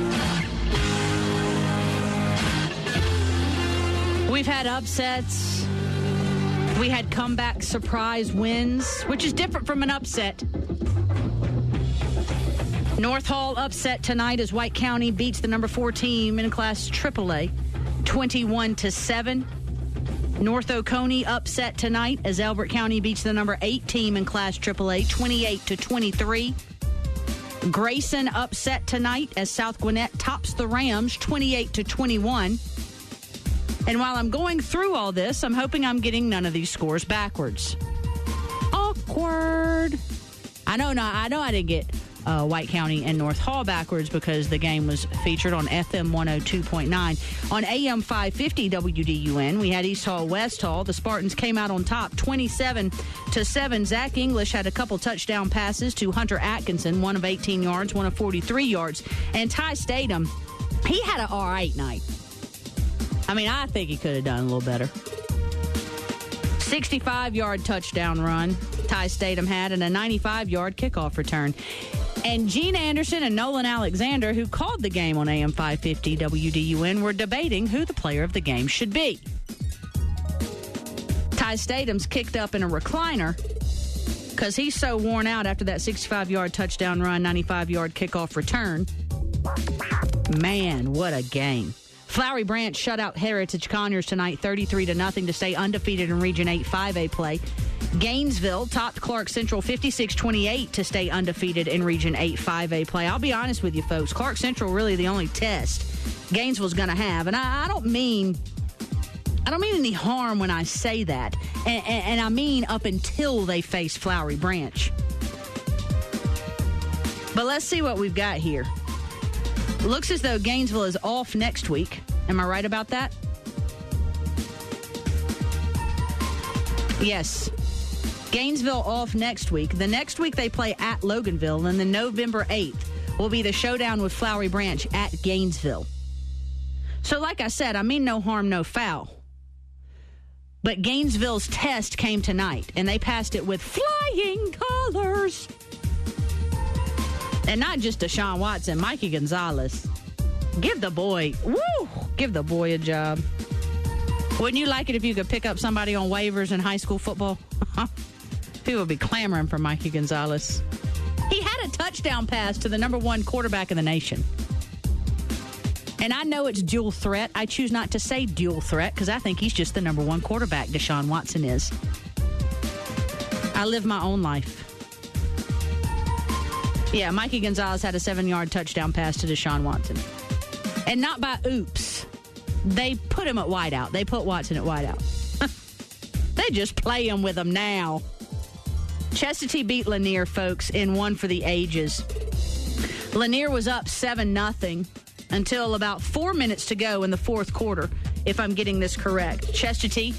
We've had upsets. We had comeback surprise wins, which is different from an upset. North Hall upset tonight as White County beats the number 4 team in Class AAA, 21-7. North Oconee upset tonight as Elbert County beats the number 8 team in Class AAA, 28-23. Grayson upset tonight as South Gwinnett tops the Rams, 28-21. And while I'm going through all this, I'm hoping I'm getting none of these scores backwards. Awkward. I know I didn't get White County and North Hall backwards because the game was featured on FM 102.9. On AM 550 WDUN, we had East Hall, West Hall. The Spartans came out on top, 27-7. Zach English had a couple touchdown passes to Hunter Atkinson, one of 18 yards, one of 43 yards. And Ty Statham, he had an all right night. I mean, I think he could have done a little better. 65-yard touchdown run Ty Statham had, and a 95-yard kickoff return. And Gene Anderson and Nolan Alexander, who called the game on AM 550 WDUN, were debating who the player of the game should be. Ty Statham's kicked up in a recliner because he's so worn out after that 65-yard touchdown run, 95-yard kickoff return. Man, what a game. Flowery Branch shut out Heritage Conyers tonight, 33-0 to stay undefeated in Region 8 5A play. Gainesville topped Clark Central 56-28 to stay undefeated in Region 8 5A play. I'll be honest with you, folks. Clark Central really the only test Gainesville's going to have. And I don't mean any harm when I say that. And I mean up until they face Flowery Branch. But let's see what we've got here. Looks as though Gainesville is off next week. Am I right about that? Yes. Gainesville off next week. The next week they play at Loganville, and then November 8th will be the showdown with Flowery Branch at Gainesville. So like I said, I mean no harm, no foul. But Gainesville's test came tonight, and they passed it with flying colors. And not just Deshaun Watson, Mikey Gonzalez. Give the boy a job. Wouldn't you like it if you could pick up somebody on waivers in high school football? People would be clamoring for Mikey Gonzalez. He had a touchdown pass to the number 1 quarterback in the nation. And I know it's dual threat. I choose not to say dual threat because I think he's just the number 1 quarterback, Deshaun Watson is. I live my own life. Yeah, Mikey Gonzalez had a 7-yard touchdown pass to Deshaun Watson. And not by oops. They put him at wideout. They put Watson at wideout. They just play him with him now. Chestatee beat Lanier, folks, in one for the ages. Lanier was up 7-0 until about 4 minutes to go in the fourth quarter, if I'm getting this correct. Chestatee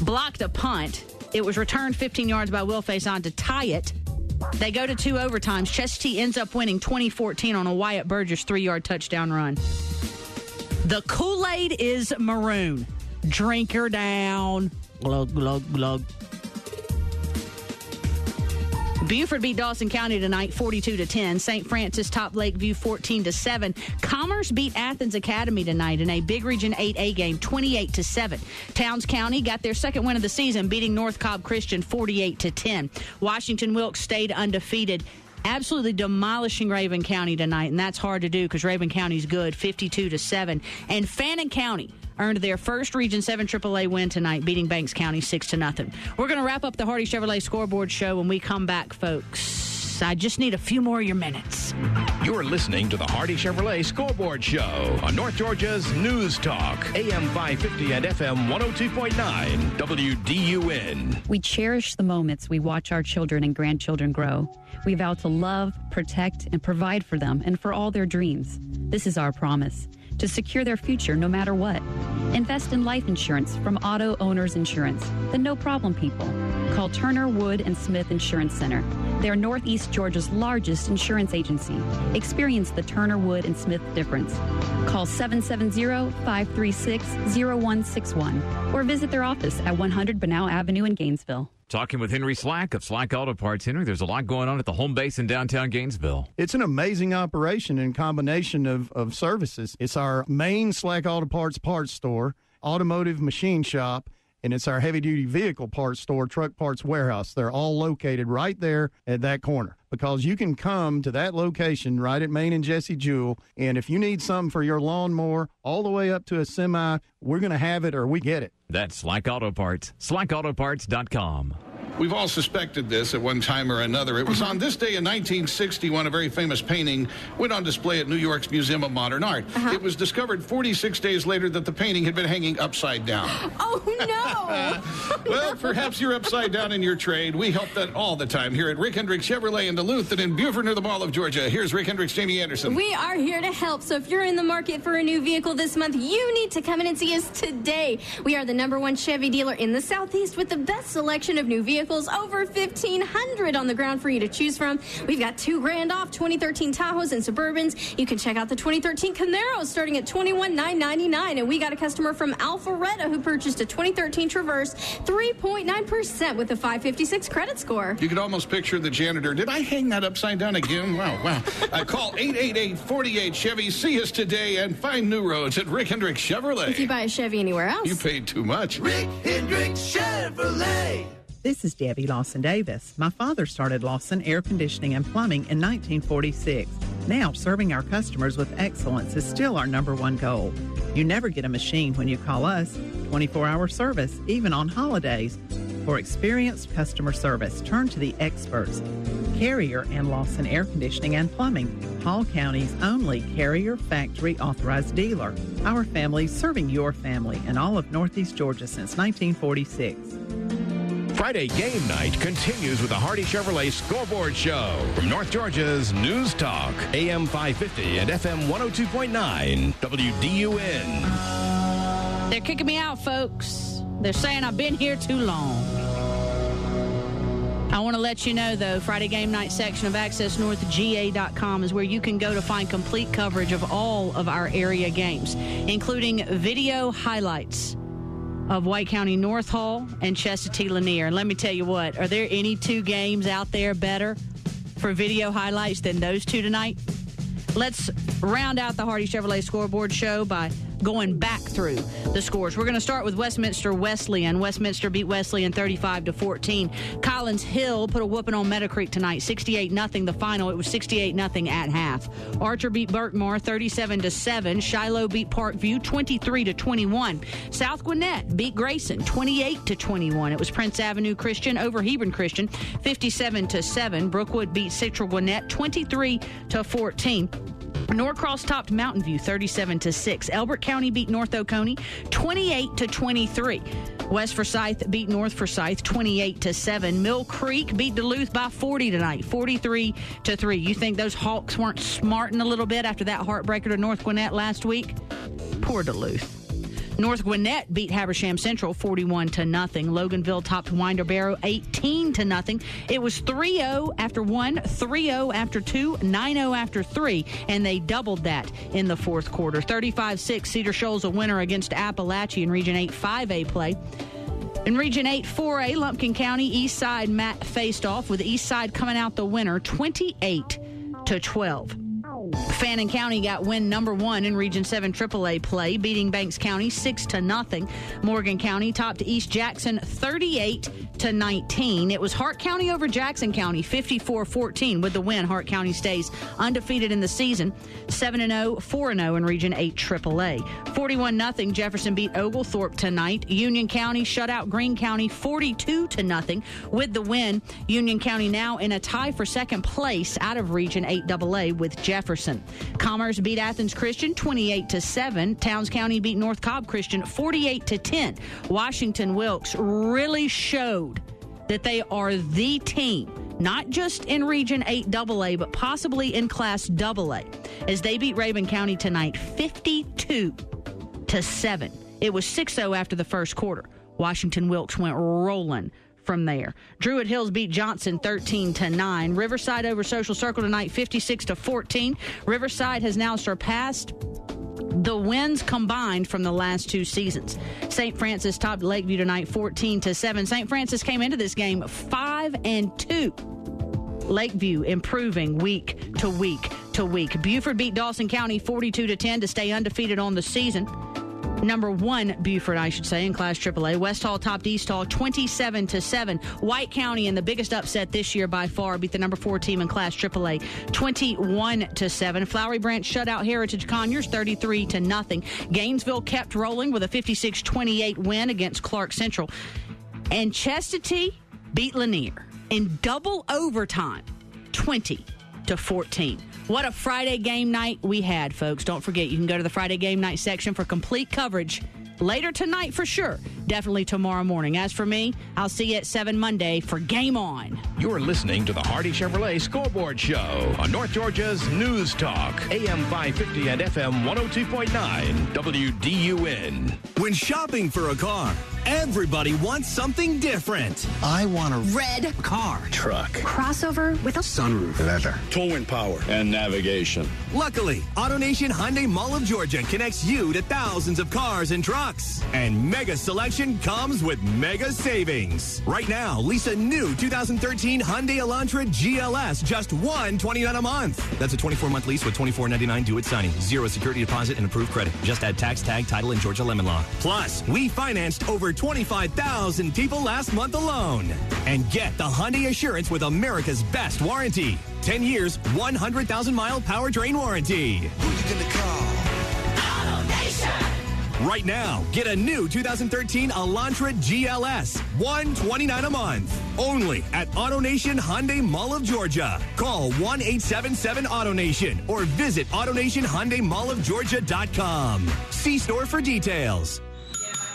blocked a punt. It was returned 15 yards by Will Faison to tie it. They go to 2 overtimes. Chestatee ends up winning 20-14 on a Wyatt Burgess 3-yard touchdown run. The Kool-Aid is maroon. Drink her down. Glug, glug, glug. Buford beat Dawson County tonight, 42-10. St. Francis topped Lakeview, 14-7. Commerce beat Athens Academy tonight in a big Region 8A game, 28-7. Towns County got their second win of the season, beating North Cobb Christian, 48-10. Washington Wilkes stayed undefeated, absolutely demolishing Raven County tonight, and that's hard to do because Raven County's good, 52-7. And Fannin County earned their first Region 7 AAA win tonight, beating Banks County 6-0. We're going to wrap up the Hardy Chevrolet Scoreboard Show when we come back, folks. I just need a few more of your minutes. You're listening to the Hardy Chevrolet Scoreboard Show on North Georgia's News Talk, AM 550 and FM 102.9 WDUN. We cherish the moments we watch our children and grandchildren grow. We vow to love, protect, and provide for them and for all their dreams. This is our promise. to secure their future no matter what. Invest in life insurance from Auto Owners Insurance, the no-problem people. Call Turner, Wood, and Smith Insurance Center. They're Northeast Georgia's largest insurance agency. Experience the Turner, Wood, and Smith difference. Call 770-536-0161 or visit their office at 100 Banal Avenue in Gainesville. Talking with Henry Slack of Slack Auto Parts. Henry, there's a lot going on at the home base in downtown Gainesville. It's an amazing operation and combination of services. It's our main Slack Auto Parts store, automotive machine shop, and it's our heavy-duty vehicle parts store, truck parts warehouse. They're all located right there at that corner because you can come to that location right at Main and Jesse Jewell, and if you need something for your lawnmower all the way up to a semi, we're going to have it or we get it. That's Slack Auto Parts, slackautoparts.com. We've all suspected this at one time or another. It was on this day in 1960 when a very famous painting went on display at New York's Museum of Modern Art. It was discovered 46 days later that the painting had been hanging upside down. Oh, no! Well, perhaps you're upside down in your trade. We help that all the time here at Rick Hendricks Chevrolet in Duluth and in Beaufort near the Mall of Georgia. Here's Rick Hendricks, Jamie Anderson. We are here to help. So if you're in the market for a new vehicle this month, you need to come in and see us today. We are the #1 Chevy dealer in the Southeast with the best selection of new vehicles, over 1,500 on the ground for you to choose from. We've got $2,000 off 2013 Tahoes and Suburbans. You can check out the 2013 Camaros starting at $21,999. And we got a customer from Alpharetta who purchased a 2013 Traverse, 3.9% with a 556 credit score. You could almost picture the janitor. Did I hang that upside down again? Wow. Call 888-48-CHEVY. See us today and find new roads at Rick Hendricks Chevrolet. If you buy a Chevy anywhere else. You paid too much. Rick Hendricks Chevrolet. This is Debbie Lawson Davis. My father started Lawson Air Conditioning and Plumbing in 1946. Now, serving our customers with excellence is still our #1 goal. You never get a machine when you call us. 24-hour service, even on holidays. For experienced customer service, turn to the experts. Carrier and Lawson Air Conditioning and Plumbing, Hall County's only Carrier factory authorized dealer. Our family serving your family in all of Northeast Georgia since 1946. Friday game night continues with the Hardy Chevrolet Scoreboard Show from North Georgia's News Talk, AM 550 and FM 102.9, WDUN. They're kicking me out, folks. They're saying I've been here too long. I want to let you know, though, Friday game night section of AccessNorthGA.com is where you can go to find complete coverage of all of our area games, including video highlights of White County North Hall and Chestatee Lanier. And let me tell you what, are there any two games out there better for video highlights than those two tonight? Let's round out the Hardy Chevrolet Scoreboard Show by going back through the scores. We're going to start with Westminster Wesleyan. Westminster beat Wesleyan 35-14. Collins Hill put a whooping on Meadow Creek tonight, 68-0 the final. It was 68-0 at half. Archer beat Berkmar 37-7. Shiloh beat Parkview 23-21. South Gwinnett beat Grayson 28-21. It was Prince Avenue Christian over Hebron Christian 57-7. Brookwood beat Central Gwinnett 23-14. Norcross topped Mountain View 37-6. Elbert County beat North Oconee 28-23. West Forsyth beat North Forsyth 28-7. Mill Creek beat Duluth by 40 tonight, 43-3. You think those Hawks weren't smarting a little bit after that heartbreaker to North Gwinnett last week? Poor Duluth. North Gwinnett beat Habersham Central 41-0. Loganville topped Winder Barrow 18-0. It was 3-0 after 1, 3-0 after 2, 9-0 after 3, and they doubled that in the fourth quarter. 35-6, Cedar Shoals a winner against Appalachia in Region 8 5A play. In Region 8 4A, Lumpkin County Eastside Matt faced off with Eastside coming out the winner 28-12. Fannin County got win #1 in Region 7 AAA play, beating Banks County 6-0. Morgan County topped East Jackson 38-19. It was Hart County over Jackson County 54-14 with the win. Hart County stays undefeated in the season, 7-0, 4-0 in Region 8 AAA. 41-0 Jefferson beat Oglethorpe tonight. Union County shut out Greene County 42-0 with the win. Union County now in a tie for second place out of Region 8 AA with Jefferson. Commerce beat Athens Christian 28-7. Towns County beat North Cobb Christian 48-10. Washington Wilkes really showed that they are the team not just in Region 8 AA, but possibly in Class AA, as they beat Rabun County tonight 52-7. It was 6-0 after the first quarter. Washington Wilkes went rolling from there. Druid Hills beat Johnson 13-9. Riverside over Social Circle tonight 56-14. Riverside has now surpassed the wins combined from the last two seasons. St. Francis topped Lakeview tonight 14-7. St. Francis came into this game 5-2. Lakeview improving week to week to week. Buford beat Dawson County 42-10 to stay undefeated on the season. Number 1 Buford, I should say, in Class AAA. West Hall topped East Hall 27-7. White County, in the biggest upset this year by far, beat the number 4 team in Class AAA 21-7. Flowery Branch shut out Heritage Conyers 33-0. Gainesville kept rolling with a 56-28 win against Clark Central. And Chestatee beat Lanier in double overtime 20-14. What a Friday game night we had, folks. Don't forget, you can go to the Friday game night section for complete coverage later tonight for sure. Definitely tomorrow morning. As for me, I'll see you at 7 Monday for Game On. You're listening to the Hardy Chevrolet Scoreboard Show on North Georgia's News Talk, AM 550 and FM 102.9, WDUN. When shopping for a car, everybody wants something different. I want a red car, truck, crossover with a sunroof, leather, towing power, and navigation. Luckily, AutoNation Hyundai Mall of Georgia connects you to thousands of cars and trucks. And mega selection comes with mega savings. Right now, lease a new 2013 Hyundai Elantra GLS, just $129 a month. That's a 24-month lease with $24.99 due at signing. 0 security deposit and approved credit. Just add tax, tag, title, and Georgia lemon law. Plus, we financed over 25,000 people last month alone. And get the Hyundai Assurance with America's best warranty. 10 years, 100,000-mile powertrain warranty. Who you gonna call? AutoNation. Right now, get a new 2013 Elantra GLS, $129 a month. Only at AutoNation Hyundai Mall of Georgia. Call 1-877-AutoNation or visit AutoNationHyundaiMallofGeorgia.com. See store for details.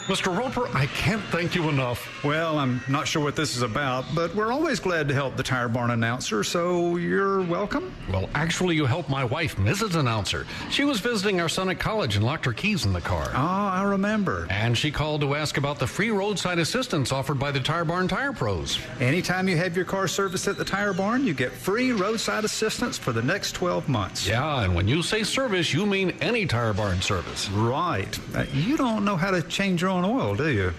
Mr. Roper, I can't thank you enough. Well, I'm not sure what this is about, but we're always glad to help the Tire Barn announcer, so you're welcome. Well, actually, you helped my wife, Mrs. Announcer. She was visiting our son at college and locked her keys in the car. Oh, I remember. And she called to ask about the free roadside assistance offered by the Tire Barn Tire Pros. Anytime you have your car serviced at the Tire Barn, you get free roadside assistance for the next 12 months. Yeah, and when you say service, you mean any Tire Barn service. Right. You don't know how to change your own oil, do you?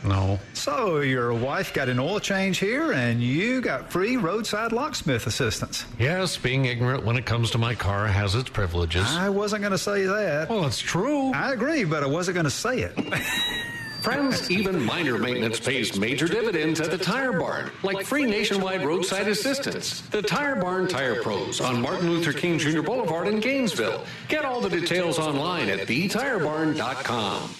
No. So your wife got an oil change here, and you got free roadside locksmith assistance. Yes, being ignorant when it comes to my car has its privileges. I wasn't going to say that. Well, it's true. I agree, but I wasn't going to say it. Friends, even minor maintenance pays major dividends at the Tire Barn, like free nationwide roadside assistance. The Tire Barn Tire Pros on Martin Luther King Jr. Boulevard in Gainesville. Get all the details online at thetirebarn.com.